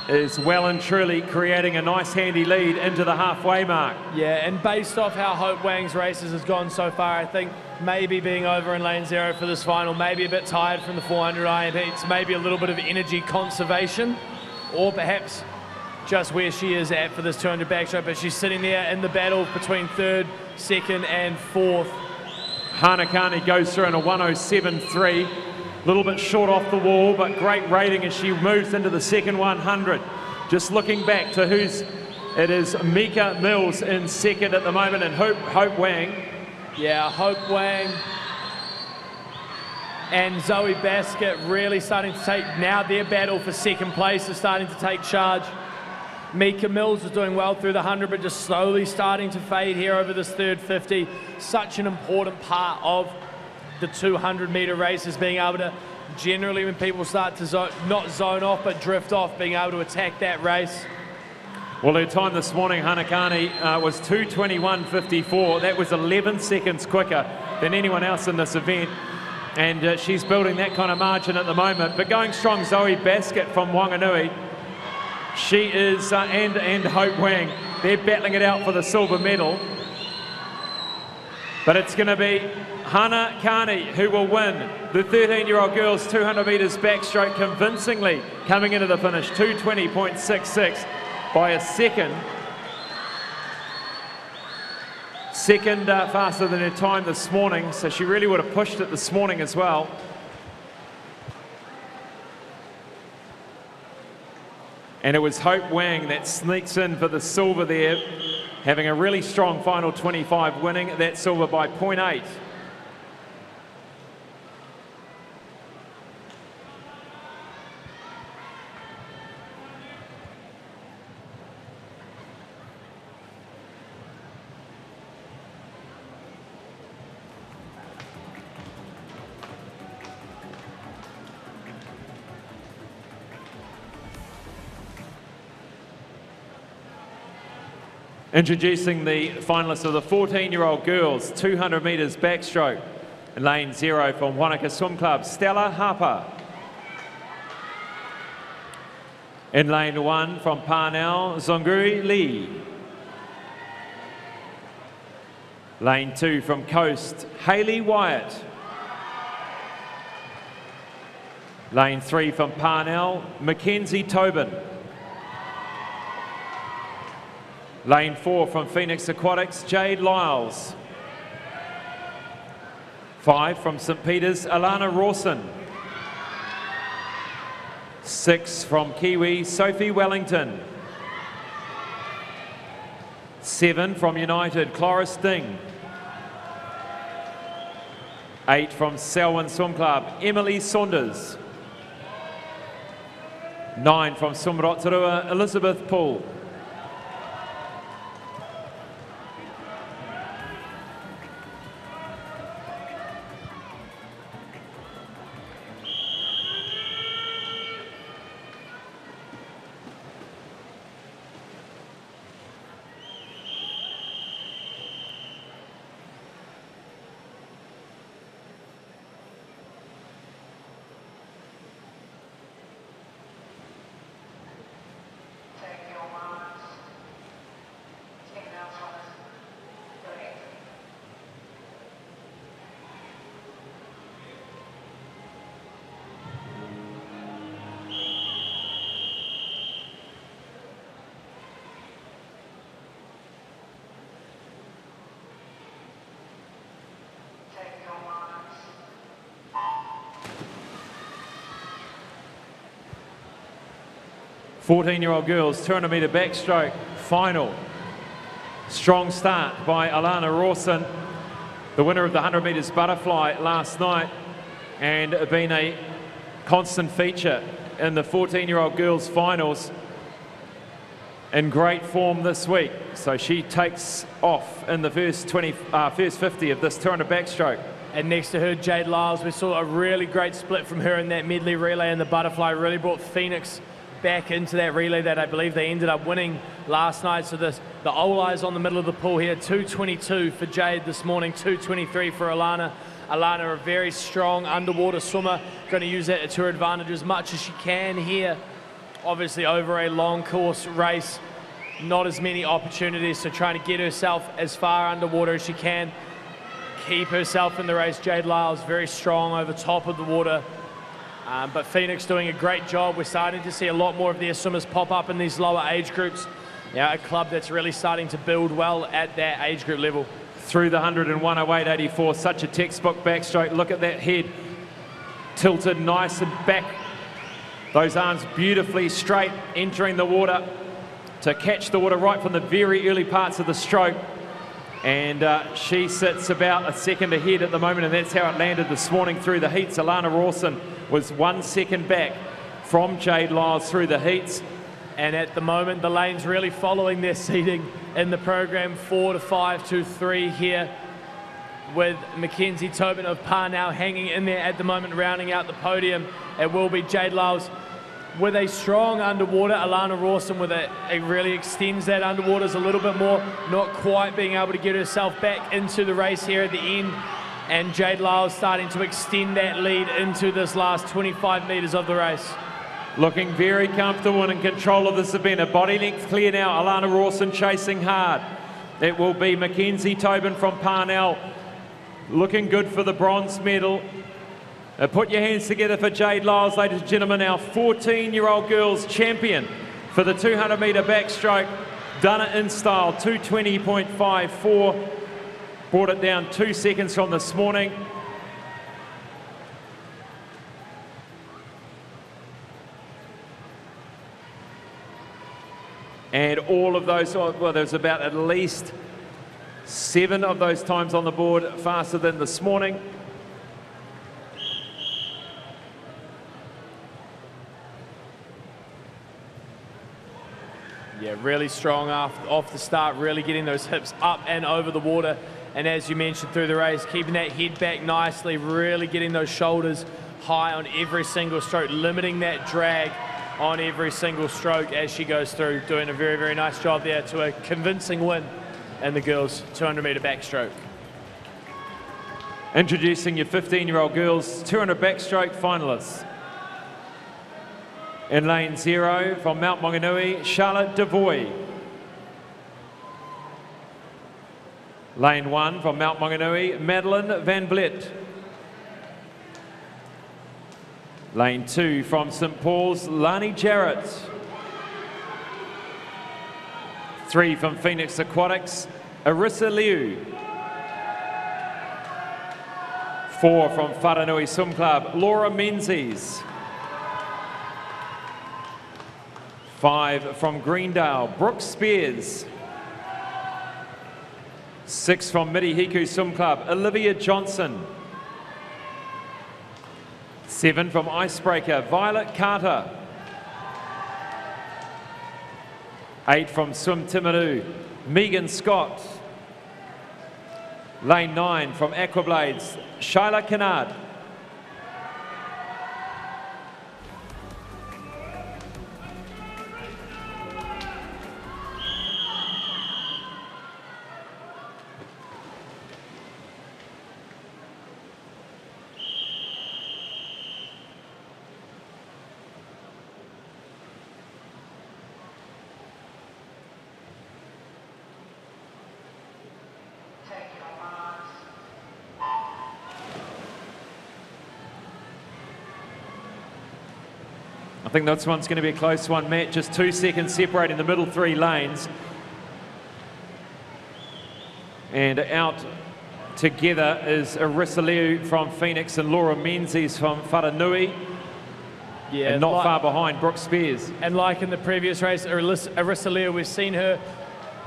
is well and truly creating a nice handy lead into the halfway mark. Yeah, and based off how Hope Wang's races has gone so far, I think maybe being over in lane 0 for this final, maybe a bit tired from the 400 IM heats, maybe a little bit of energy conservation, or perhaps just where she is at for this 200 backstroke, but she's sitting there in the battle between 3rd, 2nd and 4th. Hana Kani goes through in a 107.3, a little bit short off the wall, but great rating as she moves into the second 100. Just looking back to it is Mika Mills in 2nd at the moment, and Hope Wang. Yeah, Hope Wang and Zoe Baskett really starting to take, now their battle for 2nd place is starting to take charge. Mika Mills is doing well through the 100, but just slowly starting to fade here over this 3rd 50. Such an important part of the 200-metre race is being able to, generally when people start to not zone off, but drift off, being able to attack that race. Well, her time this morning, Hana Kani, was 2:21.54. That was 11 seconds quicker than anyone else in this event. And she's building that kind of margin at the moment. But going strong, Zoe Baskett from Wanganui. She is, and Hope Wang, They're battling it out for the silver medal. But it's going to be Hannah Carney who will win the 13-year-old girls 200 metres backstroke convincingly, coming into the finish 2:20.66 by a second. Second faster than her time this morning, so she really would have pushed it this morning as well. And it was Hope Wang that sneaks in for the silver there, having a really strong final 25, winning that silver by 0.8. Introducing the finalists of the 14-year-old girls 200 metres backstroke. In lane 0 from Wanaka Swim Club, Stella Harper. In lane 1 from Parnell, Zonguri Lee. Lane 2 from Coast, Hayley Wyatt. Lane 3 from Parnell, Mackenzie Tobin. Lane 4 from Phoenix Aquatics, Jade Lyles. 5 from St Peter's, Alana Rawson. 6 from Kiwi, Sophie Wellington. 7 from United, Cloris Ding. 8 from Selwyn Swim Club, Emily Saunders. 9 from Swim Rotorua, Elizabeth Poole. Fourteen-year-old girls 200 metre backstroke final. Strong start by Alana Rawson, the winner of the 100 metres butterfly last night, and been a constant feature in the 14-year-old girls finals. In great form this week, so she takes off in the first 50 of this 200 backstroke. And next to her, Jade Lyles. We saw a really great split from her in that medley relay, and the butterfly really brought Phoenix back into that relay that I believe they ended up winning last night. So the Olay's on the middle of the pool here, 2:22 for Jade this morning, 2:23 for Alana. Alana, a very strong underwater swimmer, going to use that to her advantage as much as she can here. Obviously over a long course race, not as many opportunities, so trying to get herself as far underwater as she can. Keep herself in the race. Jade Lyles very strong over top of the water. But Phoenix doing a great job. We're starting to see a lot more of their swimmers pop up in these lower age groups. Yeah, a club that's really starting to build well at that age group level. Through the 100 and 108.84, such a textbook backstroke. Look at that head, tilted nice and back. Those arms beautifully straight, entering the water to catch the water right from the very early parts of the stroke. And she sits about a second ahead at the moment, and that's how it landed this morning through the heats. Alana Rawson was 1 second back from Jade Lyles through the heats. And at the moment, the lane's really following their seeding in the program, 4 to 5 to 3 here, with Mackenzie Tobin of Parnell hanging in there at the moment, rounding out the podium. It will be Jade Lyles with a strong underwater. Alana Rawson with it really extends that underwaters a little bit more, not quite being able to get herself back into the race here at the end. And Jade Lyles starting to extend that lead into this last 25 metres of the race. looking very comfortable and in control of this event. A body length clear now. Alana Rawson chasing hard. It will be Mackenzie Tobin from Parnell, looking good for the bronze medal. Put your hands together for Jade Lyles, ladies and gentlemen, our 14-year-old girls champion for the 200-metre backstroke. Done it in style, 2:20.54. Brought it down 2 seconds from this morning. And all of those, well, there's about at least 7 of those times on the board faster than this morning. Yeah, really strong off the start, really getting those hips up and over the water. And as you mentioned through the race, keeping that head back nicely, really getting those shoulders high on every single stroke, limiting that drag on every single stroke as she goes through, doing a very, very nice job there to a convincing win in the girls' 200-metre backstroke. Introducing your 15-year-old girls 200 backstroke finalists. In lane 0 from Mount Maunganui, Charlotte Devoy. Lane 1 from Mount Maunganui, Madeline Van Vliet. Lane 2 from St Paul's, Lani Jarrett. 3 from Phoenix Aquatics, Arissa Liu. 4 from Whanganui Swim Club, Laura Menzies. 5 from Greendale, Brooke Spears. 6 from Mirihiku Swim Club, Olivia Johnson. 7 from Icebreaker, Violet Carter. 8 from Swim Timaru, Megan Scott. Lane 9 from Aquablades, Shyla Kennard. I think this one's going to be a close one, Matt. Just 2 seconds separating the middle 3 lanes. And out together is Arissa Liu from Phoenix and Laura Menzies from Whanganui. Yeah, and not far behind, Brooke Spears. And like in the previous race, Arissa Liu, we've seen her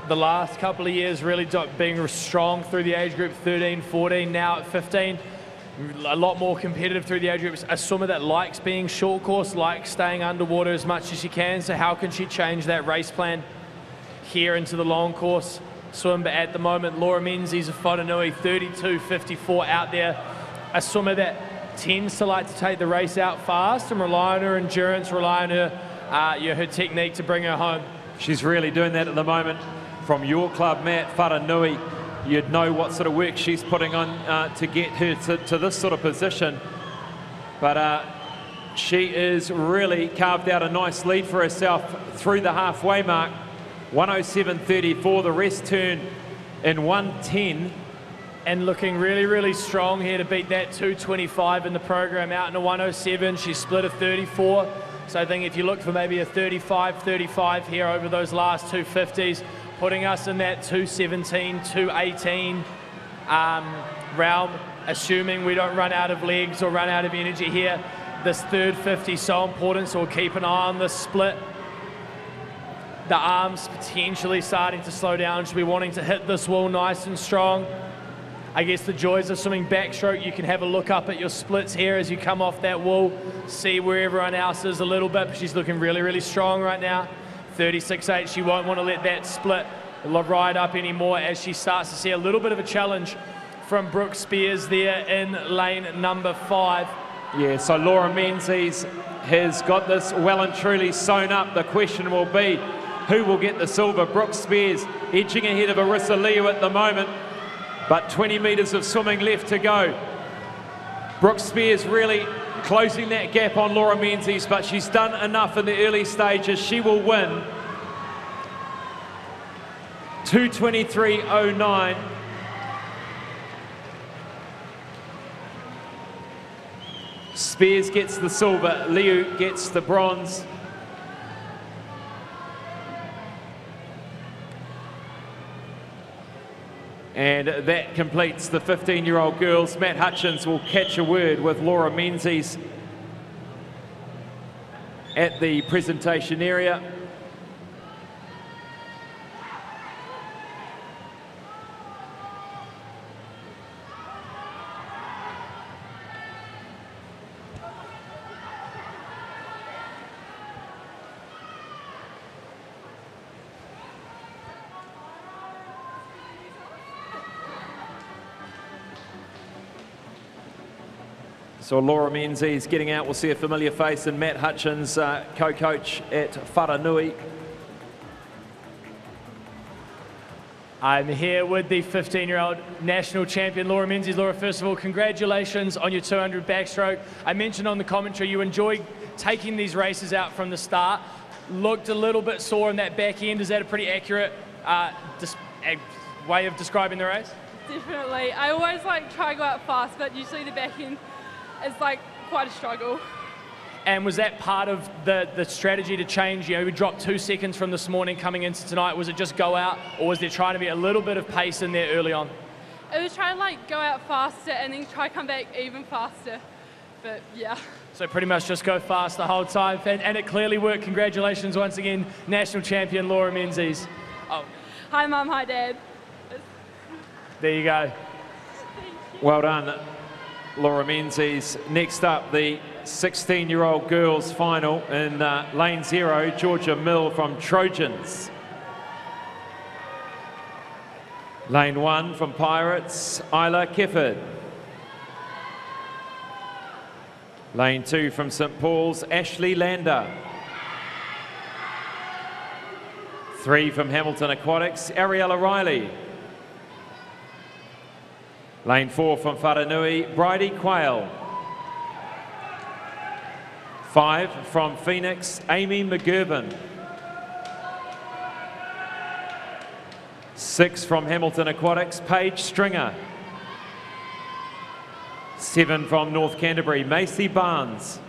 the last couple of years really being strong through the age group 13, 14, now at 15. A lot more competitive through the age groups. A swimmer that likes being short course, likes staying underwater as much as she can. So how can she change that race plan here into the long course swim? But at the moment, Laura Menzies of Whanganui, 32.54 out there. A swimmer that tends to like to take the race out fast and rely on her endurance, rely on her, her technique to bring her home. She's really doing that at the moment. From your club, Matt, Whanganui, you'd know what sort of work she's putting on to get her to this sort of position. But she is really carved out a nice lead for herself through the halfway mark. 107.34, the rest turn in 110. And looking really, really strong here to beat that 225 in the program out in a 107. She split a 34. So I think if you look for maybe a 35 here over those last 250s, putting us in that 217, 218 realm, assuming we don't run out of legs or run out of energy here. This third 50 is so important, so we'll keep an eye on this split. The arms potentially starting to slow down. She'll be wanting to hit this wall nice and strong. I guess the joys of swimming backstroke, you can have a look up at your splits here as you come off that wall, see where everyone else is a little bit, but she's looking really, really strong right now. 36.8, she won't want to let that split ride up anymore as she starts to see a little bit of a challenge from Brooke Spears there in lane number 5. Yeah, so Laura Menzies has got this well and truly sewn up. The question will be, who will get the silver? Brooke Spears edging ahead of Arissa Liu at the moment, but 20 metres of swimming left to go. Brooke Spears really closing that gap on Laura Menzies, but she's done enough in the early stages. She will win 2:23.09. Spears gets the silver, Liu gets the bronze. And that completes the 15-year-old girls. Matt Hutchins will catch a word with Laura Menzies at the presentation area. So Laura Menzies getting out. We'll see a familiar face in Matt Hutchins, co-coach at Wharanui. I'm here with the 15-year-old national champion, Laura Menzies. Laura, first of all, congratulations on your 200 backstroke. I mentioned on the commentary you enjoy taking these races out from the start. Looked a little bit sore in that back end. Is that a pretty accurate way of describing the race? Definitely. I always try to go out fast, but usually the back end is quite a struggle. And was that part of the strategy to change? You know, we dropped 2 seconds from this morning coming into tonight. Was it just go out, or was there trying to be a little bit of pace in there early on? It was trying to go out faster and then try to come back even faster. But yeah. So pretty much just go fast the whole time, and it clearly worked. Congratulations once again, national champion Laura Menzies. Oh. Hi Mum, hi Dad. There you go. Well done, Laura Menzies. Next up, the 16-year-old girls final in lane 0, Georgia Mill from Trojans. Lane 1 from Pirates, Isla Kifford. Lane 2 from St Paul's, Ashley Lander. 3 from Hamilton Aquatics, Ariella Riley. Lane 4 from Wharanui, Bridie Quayle. 5 from Phoenix, Amy McGurvin. 6 from Hamilton Aquatics, Paige Stringer. 7 from North Canterbury, Macy Barnes.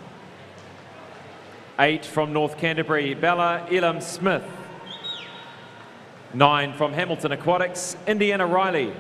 8 from North Canterbury, Bella Elam Smith. 9 from Hamilton Aquatics, Indiana Riley.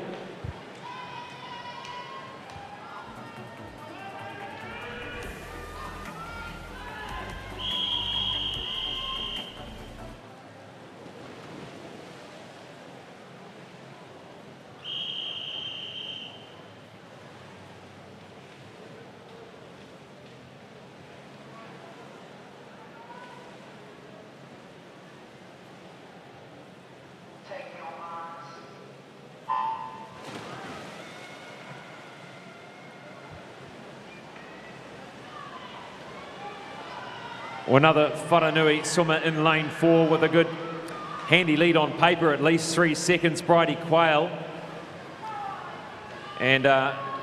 Another Wharanui swimmer in lane 4 with a good handy lead on paper, at least 3 seconds, Bridie Quayle. And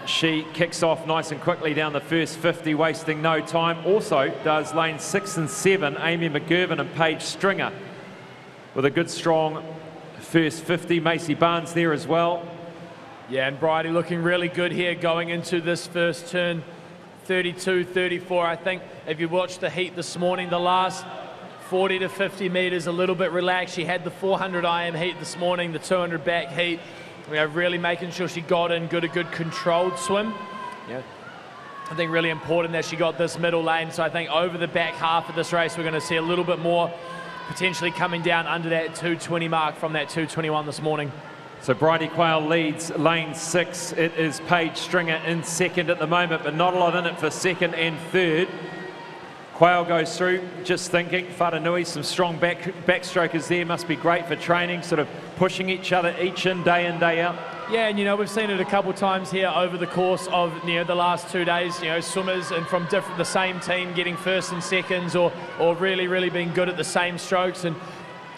she kicks off nice and quickly down the first 50, wasting no time. Also does lane 6 and 7, Amy McGurvin and Paige Stringer, with a good strong first 50. Macy Barnes there as well. Yeah, and Bridie looking really good here going into this first turn. 32-34. I think if you watched the heat this morning, the last 40 to 50 metres a little bit relaxed. She had the 400 IM heat this morning, the 200 back heat. We are really making sure she got in a good controlled swim. Yeah, I think really important that she got this middle lane. So I think over the back half of this race, we're going to see a little bit more potentially coming down under that 220 mark from that 221 this morning. So Bridie Quayle leads lane 6. It is Paige Stringer in second at the moment, but not a lot in it for second and third. Quayle goes through, just thinking, Wharanui, some strong backstrokers there, must be great for training, sort of pushing each other each in, day out. Yeah, and we've seen it a couple of times here over the course of the last 2 days, swimmers and from the same team getting first and seconds or really being good at the same strokes. And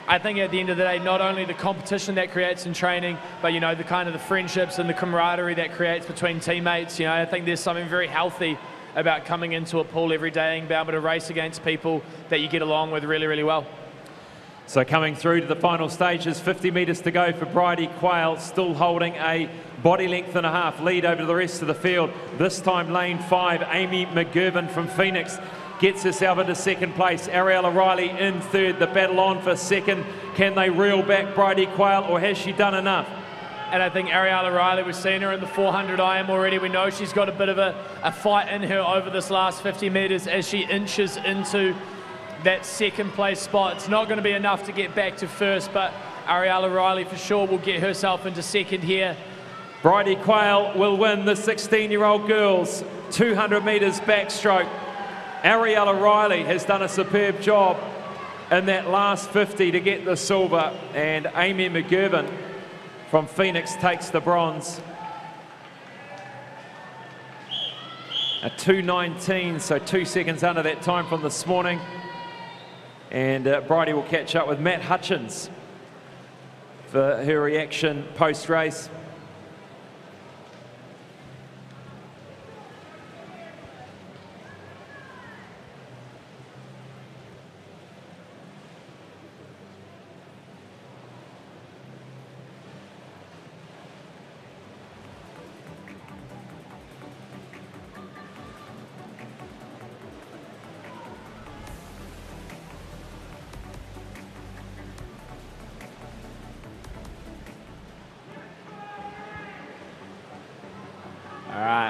I think at the end of the day, not only the competition that creates in training, but the kind of the friendships and the camaraderie that creates between teammates. I think there's something very healthy about coming into a pool every day and being able to race against people that you get along with really, really well. So coming through to the final stages, 50 metres to go for Bridie Quayle, still holding a body length and a half lead over the rest of the field. This time lane 5, Amy McGurvin from Phoenix gets herself into second place. Ariella Riley in third, the battle on for second. Can they reel back Bridie Quayle, or has she done enough? And I think Ariella Riley, we've seen her in the 400 IM already. We know she's got a bit of a fight in her over this last 50 metres as she inches into that second place spot. It's not going to be enough to get back to first, but Ariella Riley for sure will get herself into second here. Bridie Quayle will win the 16-year-old girls 200 metres backstroke. Ariella Riley has done a superb job in that last 50 to get the silver, and Amy McGurvin from Phoenix takes the bronze. A 2:19, so 2 seconds under that time from this morning. And Bridie will catch up with Matt Hutchins for her reaction post-race.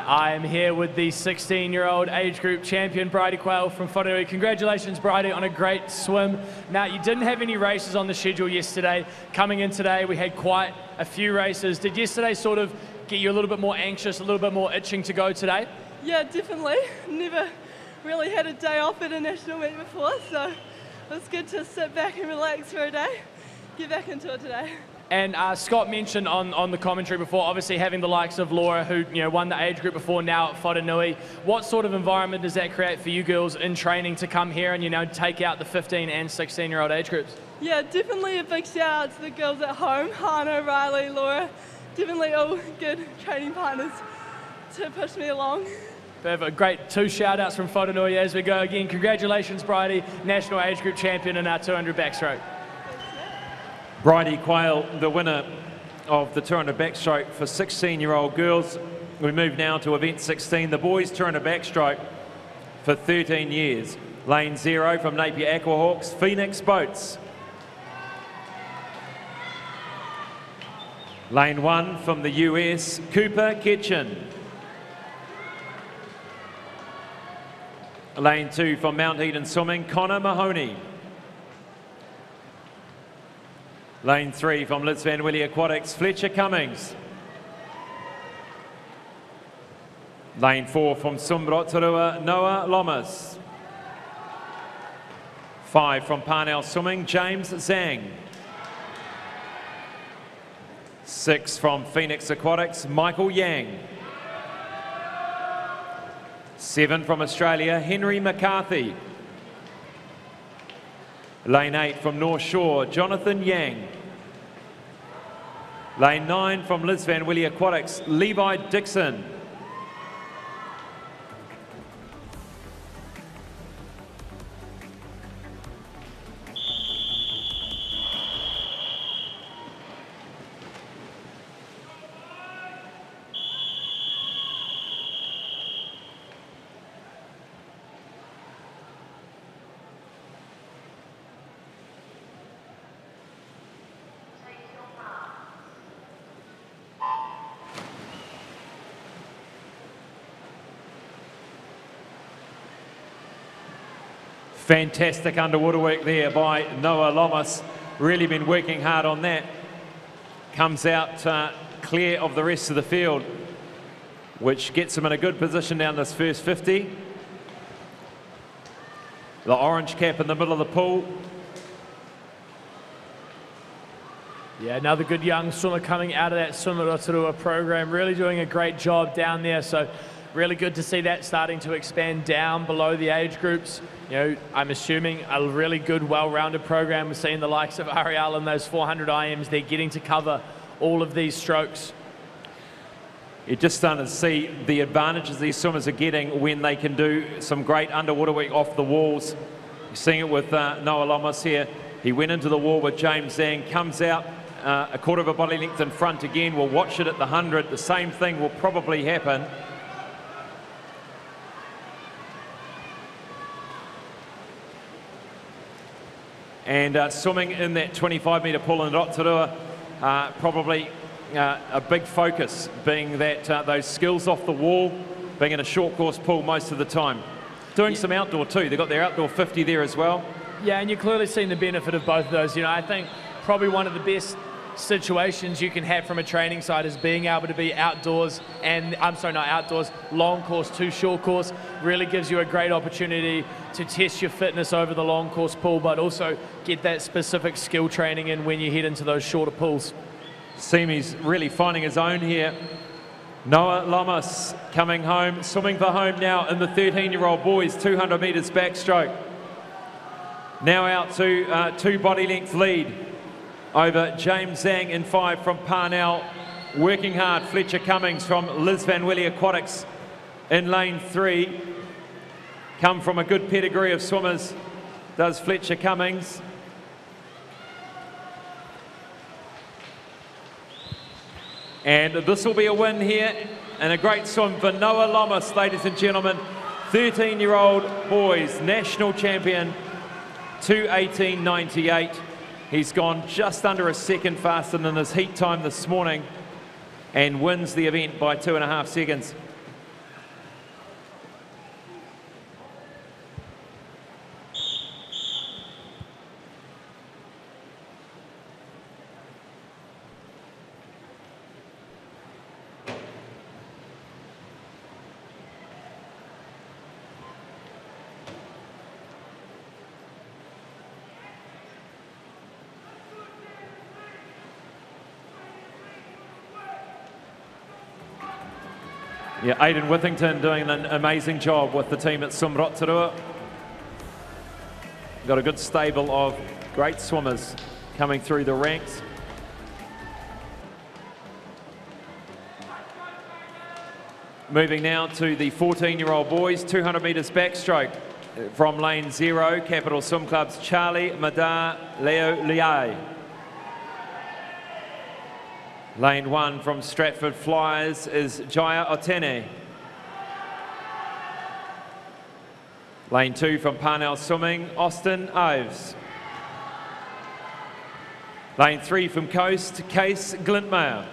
I am here with the 16-year-old age group champion, Bridie Quayle from Whanganui. Congratulations, Bridie, on a great swim. Now, you didn't have any races on the schedule yesterday. Coming in today, we had quite a few races. Did yesterday sort of get you a little bit more anxious, a little bit more itching to go today? Yeah, definitely. Never really had a day off at a national meet before, so it was good to sit back and relax for a day. Get back into it today. And Scott mentioned on the commentary before, obviously having the likes of Laura, who won the age group before, now at Whanganui. What sort of environment does that create for you girls in training to come here and take out the 15 and 16-year-old age groups? Yeah, definitely a big shout out to the girls at home, Hannah, Riley, Laura. Definitely all good training partners to push me along. Perfect. Great 2 shout outs from Whanganui as we go again. Congratulations, Bridie, national age group champion in our 200 backstroke. Bridie Quayle, the winner of the 200 backstroke for 16-year-old girls. We move now to event 16, the boys 200 backstroke for 13 years. Lane 0 from Napier Aquahawks, Phoenix Boats. Lane 1 from the US, Cooper Kitchen. Lane 2 from Mount Eden Swimming, Connor Mahoney. Lane 3 from Liz Van Willy Aquatics, Fletcher Cummings. Lane 4 from Sumrotarua, Noah Lomas. 5 from Parnell Swimming, James Zhang. 6 from Phoenix Aquatics, Michael Yang. 7 from Australia, Henry McCarthy. Lane 8 from North Shore, Jonathan Yang. Lane 9 from Liz Van Willy Aquatics, Levi Dixon. Fantastic underwater work there by Noah Lomas. Really been working hard on that. Comes out clear of the rest of the field, which gets him in a good position down this first 50. The orange cap in the middle of the pool. Yeah, another good young swimmer coming out of that Sumrotarua program, really doing a great job down there. So really good to see that starting to expand down below the age groups. I'm assuming a really good, well-rounded program. We're seeing the likes of Ariel in those 400 IMs. They're getting to cover all of these strokes. you're just starting to see the advantages these swimmers are getting when they can do some great underwater work off the walls. You're seeing it with Noah Lomas here. He went into the wall with James Zhang, comes out a quarter of a body length in front again. We'll watch it at the 100. The same thing will probably happen. And swimming in that 25-metre pool in Rotorua, probably a big focus being that those skills off the wall, being in a short course pool most of the time. Doing some outdoor too. They've got their outdoor 50 there as well. Yeah, and you're clearly seeing the benefit of both of those. You know, I think probably one of the best situations you can have from a training side is being able to be outdoors and, not outdoors, long course to short course. Really gives you a great opportunity to test your fitness over the long course pool, but also get that specific skill training in when you head into those shorter pools. Simi's really finding his own here. Noah Lomas coming home, swimming for home now in the 13-year-old boys, 200 metres backstroke. Now out to 2 body length lead over James Zhang in 5 from Parnell. Working hard, Fletcher Cummings from Liz Van Willy Aquatics in lane 3. Come from a good pedigree of swimmers, does Fletcher Cummings. And this will be a win here and a great swim for Noah Lomas, ladies and gentlemen. 13-year-old boys, national champion, 2:18.98. He's gone just under a second faster than his heat time this morning and wins the event by 2.5 seconds. Yeah, Aidan Withington doing an amazing job with the team at Swim Rotorua. Got a good stable of great swimmers coming through the ranks. Moving now to the 14-year-old boys, 200 metres backstroke from lane 0, Capital Swim Club's Charlie Madar Leo Liai. Lane 1 from Stratford Flyers is Jaya Otene. Lane 2 from Parnell Swimming, Austin Ives. Lane 3 from Coast, Case Glintmeyer.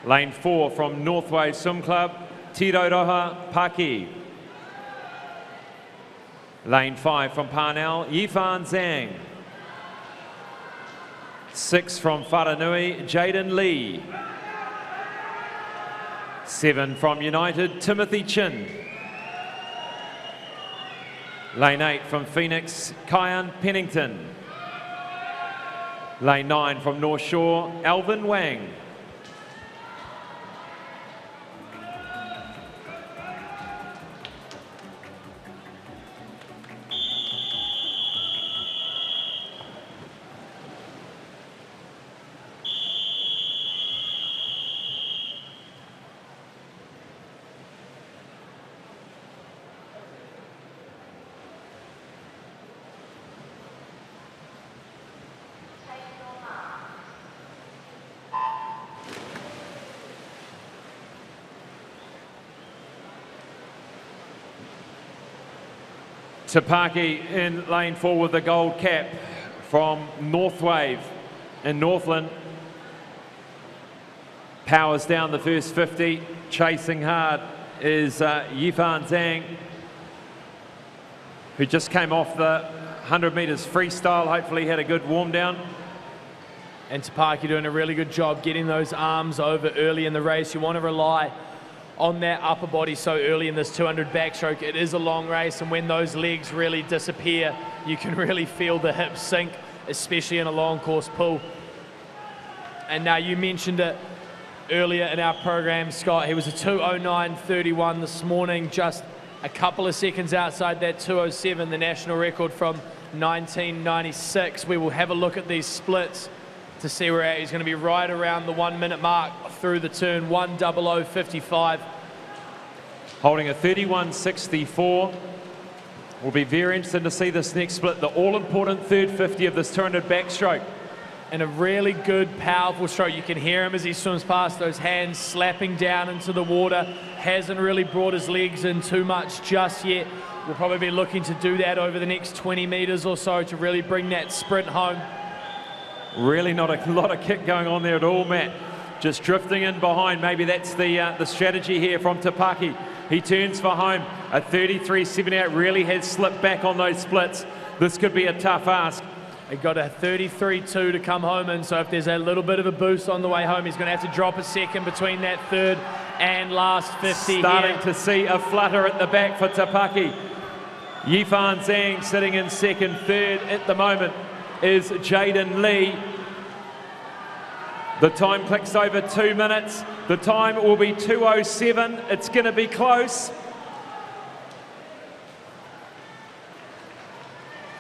Lane 4 from Northway Swim Club, Tiroiroha Paki. Lane 5 from Parnell, Yifan Zhang. 6 from Wharanui, Jaden Lee. 7 from United, Timothy Chin. Lane 8 from Phoenix, Kyan Pennington. Lane 9 from North Shore, Alvin Wang. Tapaki in lane 4 with the gold cap from Northwave in Northland. Powers down the first 50. Chasing hard is Yifan Zhang, who just came off the 100 metres freestyle. Hopefully had a good warm down. And Tapaki doing a really good job getting those arms over early in the race. You want to rely on that upper body so early in this 200 backstroke. It is a long race, and when those legs really disappear, you can really feel the hips sink, especially in a long course pool. And now you mentioned it earlier in our program, Scott. He was a 2:09.31 this morning, just a couple of seconds outside that 2:07, the national record from 1996. We will have a look at these splits to to see where he's going to be right around the 1 minute mark through the turn, 1:00:55. Holding a 31.64. Will be very interesting to see this next split, the all-important third 50 of this 200 backstroke. And a really good, powerful stroke. You can hear him as he swims past, those hands slapping down into the water. Hasn't really brought his legs in too much just yet. We'll probably be looking to do that over the next 20 meters or so to really bring that sprint home. Really not a lot of kick going on there at all, Matt. Just drifting in behind. Maybe that's the strategy here from Tapaki. He turns for home. A 33.78 really has slipped back on those splits. This could be a tough ask. He got a 33.2 to come home in, so if there's a little bit of a boost on the way home, he's going to have to drop a second between that third and last 50 Starting here. to see a flutter at the back for Tapaki. Yifan Zhang sitting in second. Third at the moment is Jaden Lee. The time clicks over 2 minutes. The time will be 2:07. It's going to be close.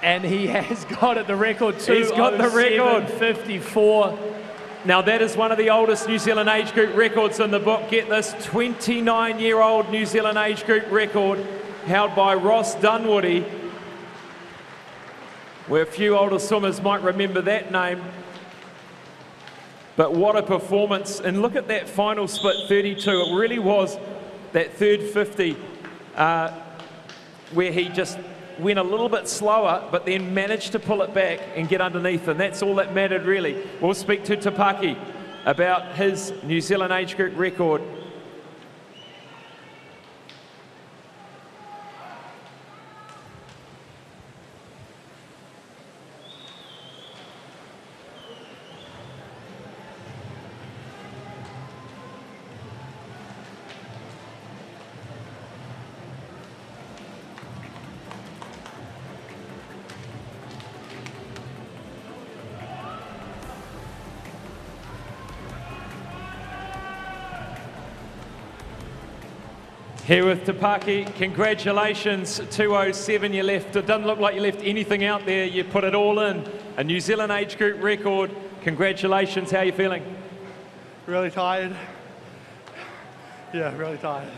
And he has got it, the record, He's got the record. 2:07:54. Now that is one of the oldest New Zealand age group records in the book. Get this, 29-year-old New Zealand age group record held by Ross Dunwoody, where a few older swimmers might remember that name. But what a performance. And look at that final split, 32. It really was that third 50 where he just went a little bit slower, but then managed to pull it back and get underneath. And that's all that mattered, really. We'll speak to Tapaki about his New Zealand age group record. Here with Tapaki, congratulations, 2:07 you left. It doesn't look like you left anything out there. You put it all in. A New Zealand age group record. Congratulations, how are you feeling? Really tired. Yeah, really tired.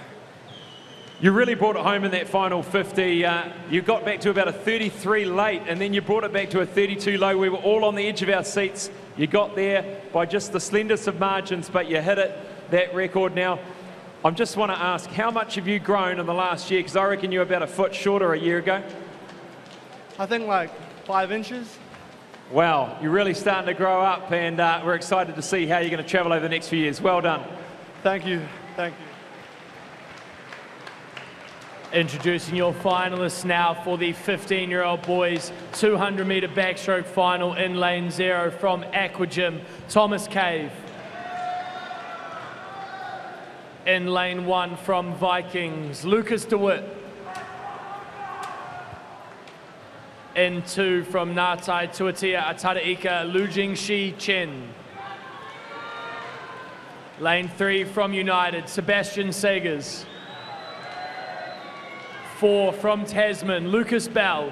You really brought it home in that final 50. You got back to about a 33 late, and then you brought it back to a 32 low. We were all on the edge of our seats. You got there by just the slendest of margins, but you hit it, that record. Now, I just want to ask, how much have you grown in the last year? Because I reckon you were about a foot shorter a year ago. I think like 5 inches. Wow, you're really starting to grow up, and we're excited to see how you're going to travel over the next few years. Well done. Thank you. Thank you. Introducing your finalists now for the 15-year-old boys 200-meter backstroke final in lane 0 from Aquagym, Thomas Cave. In lane 1 from Vikings, Lucas DeWitt. In 2 from Ngātai Tuatea Ataraika, Lujingshi Chen. Lane 3 from United, Sebastian Sagers. 4 from Tasman, Lucas Bell.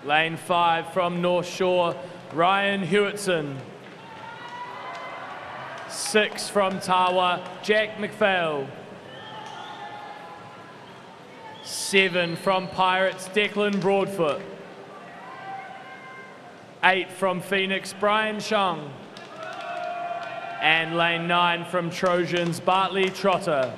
Lane 5 from North Shore, Ryan Hewitson. 6 from Tawa, Jack McPhail. 7 from Pirates, Declan Broadfoot. 8 from Phoenix, Brian Shong. And lane 9 from Trojans, Bartley Trotter.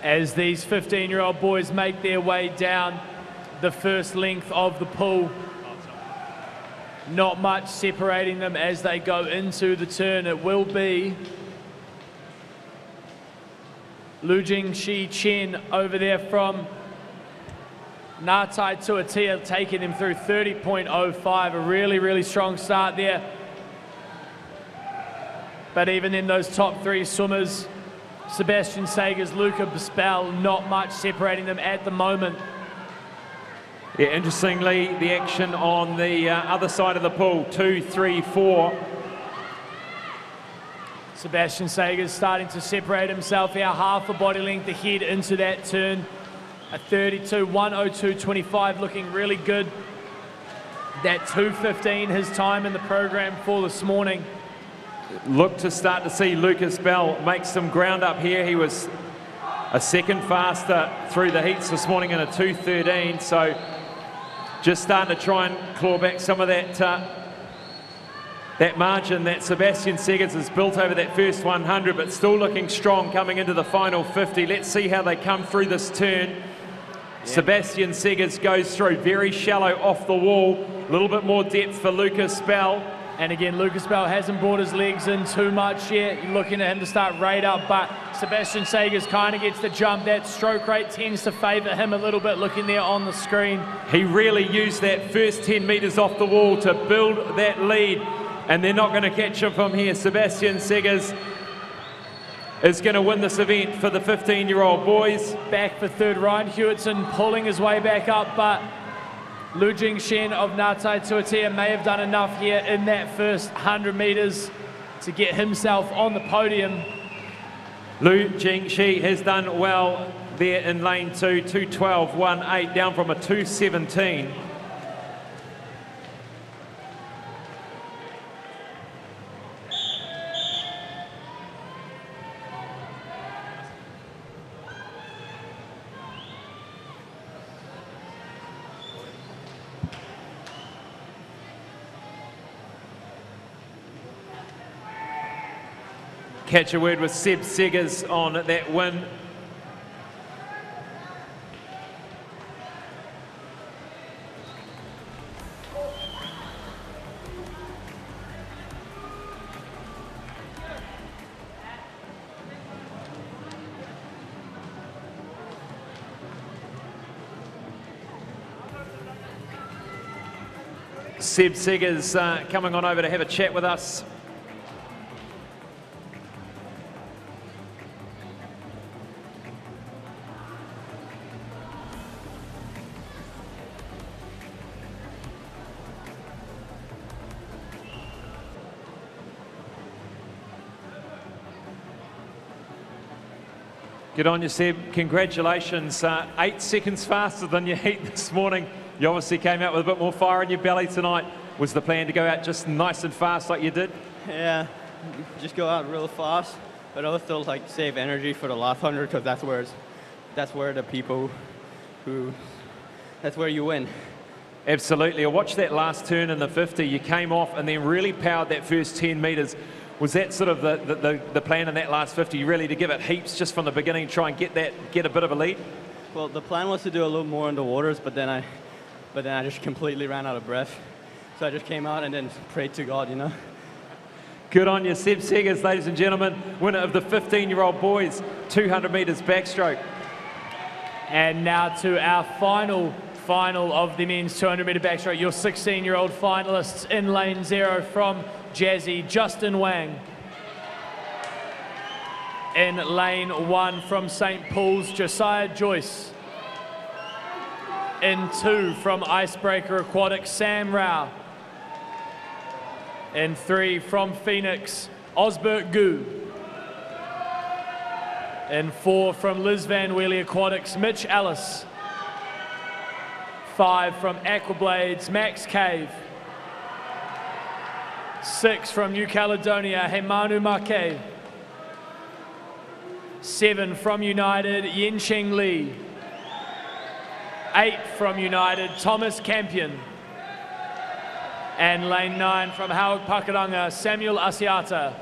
as these 15-year-old boys make their way down the first length of the pool. Not much separating them as they go into the turn. It will be Lu Jingxi Chen over there from Ngatai Tuatea, taking him through 30.05. A really, really strong start there. But even in those top three swimmers, Sebastian Sagers, Luca Bispel, not much separating them at the moment. Yeah, interestingly, the action on the other side of the pool, 2, 3, 4. Sebastian Sagers starting to separate himself here, half a body length ahead into that turn. A 32, 102.25, looking really good. That 2:15, his time in the program for this morning. Look to start to see Lucas Bell make some ground up here. He was a second faster through the heats this morning in a 2:13, so just starting to try and claw back some of that that margin that Sebastian Sagers has built over that first 100, but still looking strong coming into the final 50. Let's see how they come through this turn. Yeah. Sebastian Sagers goes through very shallow off the wall, a little bit more depth for Lucas Bell. And again, Lucas Bell hasn't brought his legs in too much yet. You're looking at him to start right up, but Sebastian Sagers kind of gets the jump. That stroke rate tends to favour him a little bit, looking there on the screen. He really used that first 10 metres off the wall to build that lead, and they're not going to catch him from here. Sebastian Sagers is going to win this event for the 15-year-old boys. Back for third, Ryan Hewitson pulling his way back up, but Lu Jingxi of Ngatai Tuatea may have done enough here in that first 100 metres to get himself on the podium. Lu Jingxi has done well there in lane 2, 2:12.18, down from a 2:17. Catch a word with Seb Sagers on that win. Seb Sagers coming on over to have a chat with us. Good on you, Seb. Congratulations. 8 seconds faster than your heat this morning. You obviously came out with a bit more fire in your belly tonight. Was the plan to go out just nice and fast like you did? Yeah, just go out real fast, but also like save energy for the last 100, because that's where the people that's where you win. Absolutely. I watched that last turn in the 50. You came off and then really powered that first 10 metres. Was that sort of the plan in that last 50, really to give it heaps just from the beginning, try and get a bit of a lead? Well, the plan was to do a little more in the waters, but then I just completely ran out of breath. So I just came out and then prayed to God, you know. Good on you, Seb Sagers, ladies and gentlemen, winner of the 15-year-old boys 200 metres backstroke. And now to our final of the men's 200 metre backstroke, your 16-year-old finalists in lane 0 from Jazzy, Justin Wang. In lane 1 from St. Paul's, Josiah Joyce. In 2 from Icebreaker Aquatic, Sam Rao. In 3 from Phoenix, Osbert Gu. In 4 from Liz Van Wheelie Aquatics, Mitch Ellis. 5 from Aquablades, Max Cave. 6 from New Caledonia, Hemanu Marquet. 7 from United, Yencheng Lee. 8 from United, Thomas Campion. And lane 9 from Hawke Pakuranga, Samuel Asiata.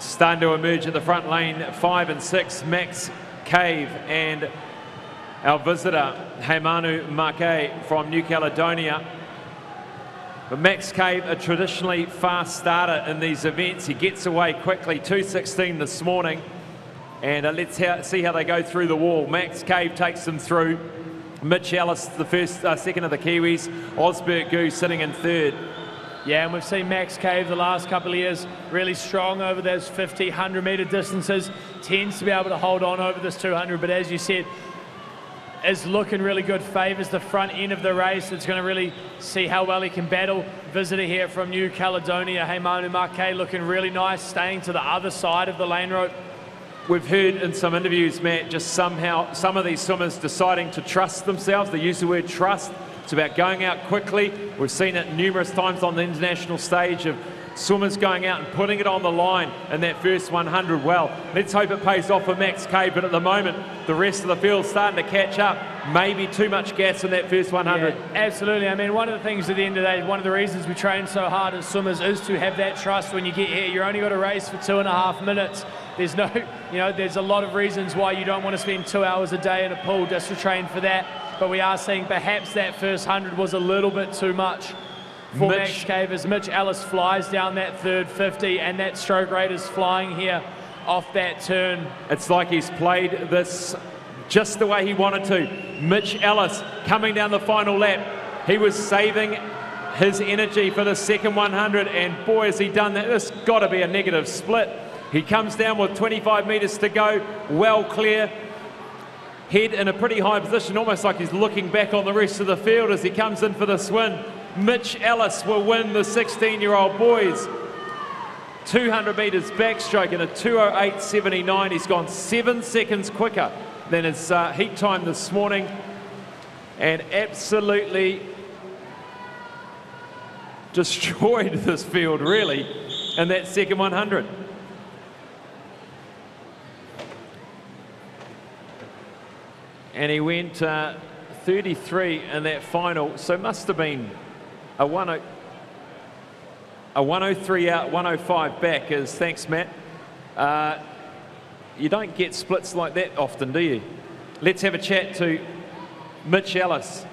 Starting to emerge at the front lane, 5 and 6, Max Cave and our visitor, Heimanu Make from New Caledonia. But Max Cave, a traditionally fast starter in these events. He gets away quickly, 2:16 this morning. And let's see how they go through the wall. Max Cave takes them through. Mitch Ellis, the second of the Kiwis. Osbert Gu sitting in third. Yeah, and we've seen Max Cave the last couple of years really strong over those 50, 100 metre distances. Tends to be able to hold on over this 200, but as you said, is looking really good. Favours the front end of the race. It's going to really see how well he can battle. Visitor here from New Caledonia, Heimanu Make, looking really nice, staying to the other side of the lane rope. We've heard in some interviews, Matt, just somehow some of these swimmers deciding to trust themselves. They use the word trust. It's about going out quickly. We've seen it numerous times on the international stage of swimmers going out and putting it on the line in that first 100. Well, let's hope it pays off for Max Cave, but at the moment, the rest of the field's starting to catch up. Maybe too much gas in that first 100. Yeah, absolutely. I mean, one of the things at the end of the day, one of the reasons we train so hard as swimmers is to have that trust when you get here. You're only got to race for 2.5 minutes. There's no, there's a lot of reasons why you don't want to spend 2 hours a day in a pool just to train for that. But we are seeing perhaps that first 100 was a little bit too much for Max Cave as Mitch Ellis flies down that third 50 and that stroke rate is flying here off that turn. It's like he's played this just the way he wanted to. Mitch Ellis coming down the final lap. He was saving his energy for the second 100 and boy has he done that. This has got to be a negative split. He comes down with 25 metres to go, well clear. Head in a pretty high position, almost like he's looking back on the rest of the field as he comes in for this win. Mitch Ellis will win the 16-year-old boys. 200 metres backstroke in a 2:08.79. He's gone 7 seconds quicker than his heat time this morning and absolutely destroyed this field, really, in that second 100. And he went 33 in that final, so must have been a 103 out, 105 back. As thanks, Matt. You don't get splits like that often, do you? Let's have a chat to Mitch Ellis.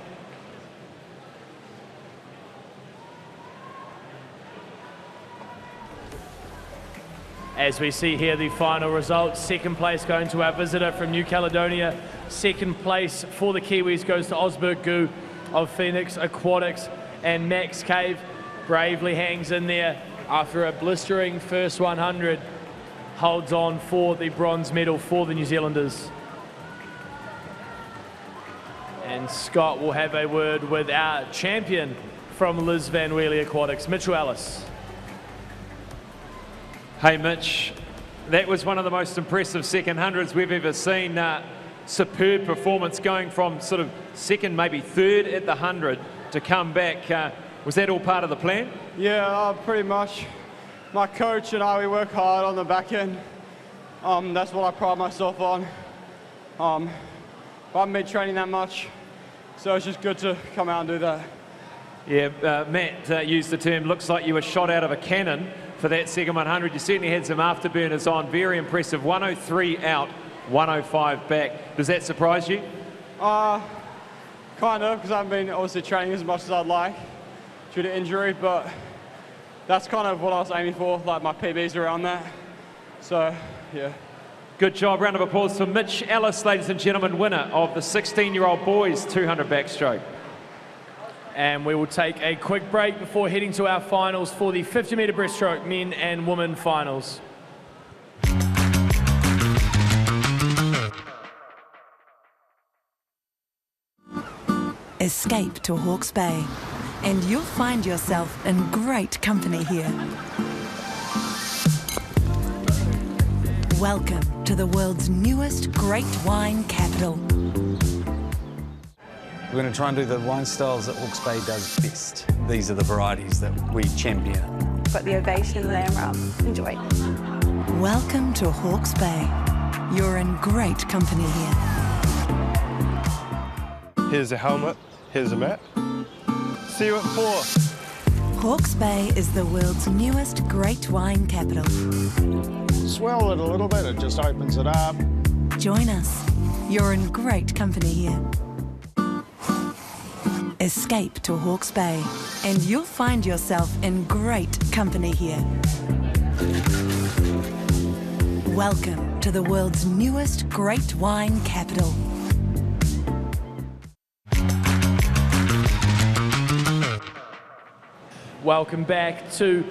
As we see here the final results, second place going to our visitor from New Caledonia. Second place for the Kiwis goes to Osbert Gu of Phoenix Aquatics, and Max Cave bravely hangs in there after a blistering first 100, holds on for the bronze medal for the New Zealanders. And Scott will have a word with our champion from Liz Van Wheelie Aquatics, Mitchell Ellis. Hey Mitch, that was one of the most impressive second hundreds we've ever seen. Superb performance going from sort of second, maybe third at the 100 to come back. Was that all part of the plan? Yeah, pretty much. My coach and I, we work hard on the back end. That's what I pride myself on. I haven't been training that much, so it's just good to come out and do that. Yeah, Matt used the term, looks like you were shot out of a cannon for that second 100. You certainly had some afterburners on. Very impressive. 103 out, 105 back. Does that surprise you? Kind of, because I haven't been obviously training as much as I'd like due to injury, but that's kind of what I was aiming for, like my PBs around that. So, yeah. Good job. Round of applause for Mitch Ellis, ladies and gentlemen, winner of the 16-year-old boys 200 backstroke. And we will take a quick break before heading to our finals for the 50-metre breaststroke men and women finals. Escape to Hawke's Bay, and you'll find yourself in great company here. Welcome to the world's newest great wine capital. We're going to try and do the wine styles that Hawke's Bay does best. These are the varieties that we champion. Got the Ovation Lamb Rub. Enjoy. Welcome to Hawke's Bay. You're in great company here. Here's a helmet, here's a mat. See you at 4. Hawke's Bay is the world's newest great wine capital. Swell it a little bit, it just opens it up. Join us. You're in great company here. Escape to Hawke's Bay, and you'll find yourself in great company here. Welcome to the world's newest great wine capital. Welcome back to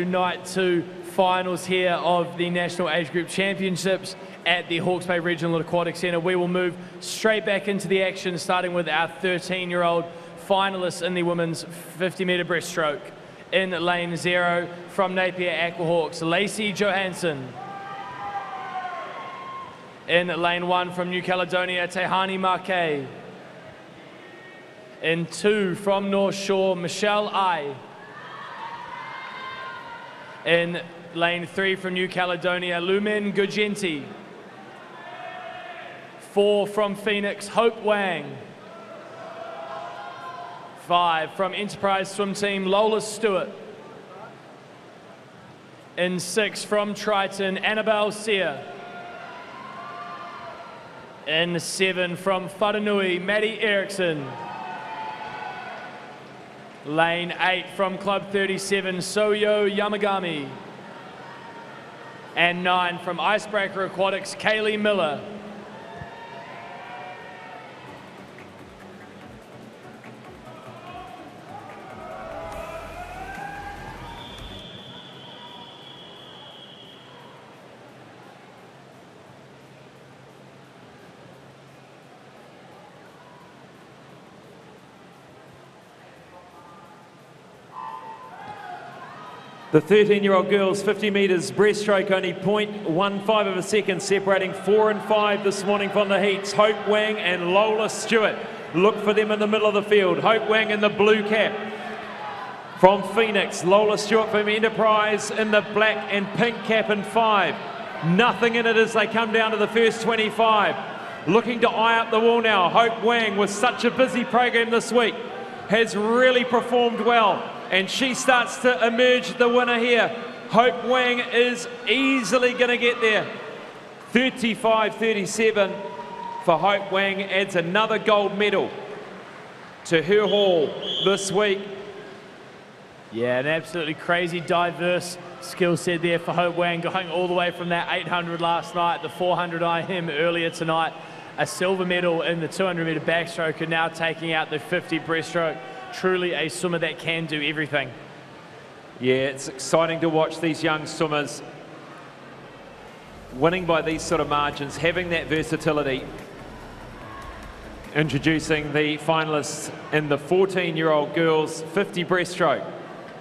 night 2 finals here of the National Age Group Championships at the Hawke's Bay Regional Aquatic Centre. We will move straight back into the action, starting with our 13-year-old finalists in the women's 50-metre breaststroke. In lane 0 from Napier Aquahawks, Lacey Johansson. In lane 1 from New Caledonia, Tehani Marquet. In 2 from North Shore, Michelle Ai. In lane 3 from New Caledonia, Lumen Gugenti. 4 from Phoenix, Hope Wang. 5 from Enterprise Swim Team, Lola Stewart. In 6 from Triton, Annabelle Sear. In 7 from Wharanui, Maddie Erickson. Lane 8 from Club 37, Soyo Yamagami. And 9 from Icebreaker Aquatics, Kaylee Miller. The 13-year-old girls, 50 metres breaststroke, only 0.15 of a second, separating 4 and 5 this morning from the heats. Hope Wang and Lola Stewart. Look for them in the middle of the field. Hope Wang in the blue cap from Phoenix. Lola Stewart from Enterprise in the black and pink cap in 5. Nothing in it as they come down to the first 25. Looking to eye up the wall now. Hope Wang, with such a busy program this week, has really performed well. And she starts to emerge the winner here. Hope Wang is easily going to get there. 35-37 for Hope Wang, adds another gold medal to her haul this week. Yeah, an absolutely crazy, diverse skill set there for Hope Wang, going all the way from that 800 last night, the 400 IM earlier tonight, a silver medal in the 200-metre backstroke, and now taking out the 50 breaststroke. Truly a swimmer that can do everything. Yeah, it's exciting to watch these young swimmers winning by these sort of margins, having that versatility. Introducing the finalists in the 14-year-old girls 50 breaststroke.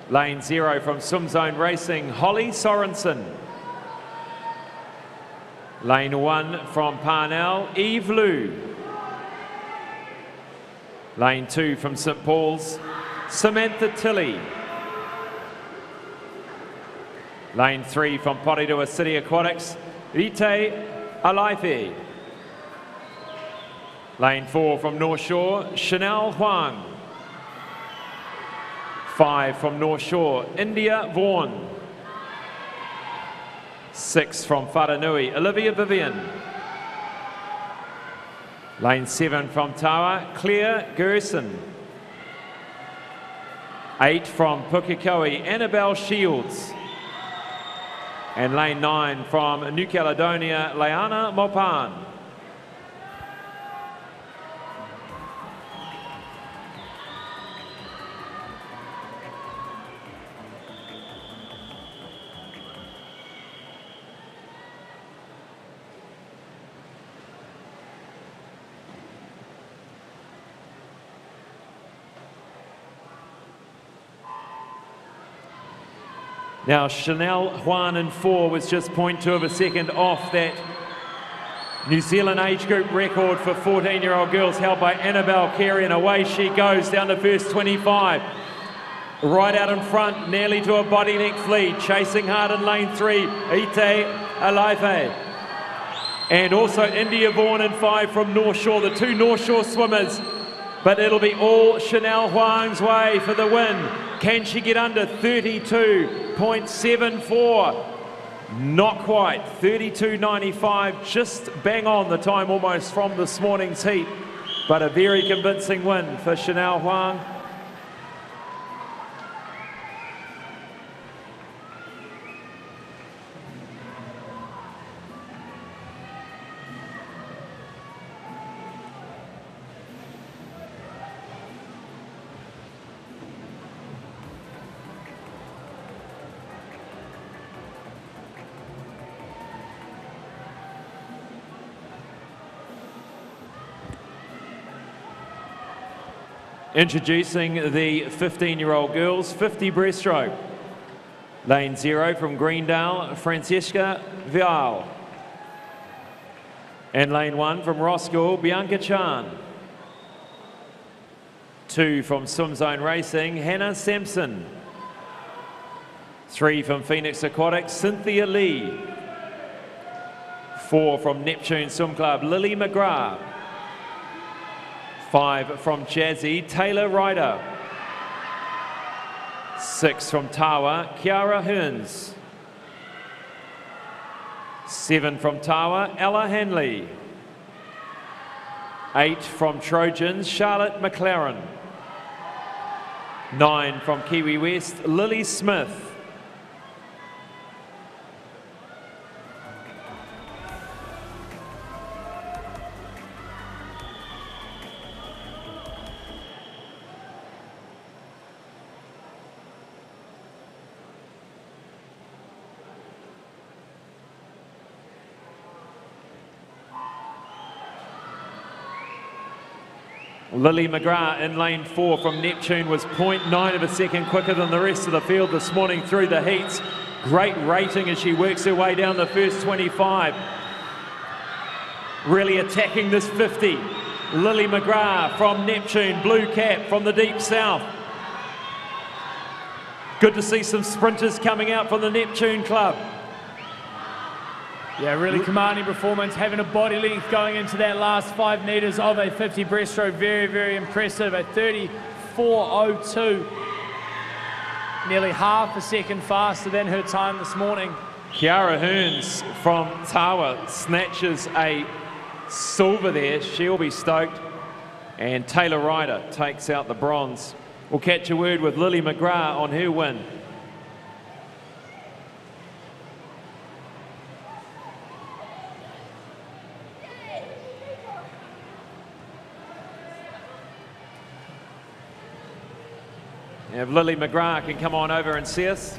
Lane 0 from Swim Zone Racing, Holly Sorensen. Lane 1 from Parnell, Eve Liu. Lane 2 from St Paul's, Samantha Tilley. Lane 3 from Porirua City Aquatics, Rite Alaife. Lane 4 from North Shore, Chanel Huang. 5 from North Shore, India Vaughan. 6 from Wharanui, Olivia Vivian. Lane 7 from Tawa, Claire Gerson. 8 from Pukekohe, Annabelle Shields. And lane 9 from New Caledonia, Leana Mopan. Now, Chanel Huan in 4 was just 0.2 of a second off that New Zealand age group record for 14-year-old girls held by Annabelle Carey, and away she goes down the first 25. Right out in front, nearly to a body length lead, chasing hard in lane 3, Ite Alaife. And also India Vaughan in 5 from North Shore, the two North Shore swimmers but it'll be all Chanel Huang's way for the win. Can she get under 32.74? Not quite. 32.95, just bang on the time almost from this morning's heat, but a very convincing win for Chanel Huang. Introducing the 15-year-old girls, 50 breaststroke. Lane 0 from Greendale, Francesca Vial. And lane 1 from Roskill, Bianca Chan. 2 from Swim Zone Racing, Hannah Sampson. 3 from Phoenix Aquatic, Cynthia Lee. 4 from Neptune Swim Club, Lily McGrath. 5 from Jazzy, Taylor Ryder. 6 from Tawa, Kiara Hearns. 7 from Tawa, Ella Hanley. 8 from Trojans, Charlotte McLaren. 9 from Kiwi West, Lily Smith. Lily McGrath in lane 4 from Neptune was 0.9 of a second quicker than the rest of the field this morning through the heats. Great rating as she works her way down the first 25. Really attacking this 50. Lily McGrath from Neptune, blue cap from the deep south. Good to see some sprinters coming out from the Neptune club. Yeah, really commanding performance, having a body length going into that last 5 metres of a 50 breaststroke. Very, very impressive. A 34.02. Nearly half a second faster than her time this morning. Kiara Hearns from Tawa snatches a silver there. She'll be stoked. And Taylor Ryder takes out the bronze. We'll catch a word with Lily McGrath on her win. If Lily McGrath can come on over and see us.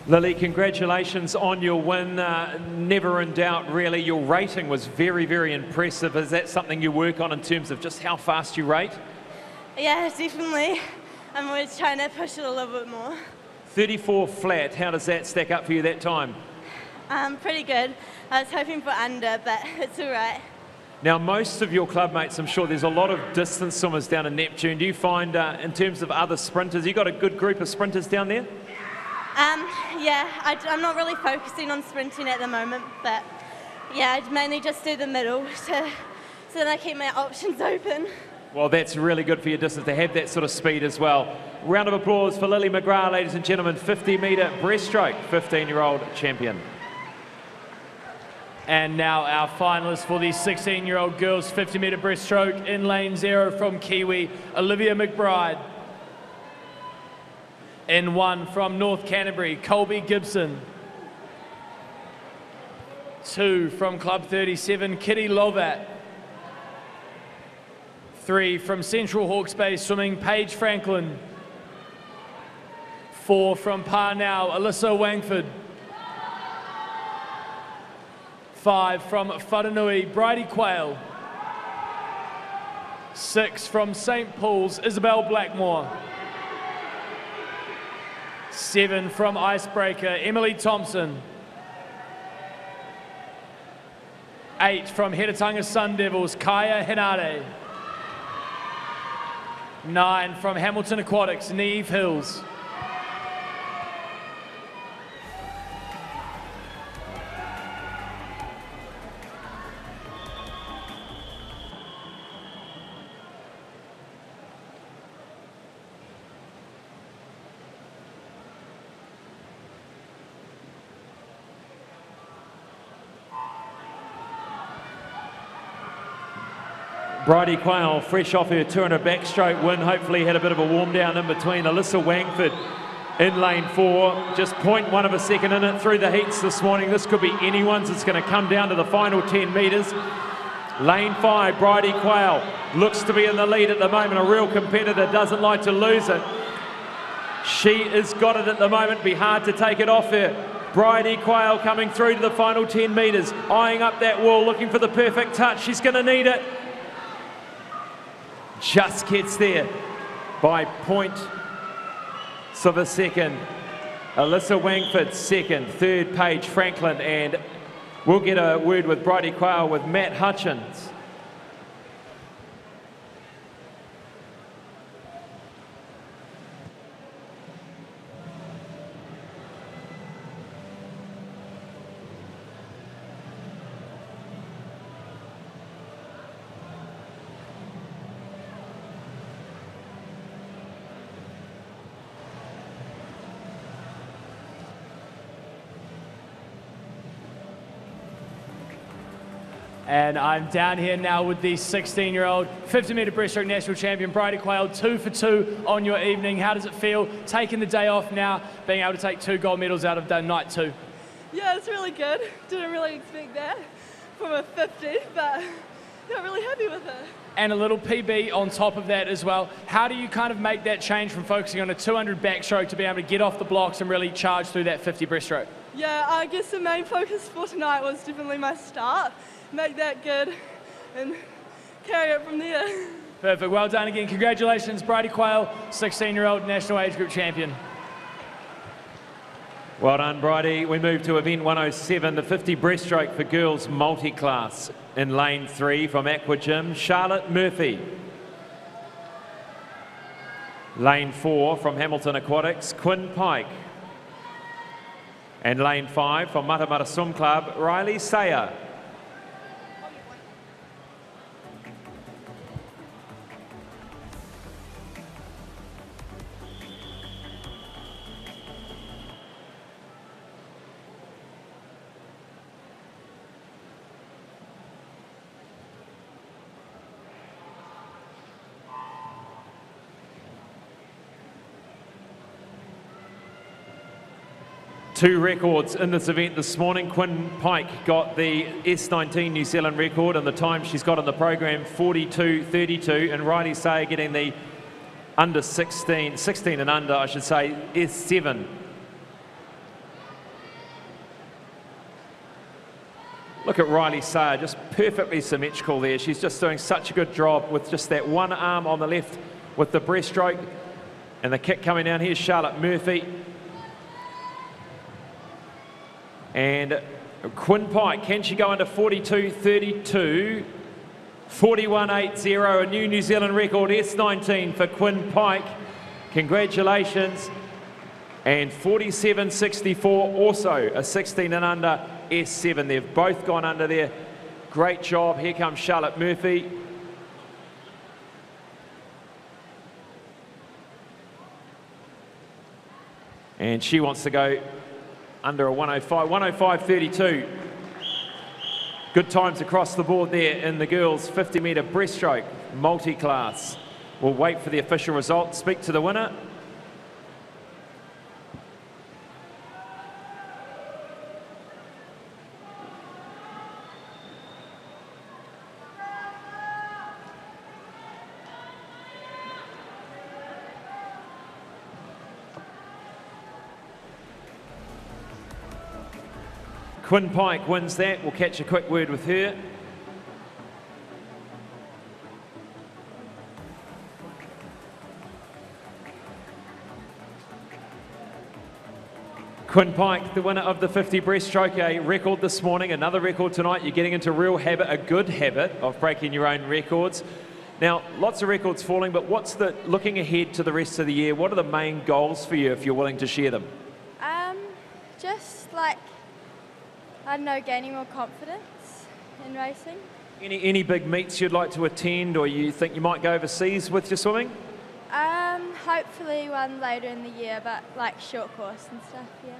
Lily, congratulations on your win. Never in doubt, really. Your rating was very, very impressive. Is that something you work on in terms of just how fast you rate? Yeah, definitely. I'm always trying to push it a little bit more. 34 flat, how does that stack up for you that time? Pretty good. I was hoping for under, but it's all right. Now, most of your club mates, I'm sure there's a lot of distance swimmers down in Neptune. Do you find, in terms of other sprinters, you got a good group of sprinters down there? Yeah, I'm not really focusing on sprinting at the moment, but yeah, I mainly just do the middle so that I keep my options open. Well, that's really good for your distance to have that sort of speed as well. Round of applause for Lily McGrath, ladies and gentlemen, 50-metre breaststroke, 15-year-old champion. And now our finalists for the 16-year-old girls 50-metre breaststroke in lane 0 from Kiwi, Olivia McBride. In 1 from North Canterbury, Colby Gibson. 2 from Club 37, Kitty Lovat. 3 from Central Hawke's Bay Swimming, Paige Franklin. 4 from Parnell, Alyssa Wangford. 5 from Whananui, Bridie Quayle. 6 from St. Paul's, Isabel Blackmore. 7 from Icebreaker, Emily Thompson. 8 from Hedatunga Sun Devils, Kaya Hinade. 9 from Hamilton Aquatics, Neve Hills. Bridie Quayle, fresh off her 200 backstroke win, hopefully had a bit of a warm down in between. Alyssa Wangford in lane 4, just 0.1 of a second in it through the heats this morning. This could be anyone's. It's going to come down to the final 10 metres. Lane 5, Bridie Quayle looks to be in the lead at the moment. A real competitor, doesn't like to lose it. She has got it at the moment, be hard to take it off her. Bridie Quayle coming through to the final 10 metres, eyeing up that wall, looking for the perfect touch. She's going to need it. Just gets there by 0.1 of a second. Alyssa Wangford second, third Paige Franklin, and we'll get a word with Bridie Quayle with Matt Hutchins. And I'm down here now with the 16-year-old 50-metre breaststroke national champion, Bridie Quayle, 2 for 2 on your evening. How does it feel taking the day off now, being able to take 2 gold medals out of night 2? Yeah, it's really good. Didn't really expect that from a 50, but yeah, really happy with it. And a little PB on top of that as well. How do you kind of make that change from focusing on a 200 backstroke to be able to get off the blocks and really charge through that 50 breaststroke? Yeah, I guess the main focus for tonight was definitely my start. Make that good and carry it from there. Perfect. Well done again. Congratulations, Bridie Quayle, 16-year-old national age group champion. Well done, Bridie. We move to event 107, the 50 breaststroke for girls multi-class. In lane 3 from Aqua Gym, Charlotte Murphy. Lane 4 from Hamilton Aquatics, Quinn Pike. And lane 5 from Matamata Swim Club, Riley Sayer. Two records in this event this morning. Quinn Pike got the S19 New Zealand record, and the time she's got on the program, 42.32, and Riley Sayer getting the under 16 and under, I should say, S7. Look at Riley Sayer, just perfectly symmetrical there. She's just doing such a good job with just that one arm on the left with the breaststroke, and the kick coming down here, Charlotte Murphy. And Quinn Pike, can she go under 42.32? 41.80, a new New Zealand record, S19 for Quinn Pike. Congratulations. And 47.64, also a 16 and under S7. They've both gone under there. Great job. Here comes Charlotte Murphy. And she wants to go under a 105.32. Good times across the board there in the girls' 50-metre breaststroke multi-class. We'll wait for the official result, speak to the winner. Quinn Pike wins that. We'll catch a quick word with her. Quinn Pike, the winner of the 50 breaststroke, a record this morning, another record tonight. You're getting into a real habit, a good habit of breaking your own records. Now, lots of records falling, but what's the, looking ahead to the rest of the year, what are the main goals for you if you're willing to share them? Just like, I don't know, gaining more confidence in racing. Any big meets you'd like to attend, or you think you might go overseas with your swimming? Hopefully one later in the year, but like short course and stuff, yeah.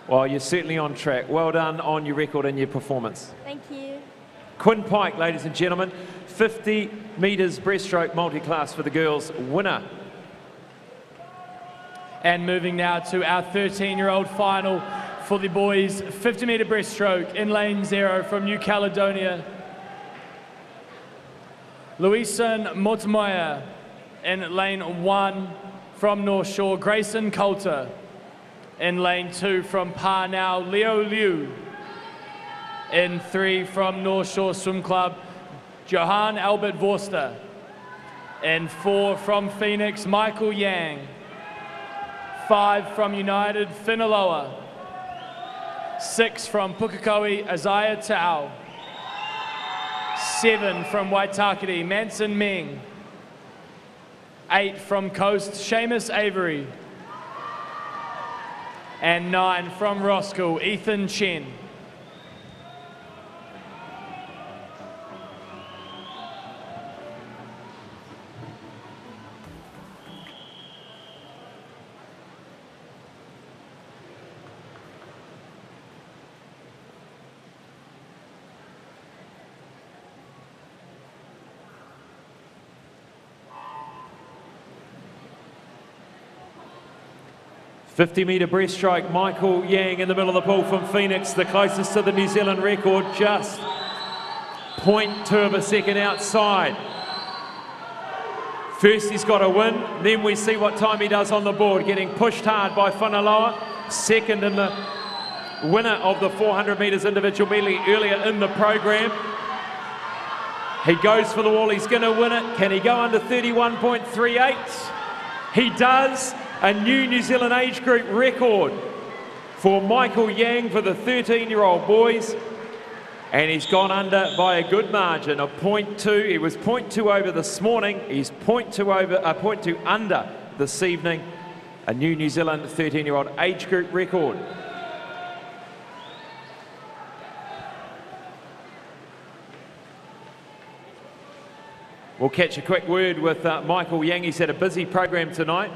Well, you're certainly on track. Well done on your record and your performance. Thank you. Quinn Pike, ladies and gentlemen, 50 metres breaststroke multi-class for the girls, winner. And moving now to our 13-year-old final for the boys, 50-metre breaststroke in lane 0 from New Caledonia. Luisan Motomoya in lane 1 from North Shore. Grayson Coulter in lane 2 from Parnell. Leo Liu in 3 from North Shore Swim Club. Johan Albert Vorster. In 4 from Phoenix, Michael Yang. 5 from United, Finaloa. 6 from Pukekohe, Isaiah Tau. 7 from Waitakere, Manson Meng. 8 from Coast, Seamus Avery. And 9 from Roskill, Ethan Chen. _50-metre breaststroke, Michael Yang in the middle of the pool from Phoenix, the closest to the New Zealand record, just 0.2 of a second outside. First he's got to win, then we see what time he does on the board, getting pushed hard by Finaloa, second in the winner of the 400 metres individual medley earlier in the program. He goes for the wall, he's going to win it. Can he go under 31.38? He does. A New Zealand age group record for Michael Yang for the 13-year-old boys. And he's gone under by a good margin of 0.2. He was 0.2 over this morning. He's 0.2 under this evening. A New Zealand 13-year-old age group record. We'll catch a quick word with Michael Yang. He's had a busy program tonight.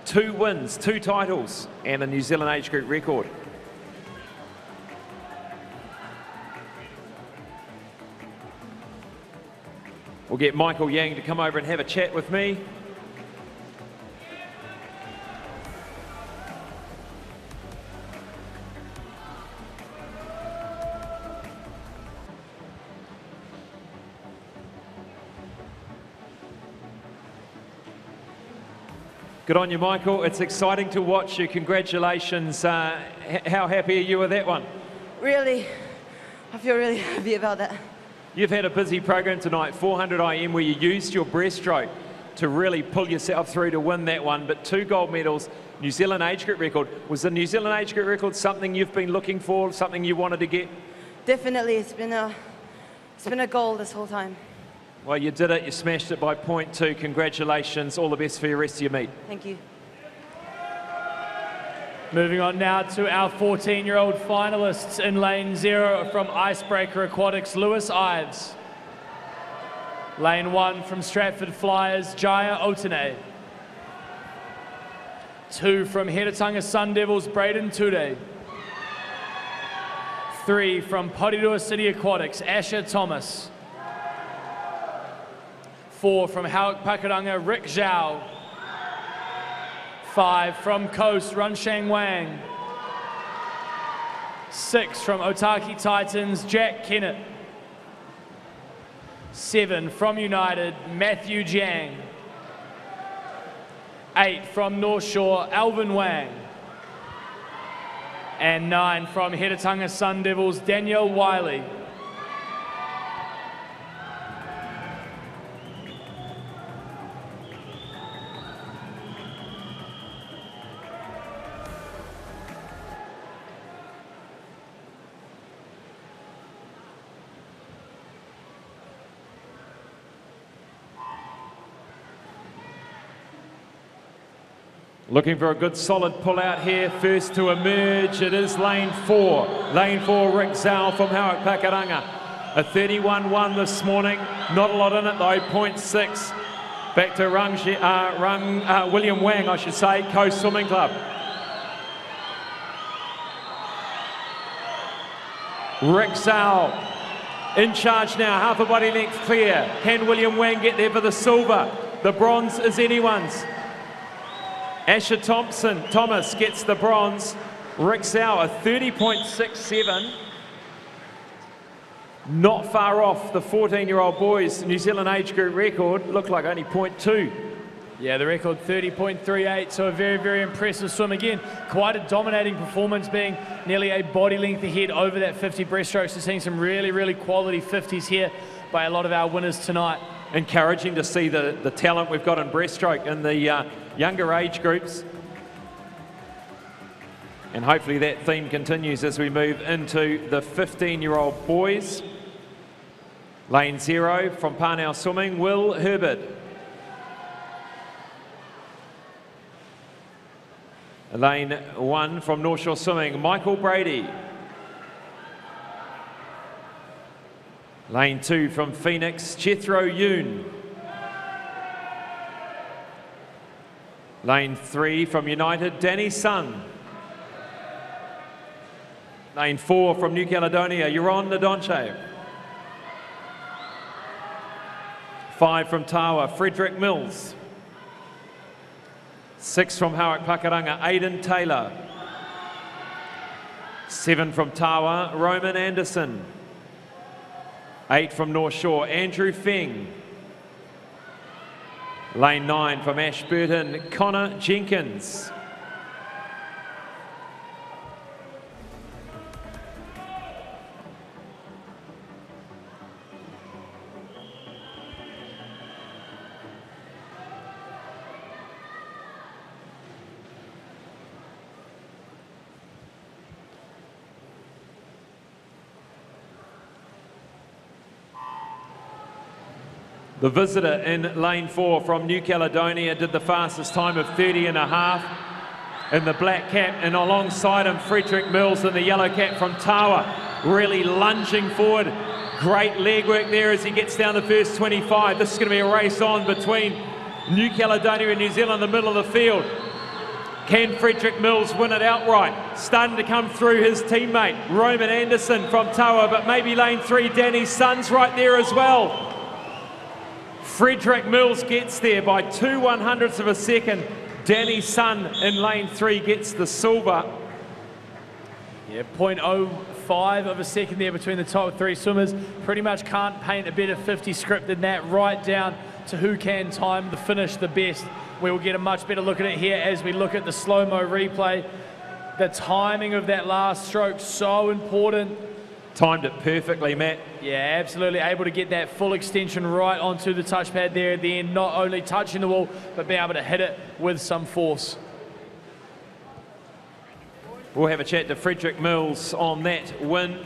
2 wins, 2 titles, and a New Zealand age group record. We'll get Michael Yang to come over and have a chat with me. Good on you, Michael. It's exciting to watch you. Congratulations. How happy are you with that one? Really, I feel really happy about that. You've had a busy program tonight, 400 IM, where you used your breaststroke to really pull yourself through to win that one, but 2 gold medals, New Zealand age group record. Was the New Zealand age group record something you've been looking for, something you wanted to get? Definitely, it's been a goal this whole time. Well, you did it. You smashed it by 0.2. Congratulations. All the best for your rest of your meet. Thank you. Moving on now to our 14-year-old finalists in lane 0 from Icebreaker Aquatics, Lewis Ives. Lane 1 from Stratford Flyers, Jaya Otene. 2 from Heretaunga Sun Devils, Braden Ture. 3 from Porirua City Aquatics, Asher Thomas. 4 from Hawke Pakuranga, Rick Zhao. 5 from Coast, Runshang Wang. 6 from Otaki Titans, Jack Kennett. 7 from United, Matthew Jiang. 8 from North Shore, Alvin Wang. And 9 from Heretaunga Sun Devils, Danielle Wiley. Looking for a good solid pull out here. First to emerge, it is lane 4. Lane 4, Rick Zhao from Hawke Pakaranga. A 31-1 this morning. Not a lot in it though, 0.6. Back to William Wang, I should say, Coast Swimming Club. Rick Zhao in charge now, half a body length clear. Can William Wang get there for the silver? The bronze is anyone's. Asher Thomas gets the bronze. Rick Zhao, a 30.67. Not far off the 14-year-old boys' New Zealand age group record. Looked like only 0.2. Yeah, the record 30.38, so a very, very impressive swim. Again, quite a dominating performance, being nearly a body length ahead over that 50 breaststrokes. We're seeing some really, really quality 50s here by a lot of our winners tonight. Encouraging to see the talent we've got in breaststroke in the younger age groups. And hopefully that theme continues as we move into the 15-year-old boys. Lane 0 from Parnell Swimming, Will Herbert. Lane 1 from North Shore Swimming, Michael Brady. Lane 2 from Phoenix, Jethro Yoon. Lane 3 from United, Danny Sun. Lane 4 from New Caledonia, Yaron Nadonche. 5 from Tawa, Frederick Mills. 6 from Hawke Pakaranga, Aidan Taylor. 7 from Tawa, Roman Anderson. 8 from North Shore, Andrew Feng. Lane 9 from Ashburton, Connor Jenkins. The visitor in lane 4 from New Caledonia did the fastest time of 30.5 in the black cap, and alongside him Frederick Mills in the yellow cap from Tawa, really lunging forward. Great leg work there as he gets down the first 25. This is going to be a race on between New Caledonia and New Zealand in the middle of the field. Can Frederick Mills win it outright? Starting to come through his teammate Roman Anderson from Tawa, but maybe lane 3 Danny Sun's right there as well. Frederick Mills gets there by 2/100ths of a second. Danny Sun in lane 3 gets the silver. Yeah, 0.05 of a second there between the top 3 swimmers. Pretty much can't paint a better 50 script than that, right down to who can time the finish the best. We will get a much better look at it here as we look at the slow-mo replay. The timing of that last stroke, so important. Timed it perfectly, Matt. Yeah, absolutely. Able to get that full extension right onto the touchpad there at the end, not only touching the wall, but being able to hit it with some force. We'll have a chat to Frederick Mills on that win.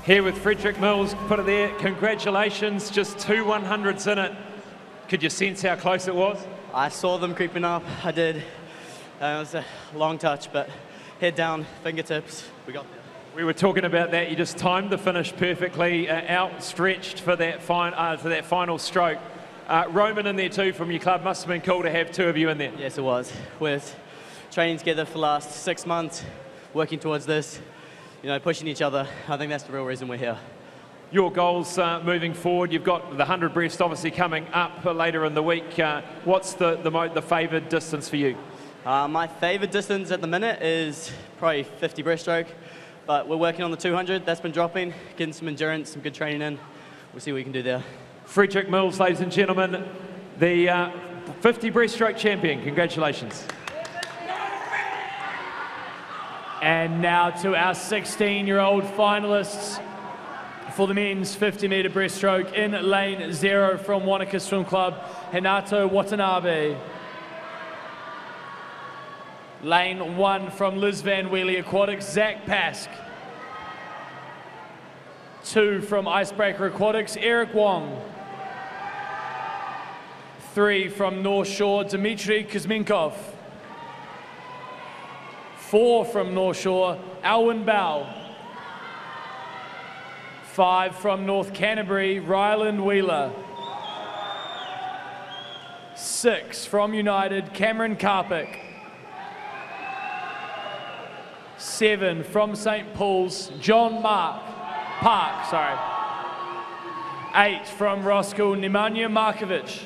Here with Frederick Mills, put it there. Congratulations, just 2/100ths in it. Could you sense how close it was? I saw them creeping up, I did. It was a long touch, but head down, fingertips, we got there. We were talking about that. You just timed the finish perfectly, outstretched for that final stroke. Roman in there too from your club. Must have been cool to have 2 of you in there. Yes, it was. We're training together for the last 6 months, working towards this. You know, pushing each other. I think that's the real reason we're here. Your goals moving forward, you've got the 100 breast obviously coming up later in the week. What's the favoured distance for you? My favourite distance at the minute is probably 50 breaststroke, but we're working on the 200. That's been dropping, getting some endurance, some good training in. We'll see what we can do there. Frederick Mills, ladies and gentlemen, the 50 breaststroke champion. Congratulations. And now to our 16-year-old finalists for the men's 50-metre breaststroke. In lane 0 from Wanaka Swim Club, Hinato Watanabe. Lane 1 from Liz Van Wheelie Aquatics, Zach Pask. 2 from Icebreaker Aquatics, Eric Wong. 3 from North Shore, Dmitry Kuzminkov. 4 from North Shore, Alwyn Bow. 5 from North Canterbury, Ryland Wheeler. 6 from United, Cameron Karpick. 7 from St. Paul's, John Park. 8 from Roskill, Nemanja Markovic.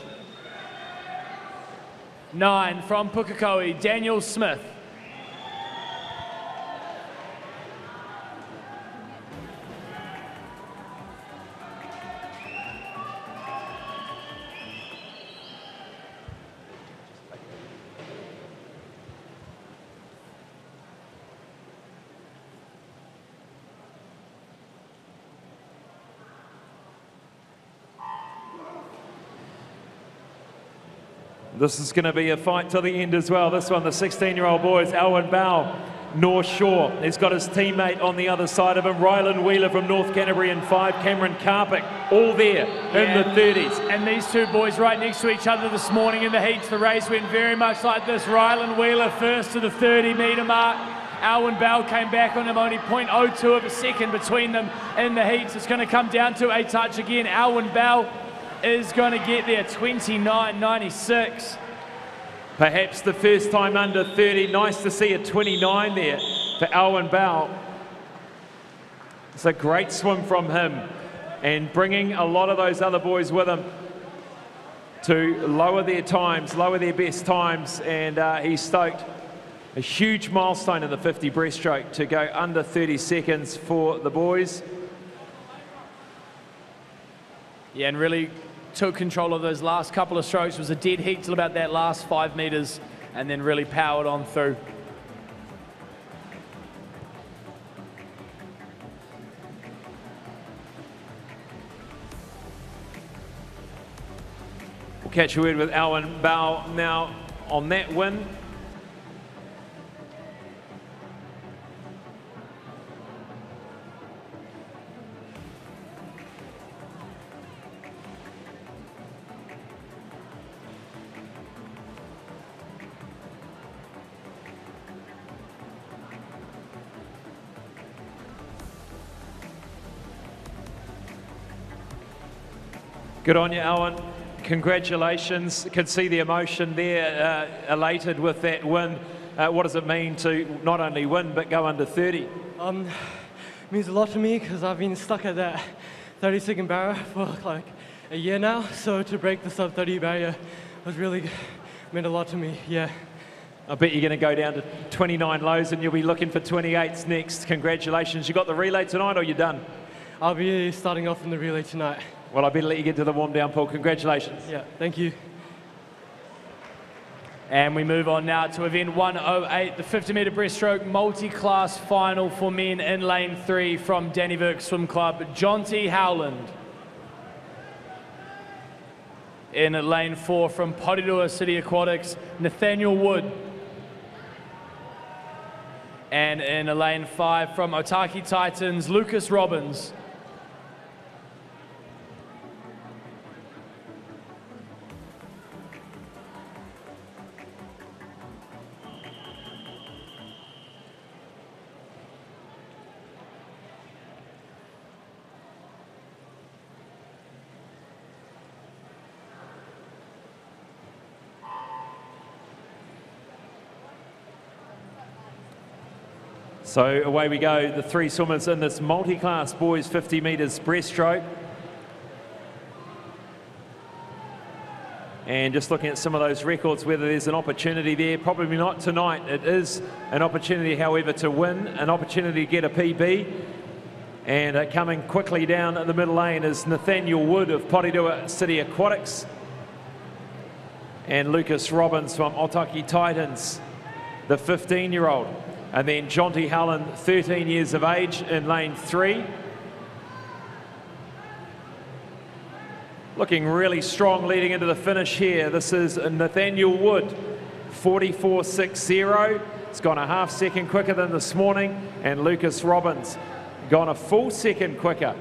9 from Pukekohe, Daniel Smith. This is going to be a fight to the end as well. This one, the 16-year-old boys, Alwyn Bow, North Shore. He's got his teammate on the other side of him, Ryland Wheeler from North Canterbury, and 5, Cameron Karpick, all there in the 30s. And these two boys right next to each other this morning in the heats. The race went very much like this. Ryland Wheeler first to the 30-metre mark. Alwyn Bow came back on him, only 0.02 of a second between them in the heats. It's going to come down to a touch again. Alwyn Bow is going to get there, 29.96. Perhaps the first time under 30. Nice to see a 29 there for Alwyn Bow. It's a great swim from him and bringing a lot of those other boys with him to lower their times, lower their best times, and he's stoked. A huge milestone in the 50 breaststroke to go under 30 seconds for the boys. Yeah, and really took control of those last couple of strokes. It was a dead heat till about that last 5 metres and then really powered on through. We'll catch a word with Alwyn Bow now on that win. Good on you, Alwyn. Congratulations. Can see the emotion there, elated with that win. What does it mean to not only win, but go under 30? It means a lot to me because I've been stuck at that 30-second barrier for like a year now. So to break the sub-30 barrier was really meant a lot to me, yeah. I bet you're going to go down to 29 lows and you'll be looking for 28s next. Congratulations. You got the relay tonight or you're done? I'll be starting off in the relay tonight. Well, I better let you get to the warm-down pool. Congratulations. Yeah, thank you. And we move on now to event 108, the 50-metre breaststroke multi-class final for men in lane 3 from Dannyburg Swim Club, Jonty Howland. In lane 4 from Porirua City Aquatics, Nathaniel Wood. And in lane 5 from Otaki Titans, Lucas Robbins. So away we go, the 3 swimmers in this multi-class boys 50 metres breaststroke. And just looking at some of those records, whether there's an opportunity there, probably not tonight. It is an opportunity, however, to win, an opportunity to get a PB. And coming quickly down the middle lane is Nathaniel Wood of Porirua City Aquatics. And Lucas Robbins from Otaki Titans, the 15-year-old. And then Jonty Howland, 13 years of age, in lane 3. Looking really strong leading into the finish here. This is Nathaniel Wood, 44.60. It's gone a half second quicker than this morning. And Lucas Robbins gone a full second quicker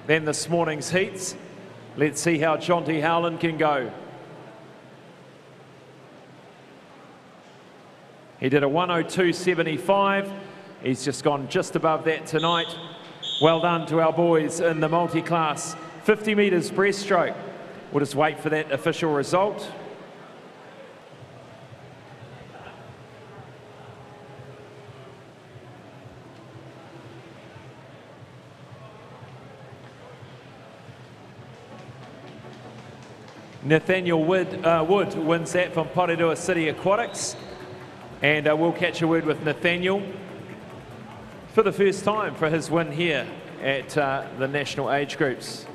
than this morning's heats. Let's see how Jonty Howland can go. He did a 1:02.75. He's just gone just above that tonight. Well done to our boys in the multi-class 50 metres breaststroke. We'll just wait for that official result. Nathaniel Wood wins that from Porirua City Aquatics. And we'll catch a word with Nathaniel for the first time for his win here at the national age groups.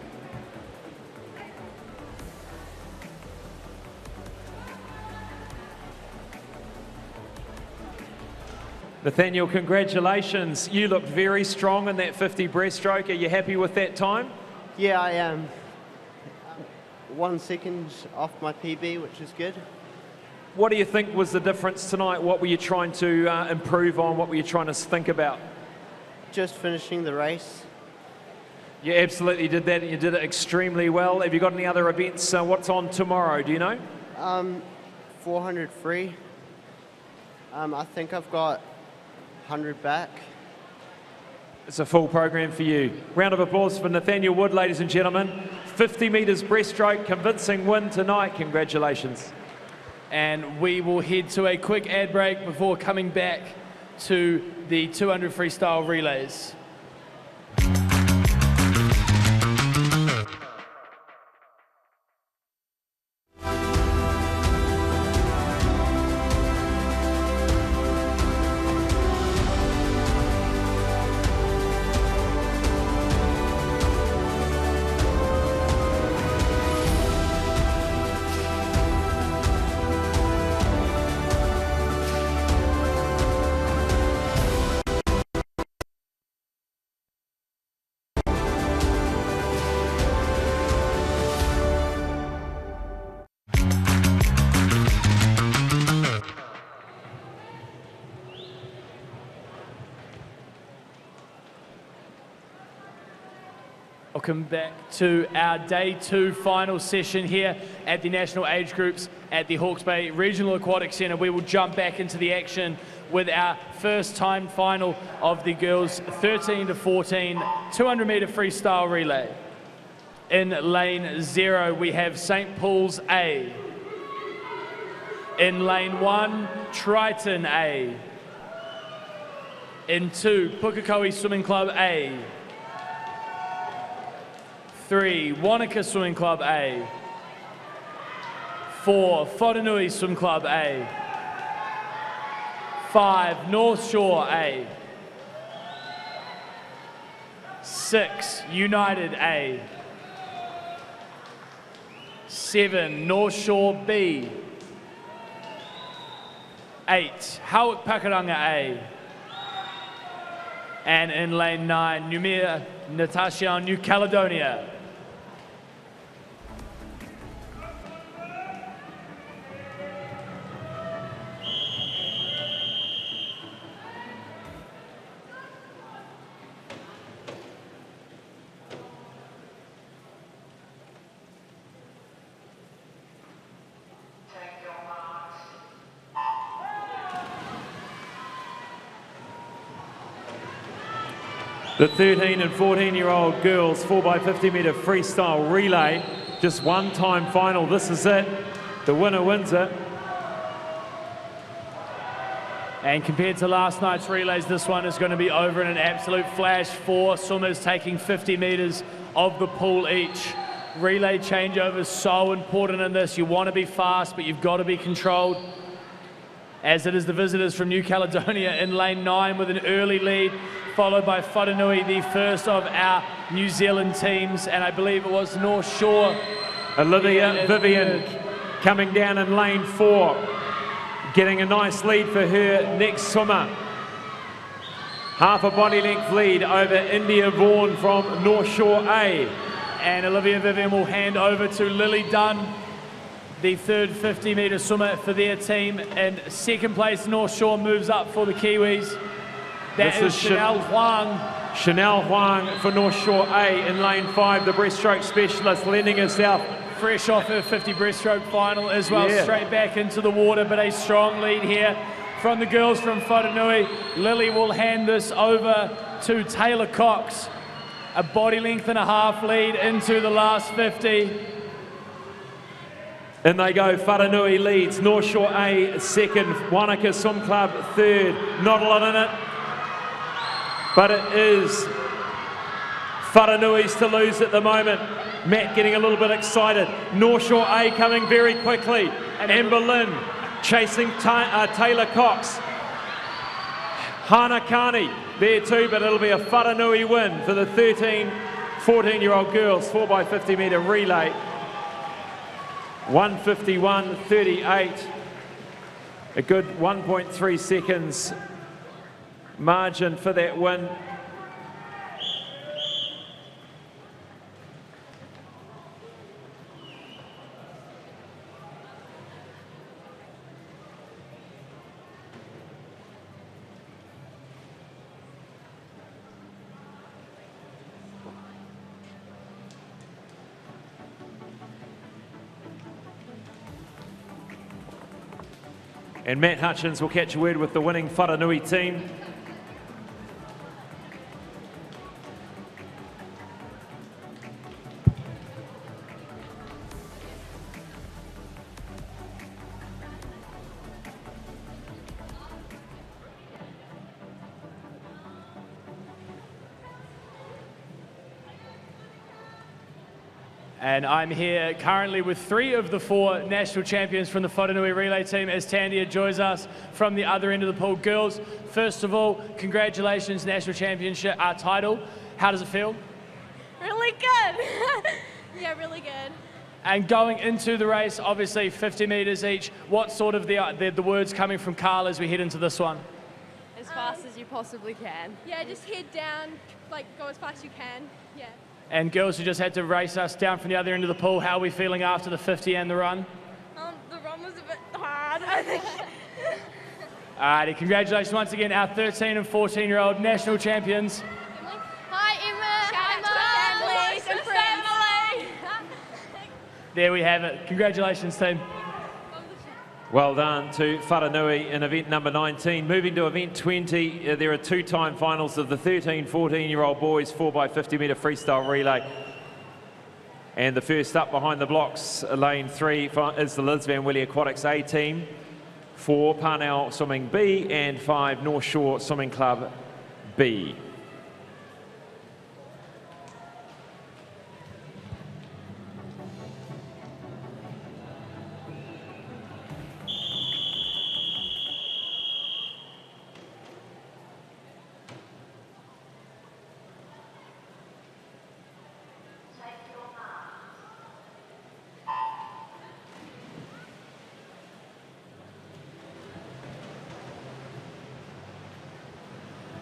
Nathaniel, congratulations. You looked very strong in that 50 breaststroke. Are you happy with that time? Yeah, I am. 1 second off my PB, which is good. What do you think was the difference tonight? What were you trying to improve on? What were you trying to think about? Just finishing the race. You absolutely did that, and you did it extremely well. Have you got any other events? What's on tomorrow? Do you know? 400 free. I think I've got 100 back. It's a full program for you. Round of applause for Nathaniel Wood, ladies and gentlemen. 50 metres breaststroke, convincing win tonight. Congratulations. And we will head to a quick ad break before coming back to the 200 freestyle relays. Welcome back to our Day 2 final session here at the National Age Groups at the Hawke's Bay Regional Aquatic Centre. We will jump back into the action with our first time final of the girls 13 to 14 200 metre freestyle relay. In lane 0 we have St. Paul's A. In lane 1, Triton A. In 2, Pukekohe Swimming Club A. 3, Wanaka Swimming Club A. 4, Whanganui Swim Club A. 5, North Shore A. 6, United A. 7, North Shore B. 8, Hawke Pakuranga A. And in lane 9, Numia Natasha, New Caledonia. The 13 and 14-year-old girls 4x50 metre freestyle relay, just one time final. This is it. The winner wins it. And compared to last night's relays, this one is going to be over in an absolute flash. 4 swimmers taking 50 metres of the pool each. Relay changeover is so important in this. You want to be fast, but you've got to be controlled. as it is the visitors from New Caledonia in lane 9 with an early lead, followed by Whananui, the first of our New Zealand teams, and I believe it was North Shore. Olivia Vivian coming down in lane 4, getting a nice lead for her next swimmer. Half a body length lead over India Vaughan from North Shore A. And Olivia Vivian will hand over to Lily Dunn, the third 50-metre swimmer for their team. And second place, North Shore moves up for the Kiwis. That is Chanel Huang. Chanel Huang for North Shore A in lane 5, the breaststroke specialist, lending herself. Fresh off her 50 breaststroke final as well, straight back into the water, but a strong lead here from the girls from Whananui. Lily will hand this over to Taylor Cox. A body length and a half lead into the last 50. And they go, Whananui leads, North Shore A second, Wanaka Swim Club third. Not a lot in it, but it is Whananui's to lose at the moment. Matt getting a little bit excited. North Shore A coming very quickly. And Amber Lynn chasing Taylor Cox. Hana Kani there too, but it'll be a Whananui win for the 13, 14-year-old girls, 4x50 metre relay. 1:51.38. A good 1.3 seconds margin for that win. And Matt Hutchins will catch a word with the winning Whananui team. And I'm here currently with 3 of the 4 national champions from the Whananui relay team as Tandia joins us from the other end of the pool. Girls, first of all, congratulations, national championship title. How does it feel? Really good. Yeah, really good. And going into the race, obviously 50 metres each, what sort of the words coming from Carl as we head into this one? As fast as you possibly can. Yeah, just head down, like go as fast as you can. Yeah. And girls who just had to race us down from the other end of the pool, how are we feeling after the 50 and the run? The run was a bit hard, I think. Alrighty, congratulations once again, our 13 and 14-year-old national champions. Hi, Emma. Emma, and family. There we have it. Congratulations, team. Well done to Whananui in event number 19. Moving to event 20, there are 2-time finals of the 13, 14-year-old boys 4x50 metre freestyle relay. And the first up behind the blocks, lane 3, is the Liz Van Willie Aquatics A team, 4 Parnell Swimming B, and 5 North Shore Swimming Club B.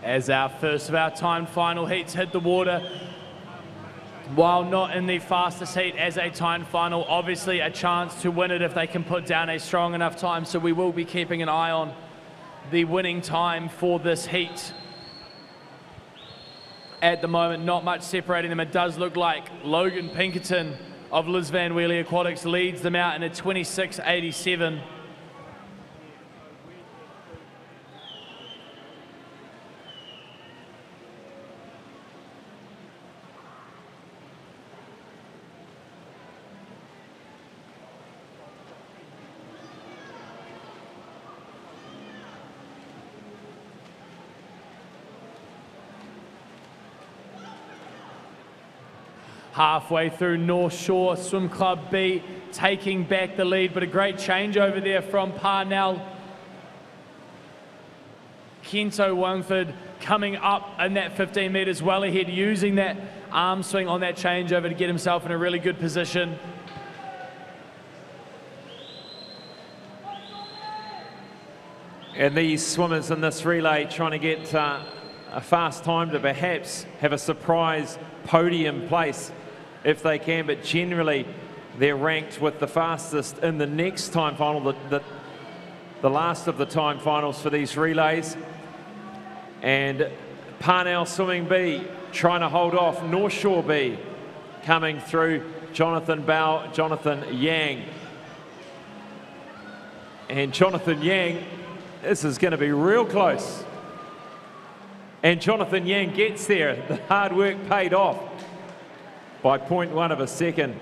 As our first of our time final heats hit the water, while not in the fastest heat as a time final, obviously a chance to win it if they can put down a strong enough time, so we will be keeping an eye on the winning time for this heat. At the moment, not much separating them. It does look like Logan Pinkerton of Liz Van Wheelie Aquatics leads them out in a 26.87. Halfway through, North Shore Swim Club B taking back the lead, but a great change over there from Parnell Kento Wangford coming up in that 15 metres well ahead, using that arm swing on that changeover to get himself in a really good position. And these swimmers in this relay trying to get a fast time to perhaps have a surprise podium place if they can, but generally they're ranked with the fastest in the next time final, the last of the time finals for these relays. And Parnell Swimming B trying to hold off North Shore B coming through Jonathan Bao, Jonathan Yang. And Jonathan Yang, this is going to be real close. And Jonathan Yang gets there. The hard work paid off by 0.1 of a second.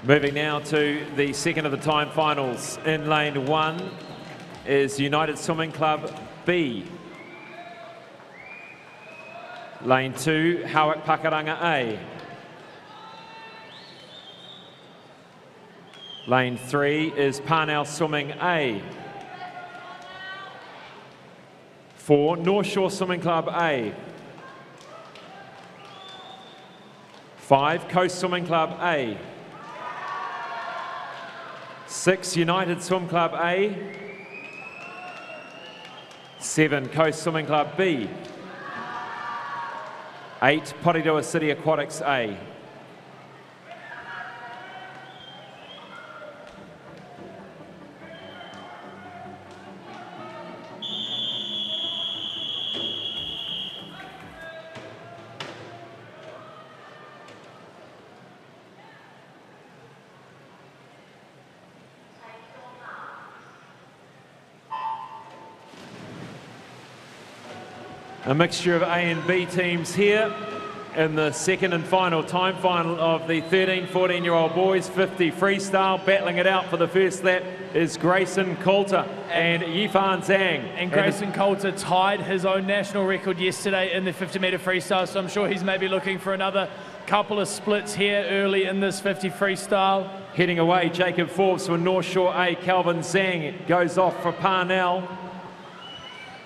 Moving now to the second of the time finals. In lane 1 is United Swimming Club B. Lane 2, Hawke Pakaranga A. Lane 3 is Parnell Swimming A. 4, North Shore Swimming Club A. 5, Coast Swimming Club A. 6, United Swim Club A. 7, Coast Swimming Club B. 8, Porirua City Aquatics A. A mixture of A and B teams here in the second and final time final of the 13-14-year-old boys 50 freestyle. Battling it out for the first lap is Grayson Coulter and Yifan Zhang. And Grayson Coulter tied his own national record yesterday in the 50-metre freestyle, so I'm sure he's maybe looking for another couple of splits here early in this 50 freestyle. Heading away, Jacob Forbes for North Shore A. Calvin Zhang goes off for Parnell.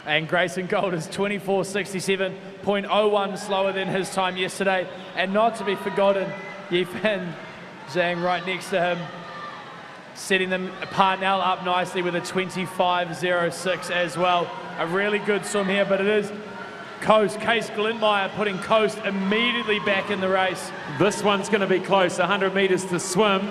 And Grayson Coulter's 24:67.01 slower than his time yesterday. And not to be forgotten, Yifan Zhang right next to him, setting them Parnell up nicely with a 25:06 as well. A really good swim here, but it is Coast, Case Glentmeyer putting Coast immediately back in the race. This one's going to be close, 100 metres to swim.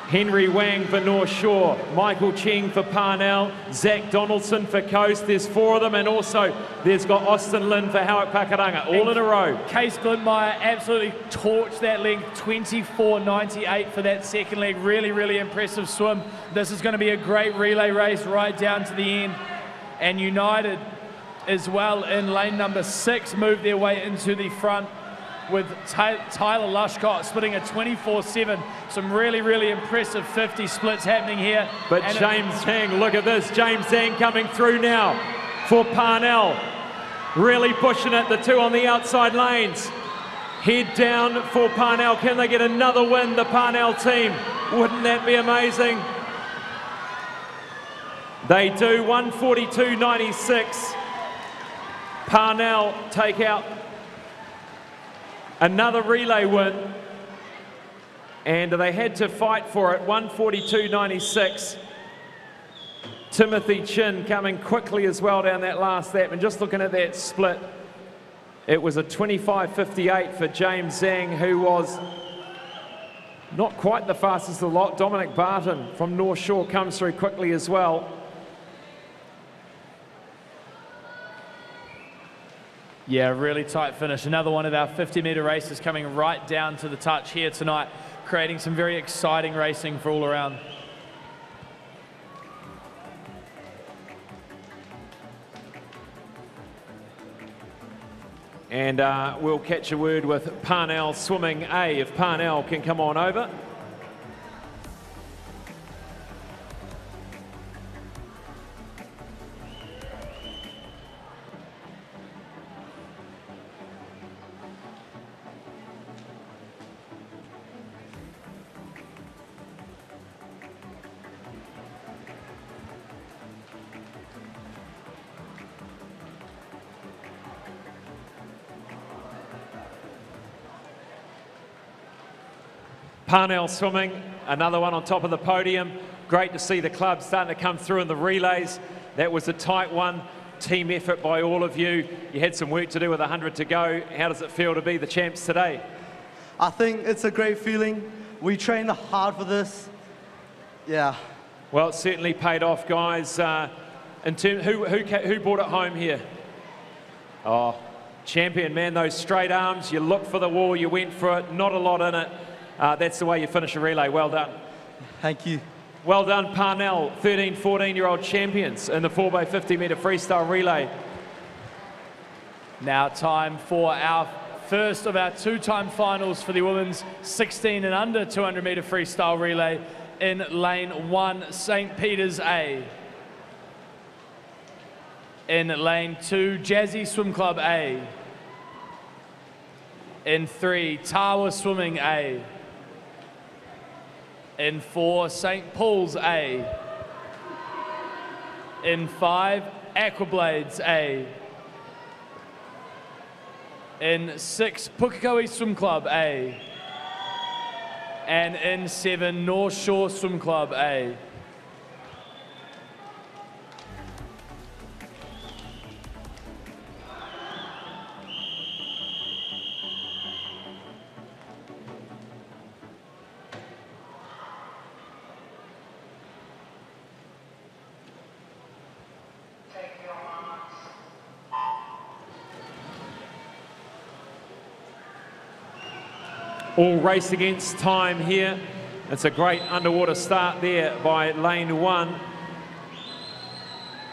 Henry Wang for North Shore, Michael Cheng for Parnell, Zach Donaldson for Coast. There's 4 of them, and also there's got Austin Lin for Hawke Pakaranga, all in a row. Case Glentmeyer absolutely torched that leg, 24:98 for that second leg. Really, really impressive swim. This is going to be a great relay race right down to the end. And United as well in lane number 6 moved their way into the front with Tyler Lushcott splitting a 24:7. Some really, really impressive 50 splits happening here. But and James Zhang, look at this. James Zhang coming through now for Parnell. Really pushing it, the 2 on the outside lanes. Head down for Parnell. Can they get another win, the Parnell team? Wouldn't that be amazing? They do, 142.96. Parnell take out another relay win, and they had to fight for it, 142.96. Timothy Chin coming quickly as well down that last lap, and just looking at that split, it was a 25:58 for James Zhang, who was not quite the fastest of the lot. Dominic Barton from North Shore comes through quickly as well. Yeah, really tight finish. Another one of our 50-metre races coming right down to the touch here tonight, creating some very exciting racing for all around. And we'll catch a word with Parnell Swimming A, if Parnell can come on over. Parnell Swimming, another one on top of the podium. Great to see the club starting to come through in the relays. That was a tight one. Team effort by all of you. You had some work to do with 100 to go. How does it feel to be the champs today? I think it's a great feeling. We trained hard for this. Yeah. Well, it certainly paid off, guys. In terms, who brought it home here? Oh, champion, man. Those straight arms. You looked for the wall. You went for it. Not a lot in it. That's the way you finish a relay. Well done. Thank you. Well done, Parnell. 13, 14-year-old champions in the 4x50 metre freestyle relay. Now time for our first of our two-time finals for the women's 16 and under 200 metre freestyle relay in lane 1, St. Peter's A. In lane 2, Jazzy Swim Club A. In 3, Tawa Swimming A. In 4, St. Paul's A. In 5, Aquablades A. In 6, Pukekohe Swim Club A. And in 7, North Shore Swim Club A. All race against time here. It's a great underwater start there by lane 1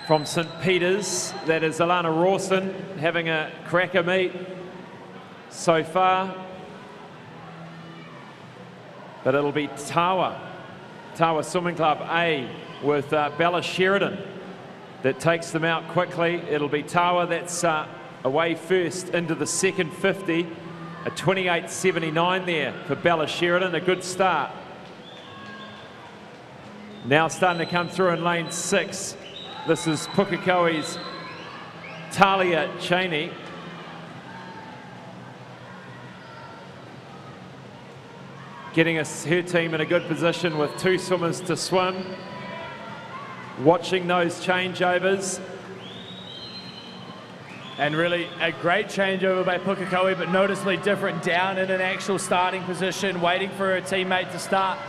from St. Peter's. That is Alana Rawson having a cracker meet so far. But it'll be Tawa Swimming Club A with Bella Sheridan that takes them out quickly. It'll be Tawa that's away first into the second 50. A 28.79 there for Bella Sheridan, a good start. Now starting to come through in lane 6. This is Pukekohe's Talia Cheney. Getting her team in a good position with 2 swimmers to swim. Watching those changeovers. And really a great changeover by Pukekohe, but noticeably different down in an actual starting position, waiting for her teammate to start,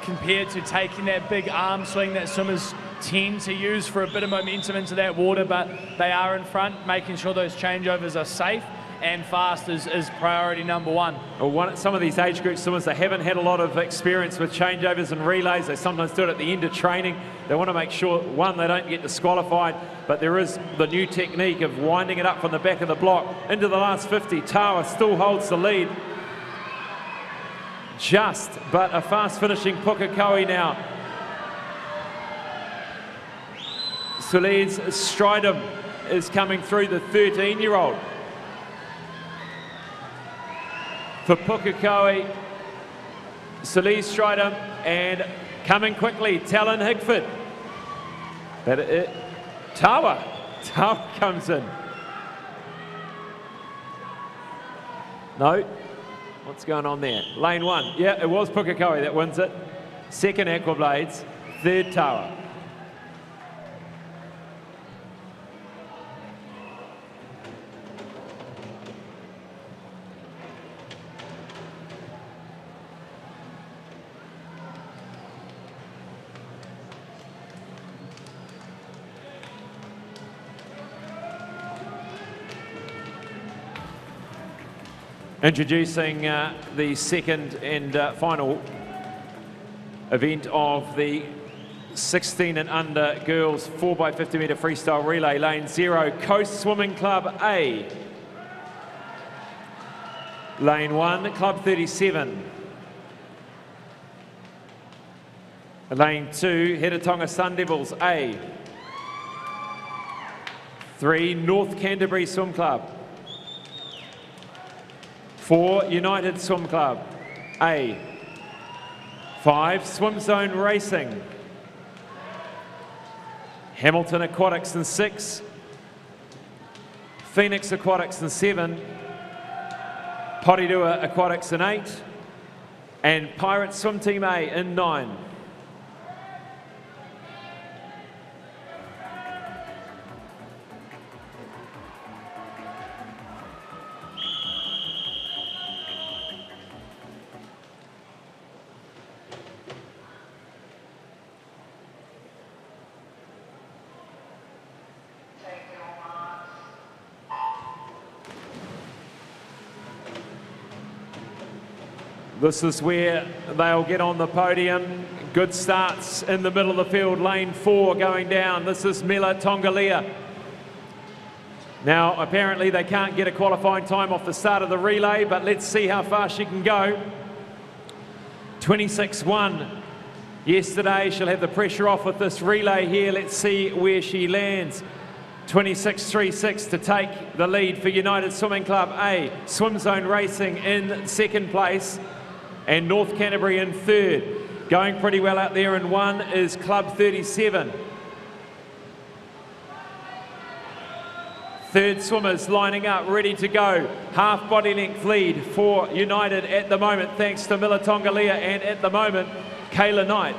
compared to taking that big arm swing that swimmers tend to use for a bit of momentum into that water, but they are in front, making sure those changeovers are safe and fast is priority number 1. Well, some of these age group swimmers, they haven't had a lot of experience with changeovers and relays. They sometimes do it at the end of training. They want to make sure, one, they don't get disqualified, but there is the new technique of winding it up from the back of the block into the last 50. Tawa still holds the lead. Just, but a fast finishing Pukekohe now. Suliz Stridham is coming through, the 13-year-old. For Pukekohe, Suliz Stridham, and coming quickly, Talon Higford. But Tawa comes in. No, what's going on there? Lane 1, yeah, it was Pukekohe that wins it. Second Aquablades, third Tawa. Introducing the second and final event of the 16 and under girls 4x50 metre freestyle relay, lane 0, Coast Swimming Club A. Lane 1, Club 37. Lane 2, Hedatonga Sun Devils, A. 3, North Canterbury Swim Club. 4, United Swim Club, A. 5, Swim Zone Racing. Hamilton Aquatics in 6. Phoenix Aquatics in 7. Porirua Aquatics in 8. And Pirate Swim Team A in 9. This is where they'll get on the podium. Good starts in the middle of the field. Lane 4 going down. This is Mela Tongalea. Now, apparently they can't get a qualifying time off the start of the relay, but let's see how far she can go. 26.1 yesterday. She'll have the pressure off with this relay here. Let's see where she lands. 26.36 to take the lead for United Swimming Club A. Swim Zone Racing in second place. And North Canterbury in third. Going pretty well out there in 1 is Club 37. Third swimmers lining up, ready to go. Half body length lead for United at the moment, thanks to Mela Tongalea and at the moment, Kayla Knight.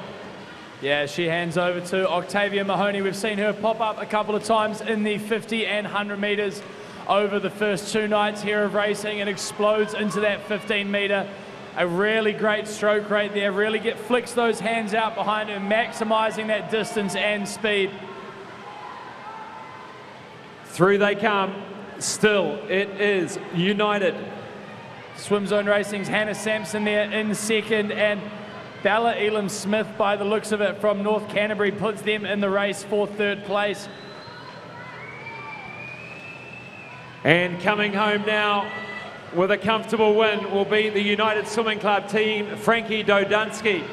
Yeah, she hands over to Octavia Mahoney. We've seen her pop up a couple of times in the 50 and 100 metres over the first 2 nights here of racing, and explodes into that 15 metre. A really great stroke right there. Really flicks those hands out behind her, maximising that distance and speed. Through they come. Still, it is United. Swim Zone Racing's Hannah Sampson there in second, and Bella Elam Smith, by the looks of it, from North Canterbury, puts them in the race for third place. And coming home now with a comfortable win will be the United Swimming Club team, Frankie Dodunsky.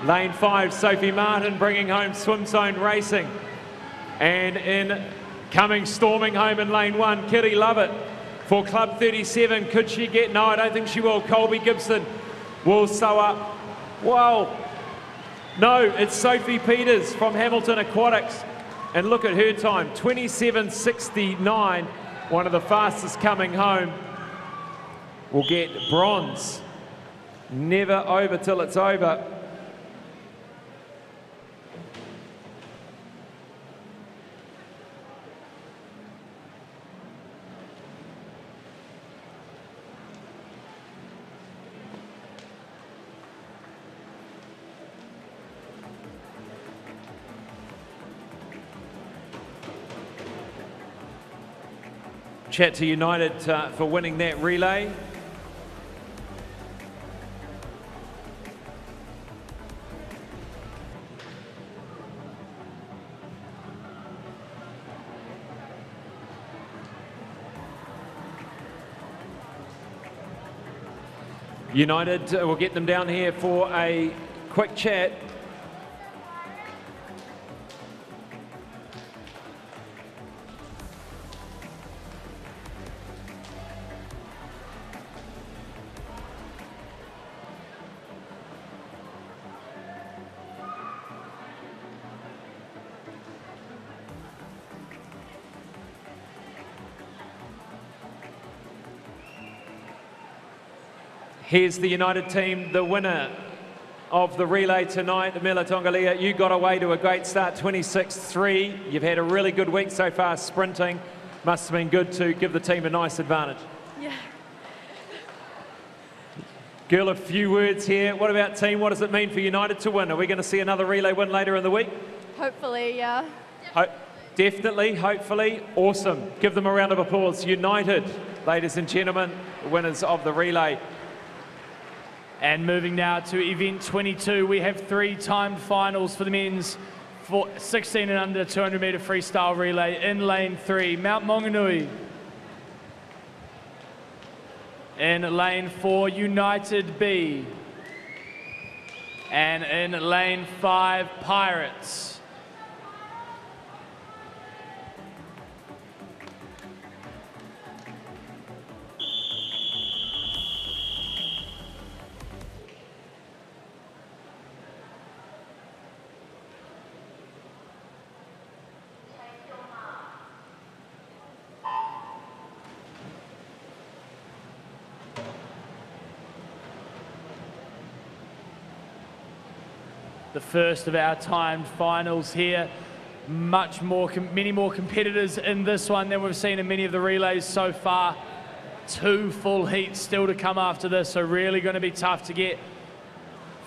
Lane 5, Sophie Martin bringing home Swim Zone Racing. And coming storming home in lane 1, Kitty Lovett for Club 37. Could she get? No, I don't think she will. Colby Gibson will sew up. Well, no, it's Sophie Peters from Hamilton Aquatics. And look at her time, 27.69, one of the fastest coming home. Will get bronze. Never over till it's over. Chat to United for winning that relay. United will get them down here for a quick chat. Here's the United team, the winner of the relay tonight, Mela Tongalea. You got away to a great start, 26.3. You've had a really good week so far sprinting. Must have been good to give the team a nice advantage. Yeah. Girl, a few words here. What about team? What does it mean for United to win? Are we going to see another relay win later in the week? Hopefully, yeah. Definitely, hopefully. Awesome. Give them a round of applause. United, ladies and gentlemen, winners of the relay. And moving now to event 22, we have 3 timed finals for the men's 16 and under 200 metre freestyle relay in lane 3, Mount Maunganui. In lane 4, United B. And in lane 5, Pirates. The first of our timed finals here. Many more competitors in this one than we've seen in many of the relays so far. 2 full heats still to come after this, so really going to be tough to get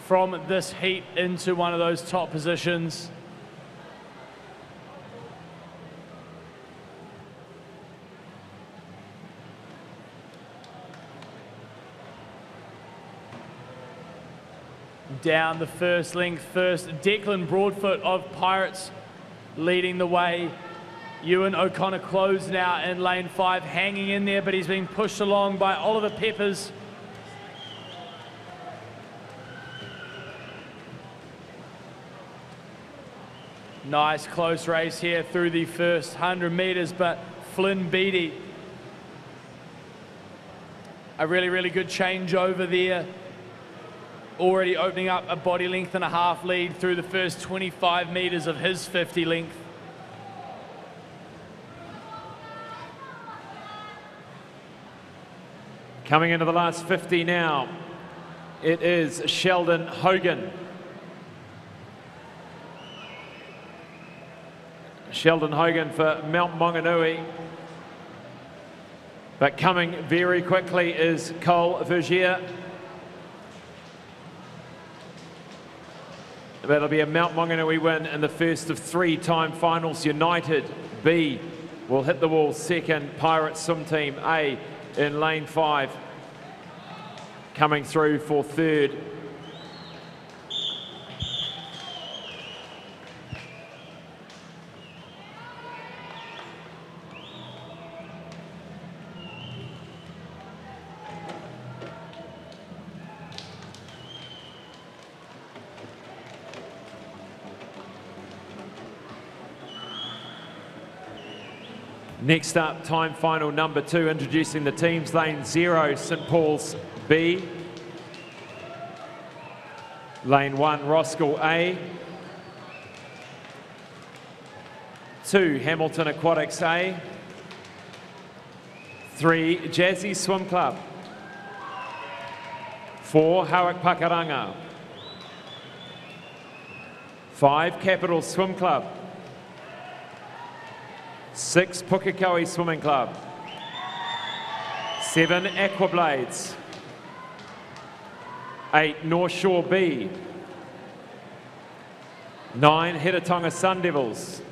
from this heat into one of those top positions. Down the first length first, Declan Broadfoot of Pirates leading the way. Ewan O'Connor closed now in lane 5, hanging in there, but he's being pushed along by Oliver Peppers. Nice close race here through the first 100 meters, but Flynn Beattie, a really good changeover there. Already opening up a body length and a half lead through the first 25 meters of his 50 length. Coming into the last 50 now, it is Sheldon Hogan. Sheldon Hogan for Mount Maunganui. But coming very quickly is Cole Vergier. That'll be a Mount Maunganui win in the first of 3 time finals. United B will hit the wall second. Pirates Swim Team A in lane 5. Coming through for third. Next up, time final number 2, introducing the teams. Lane 0, St Paul's B. Lane 1, Roskill A. 2, Hamilton Aquatics A. 3, Jazzy Swim Club. 4, Hawke Pakaranga. 5, Capital Swim Club. 6, Pukekohe Swimming Club. 7, Aquablades. 8, North Shore B. 9, Hitatonga Sun Devils.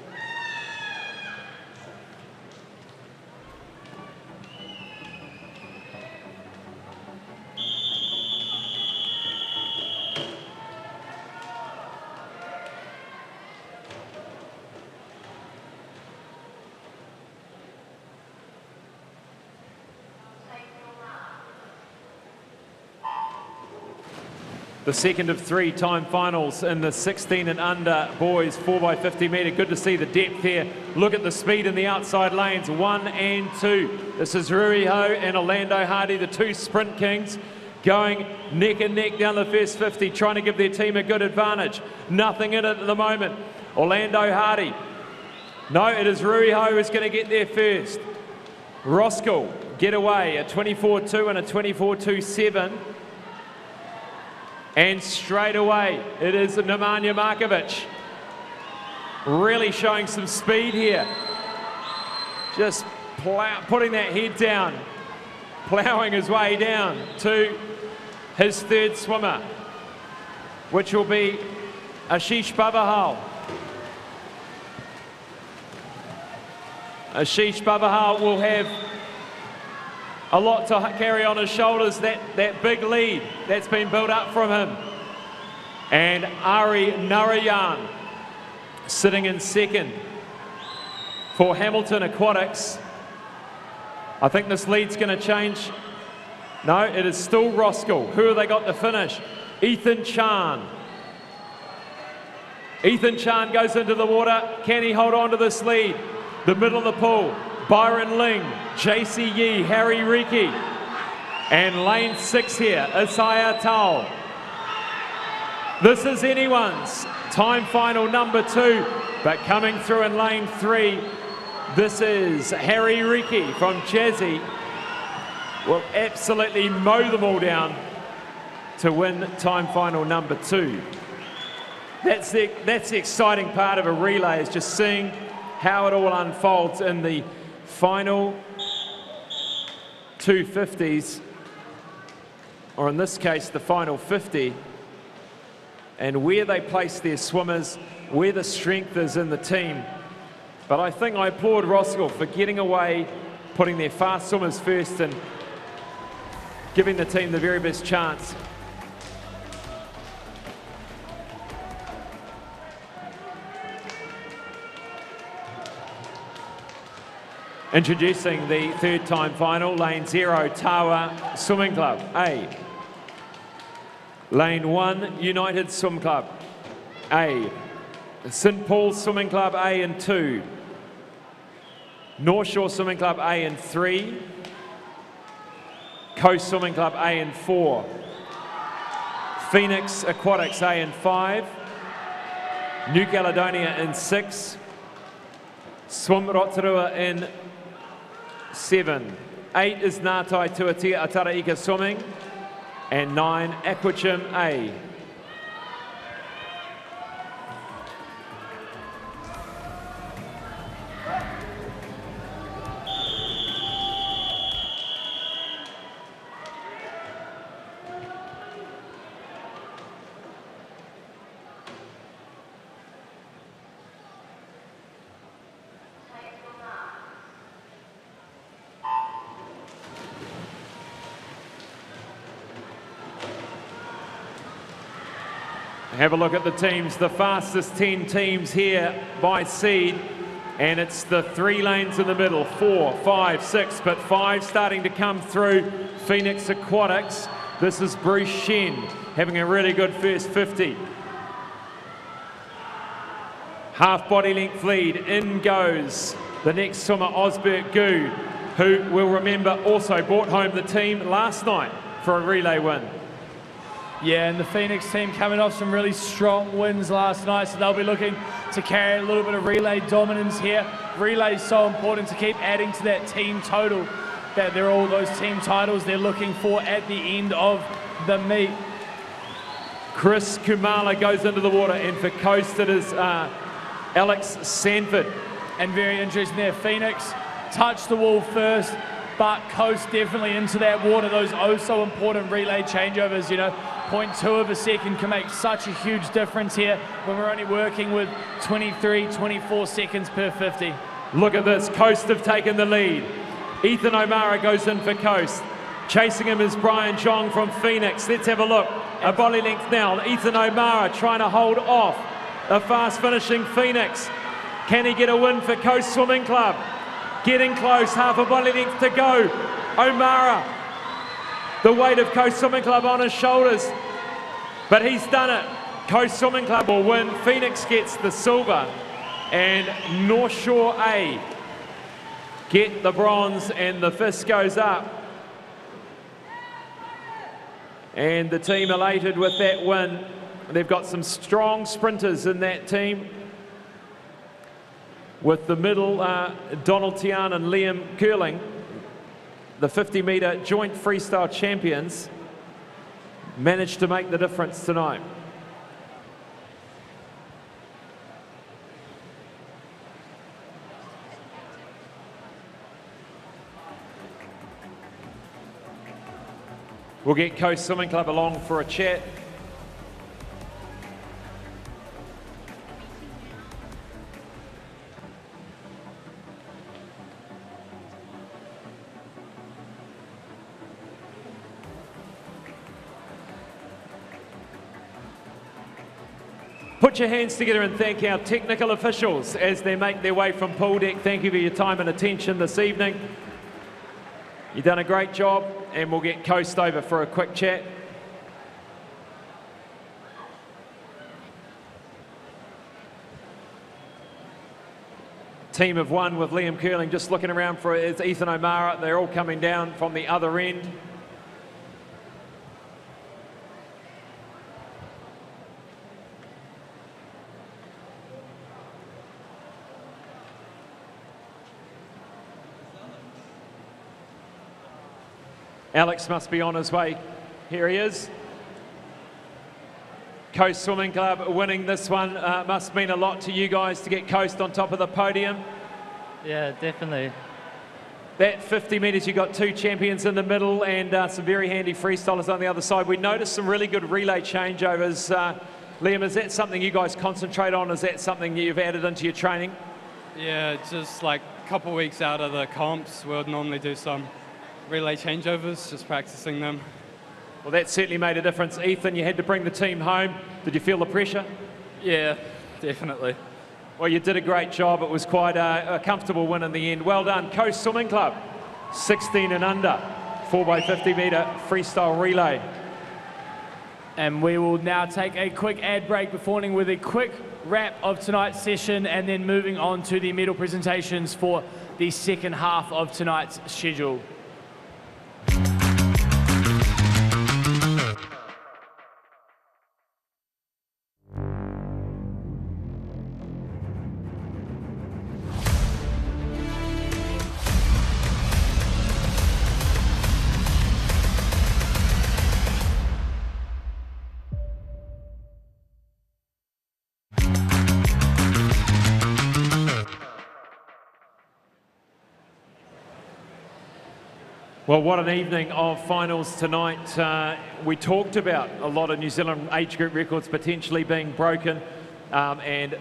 The second of 3 time finals in the 16 and under boys 4x50 metre. Good to see the depth here. Look at the speed in the outside lanes, 1 and 2. This is Rui Ho and Orlando Hardy, the 2 sprint kings, going neck and neck down the first 50, trying to give their team a good advantage. Nothing in it at the moment. Orlando Hardy. No, it is Rui Ho who's going to get there first. Roskill get away, a 24.2 and a 24.27. And straight away, it is Nemanja Markovic. Really showing some speed here. Just putting that head down, ploughing his way down to his third swimmer, which will be Ashish Babahal. Ashish Babahal will have a lot to carry on his shoulders, that big lead that's been built up from him. And Ari Narayan sitting in second for Hamilton Aquatics. I think this lead's going to change No, it is still Roskill. Who have they got to finish? Ethan Chan. Ethan Chan goes into the water. Can he hold on to this lead? The middle of the pool, Byron Ling, JC Yee, Harry Riki. And lane 6 here, Isaiah Tao. This is anyone's time final number 2, but coming through in lane 3, this is Harry Riki from Jazzy. Will absolutely mow them all down to win time final number 2. That's the exciting part of a relay, is just seeing how it all unfolds in the final 250s, or in this case, the final 50, and where they place their swimmers, where the strength is in the team. But I think I applaud Roskill for getting away, putting their fast swimmers first and giving the team the very best chance. Introducing the third time final, lane 0, Tawa Swimming Club A. Lane 1, United Swim Club A. St Paul's Swimming Club A and 2. North Shore Swimming Club A and 3. Coast Swimming Club A and 4. Phoenix Aquatics A and 5. New Caledonia in 6. Swim Rotorua in 7. 8 is Ngātai Tuatea Ataraika Swimming, and 9 Aquachim A. Have a look at the teams, the fastest 10 teams here by seed, and it's the 3 lanes in the middle, 4, 5, 6, but 5 starting to come through. Phoenix Aquatics, this is Bruce Shen having a really good first 50. Half body length lead, in goes the next swimmer, Osbert Gu, who we'll remember also brought home the team last night for a relay win. Yeah, and the Phoenix team coming off some really strong wins last night, so they'll be looking to carry a little bit of relay dominance here. Relay is so important to keep adding to that team total, that they're all those team titles they're looking for at the end of the meet. Chris Kumala goes into the water, and for Coast it is Alex Sanford. And very interesting there, Phoenix touched the wall first, but Coast definitely into that water. Those oh so important relay changeovers, you know, 0.2 of a second can make such a huge difference here when we're only working with 23, 24 seconds per 50. Look at this, Coast have taken the lead. Ethan O'Mara goes in for Coast. Chasing him is Brian Jong from Phoenix. Let's have a look. A body length now. Ethan O'Mara trying to hold off a fast finishing Phoenix. Can he get a win for Coast Swimming Club? Getting close, half a body length to go. O'Mara, the weight of Coast Swimming Club on his shoulders, but he's done it. Coast Swimming Club will win. Phoenix gets the silver, and North Shore A get the bronze, and the fist goes up. And the team elated with that win. They've got some strong sprinters in that team, with the middle, Donald Tian and Liam Curling, the 50-metre joint freestyle champions, managed to make the difference tonight. We'll get Coast Swimming Club along for a chat. Put your hands together and thank our technical officials as they make their way from pool deck. Thank you for your time and attention this evening. You've done a great job. and we'll get Coast over for a quick chat. Team of one with Liam Curling just looking around for it. It's Ethan O'Mara. They're all coming down from the other end. Alex must be on his way. Here he is. Coast Swimming Club winning this one. Must mean a lot to you guys to get Coast on top of the podium. Yeah, definitely. That 50 metres, you got two champions in the middle and some very handy freestylers on the other side. We noticed some really good relay changeovers. Liam, is that something you guys concentrate on? Is that something you've added into your training? Yeah, just like a couple weeks out of the comps, we'll normally do some relay changeovers, just practicing them. Well, that certainly made a difference. Ethan, you had to bring the team home. Did you feel the pressure? Yeah, definitely. Well, you did a great job. It was quite a comfortable win in the end. Well done. Coast Swimming Club, 16 and under, 4x50 metre freestyle relay. And we will now take a quick ad break before ending with a quick wrap of tonight's session and then moving on to the medal presentations for the second half of tonight's schedule. Well, what an evening of finals tonight. We talked about a lot of New Zealand age group records potentially being broken and,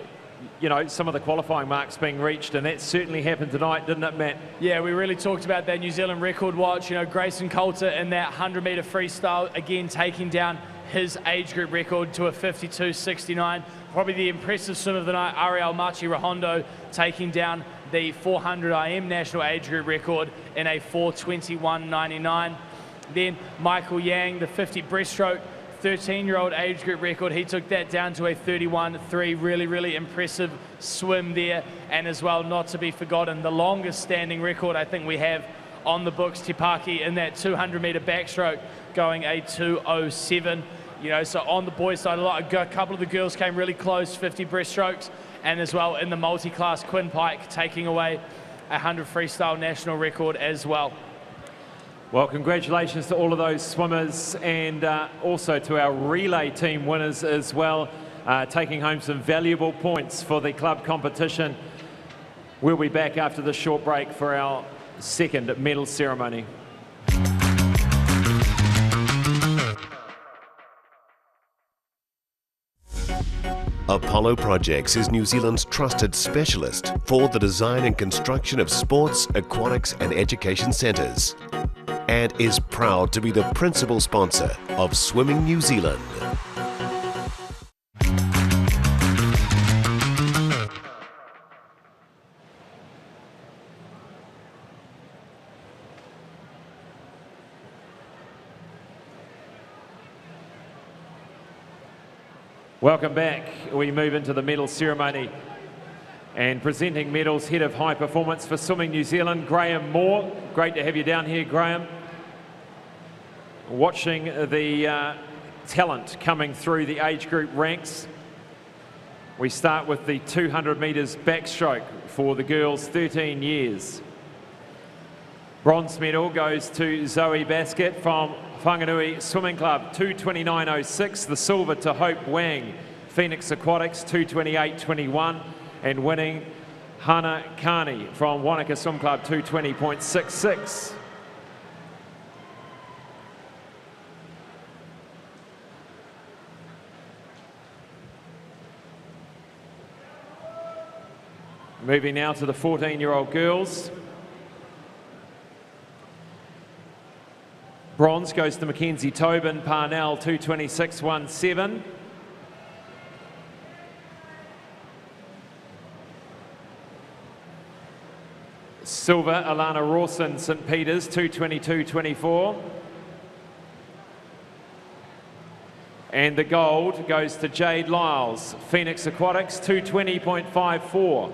you know, some of the qualifying marks being reached, and that certainly happened tonight, didn't it, Matt? Yeah, we really talked about that New Zealand record watch. You know, Grayson Coulter in that 100-metre freestyle, again taking down his age group record to a 52.69. Probably the impressive swim of the night, Ariel Machi-Rahondo taking down the 400 IM national age group record in a 4:21.99. Then Michael Yang, the 50 breaststroke, 13-year-old age group record, he took that down to a 31.3. Really, really impressive swim there. And as well, not to be forgotten, the longest standing record I think we have on the books, Tipaki, in that 200-metre backstroke, going a 2:07. You know, so on the boys' side, a couple of the girls came really close, 50 breaststrokes, and as well in the multi-class, Quinn Pike taking away a 100 freestyle national record as well. Well, congratulations to all of those swimmers and also to our relay team winners as well, taking home some valuable points for the club competition. We'll be back after this short break for our second medal ceremony. Apollo Projects is New Zealand's trusted specialist for the design and construction of sports, aquatics and education centres, and is proud to be the principal sponsor of Swimming New Zealand. Welcome back. We move into the medal ceremony. And presenting medals, Head of High Performance for Swimming New Zealand, Graeme Moore. Great to have you down here, Graeme. Watching the talent coming through the age group ranks. We start with the 200 metres backstroke for the girls, 13 years. Bronze medal goes to Zoe Baskett from Whanganui Swimming Club, 2:29.06. The silver to Hope Wang, Phoenix Aquatics, 2:28.21. And winning, Hana Carney from Wanaka Swim Club, 2:20.66. Moving now to the 14-year-old girls. Bronze goes to Mackenzie Tobin, Parnell, 2:26.17. Silver, Alana Rawson, St Peters, 2:22.24. And the gold goes to Jade Lyles, Phoenix Aquatics, 2:20.54.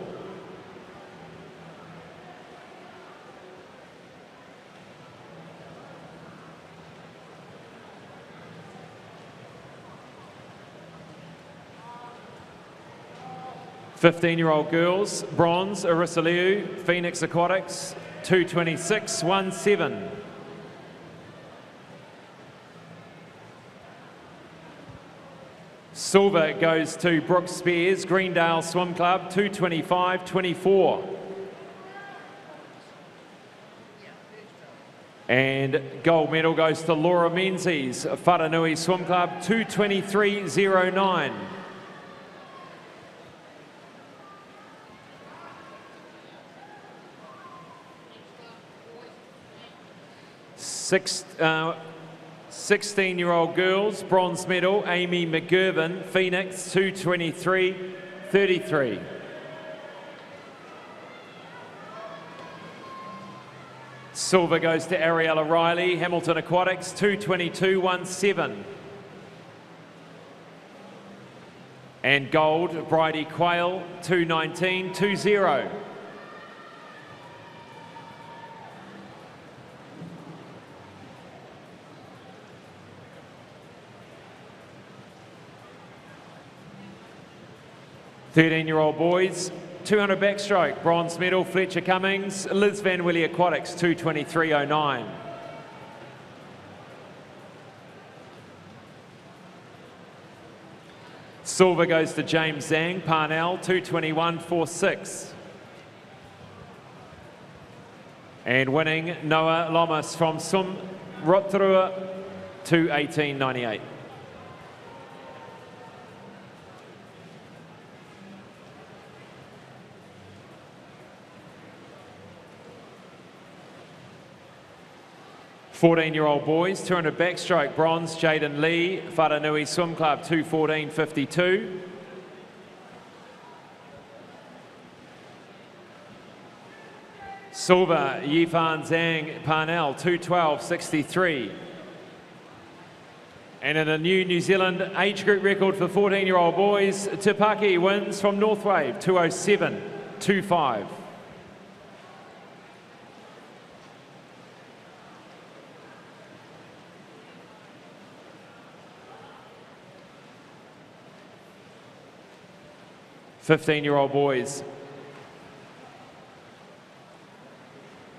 Fifteen-year-old girls, bronze, Arissa Liu, Phoenix Aquatics, 2:26.17. Silver goes to Brooke Spears, Greendale Swim Club, 2:25.24. And gold medal goes to Laura Menzies, Wharanui Swim Club, 2:23.09. Six, 16-year-old girls, bronze medal, Amy McGurvin, Phoenix, 2:23.33. Silver goes to Ariella Riley, Hamilton Aquatics, 2:22.17. And gold, Bridie Quayle, 2:19.20. Thirteen-year-old boys, 200 backstroke, bronze medal, Fletcher Cummings, Liz Van Willie Aquatics, 2:23.09. Silver goes to James Zhang, Parnell, 2:21.46. And winning, Noah Lomas from Sum Rotorua, 2:18.98. Fourteen-year-old boys, 200 backstroke, bronze, Jaden Lee, Wharanui Swim Club, 2:14.52. Silver, Yifan Zhang, Parnell, 2:12.63. And in a New Zealand age group record for 14-year-old boys, Tupaki wins from Northwave, 2:07.25. Fifteen-year-old boys.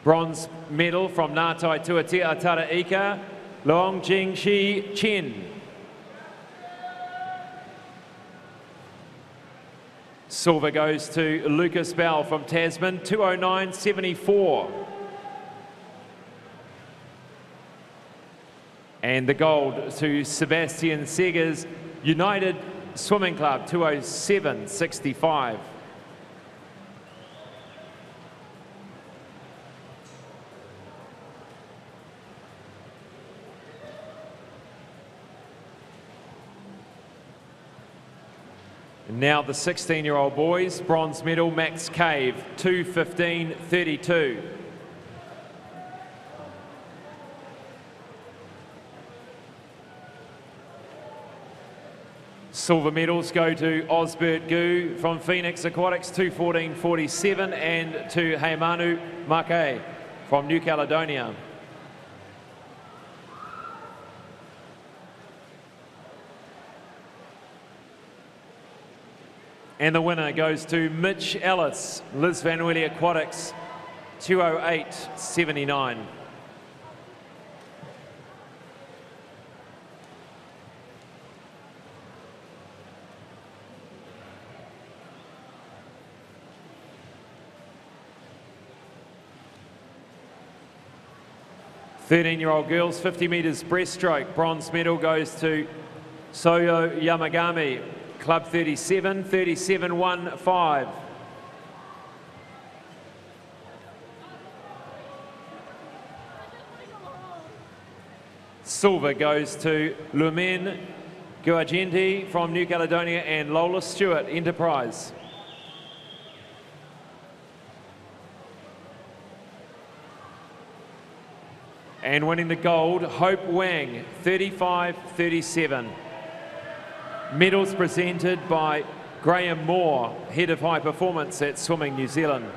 Bronze medal from Ngātai Tuatea Taraika, Long Jing Shi Chen. Silver goes to Lucas Bell from Tasman, 2:09.74. And the gold to Sebastian Segers, United Swimming Club, 2:07.65. And now the 16-year-old boys, bronze medal, Max Cave, 2:15.32. Silver medals go to Osbert Gu from Phoenix Aquatics, 2:14.47, and to Heimanu Make from New Caledonia. And the winner goes to Mitch Ellis, Liz Van Willie Aquatics, 2:08.79. Thirteen-year-old girls, 50 metres breaststroke, bronze medal goes to Soyo Yamagami, Club 37, 37.15. Silver goes to Lumen Guagenti from New Caledonia and Lola Stewart, Enterprise. And winning the gold, Hope Wang, 35-37. Medals presented by Graeme Moore, Head of High Performance at Swimming New Zealand.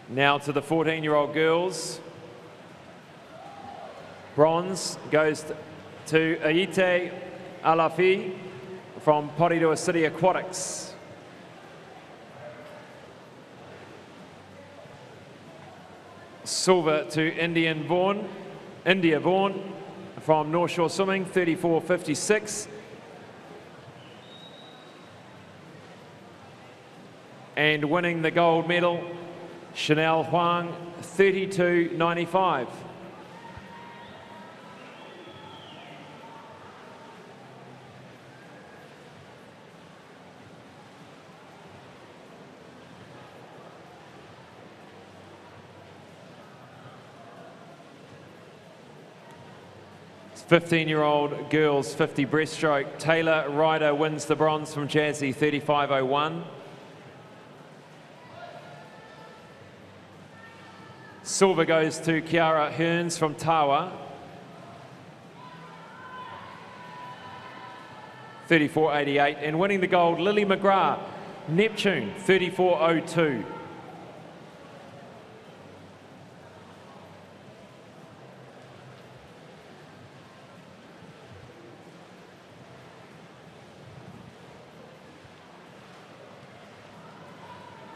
Now to the 14-year-old girls. Bronze goes to Aite Alafi from Porirua City Aquatics. Silver to India Vaughan from North Shore Swimming, 34-56. And winning the gold medal, Chanel Huang, 32-95. It's 15-year-old girls 50 breaststroke. Taylor Ryder wins the bronze from Jazzy, 35-01. Silver goes to Kiara Hearns from Tawa, 34-88. And winning the gold, Lily McGrath, Neptune, 34-02.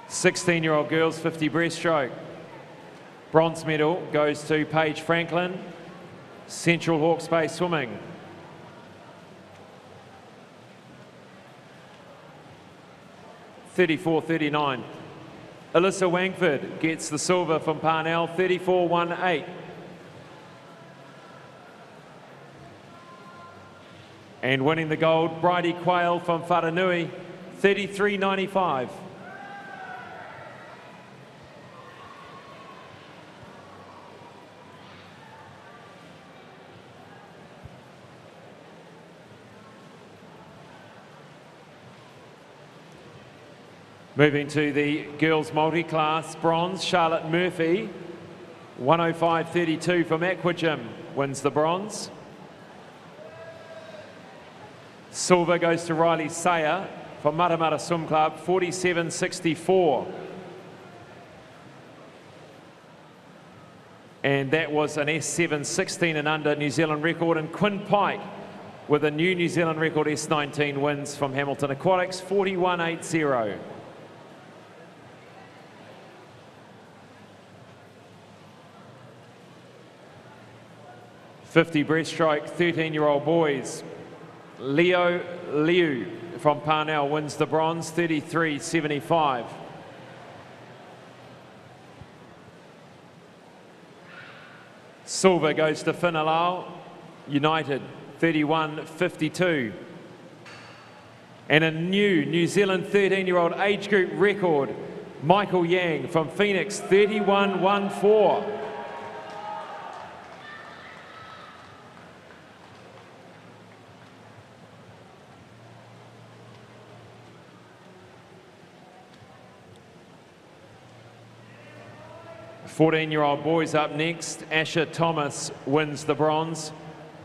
Sixteen-year-old girls 50 breaststroke. Bronze medal goes to Paige Franklin, Central Hawke's Bay Swimming. (34-39). Alyssa Wangford gets the silver from Parnell, 34-18. And winning the gold, Bridie Quayle from Wharanui, 33-95. Moving to the girls multi-class, bronze, Charlotte Murphy, 105.32 from Aquagym, wins the bronze. Silver goes to Riley Sayer from Matamata Swim Club, 47.64. And that was an S7 16 and under New Zealand record. And Quinn Pike with a new New Zealand record S19 wins from Hamilton Aquatics, 41.80. 50 breaststroke, 13-year-old boys. Leo Liu from Parnell wins the bronze, 33.75. Silver goes to Whenalao United, 31.52. And a new New Zealand 13-year-old age group record, Michael Yang from Phoenix, 31.14. Fourteen-year-old boys up next. Asher Thomas wins the bronze.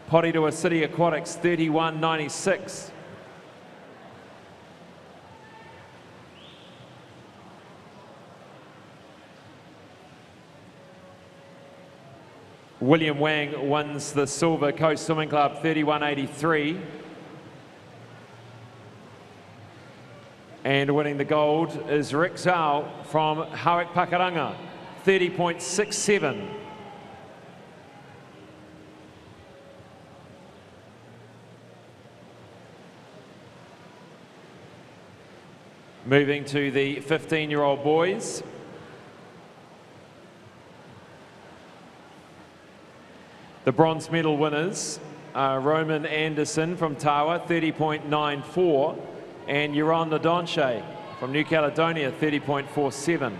Porirua City Aquatics, 31.96. William Wang wins the silver, Coast Swimming Club, 31.83. And winning the gold is Rick Zhao from Hawke Pakaranga, 30.67. Moving to the 15-year-old boys. The bronze medal winners are Roman Anderson from Tawa, 30.94, and Euron Nadonche from New Caledonia, 30.47.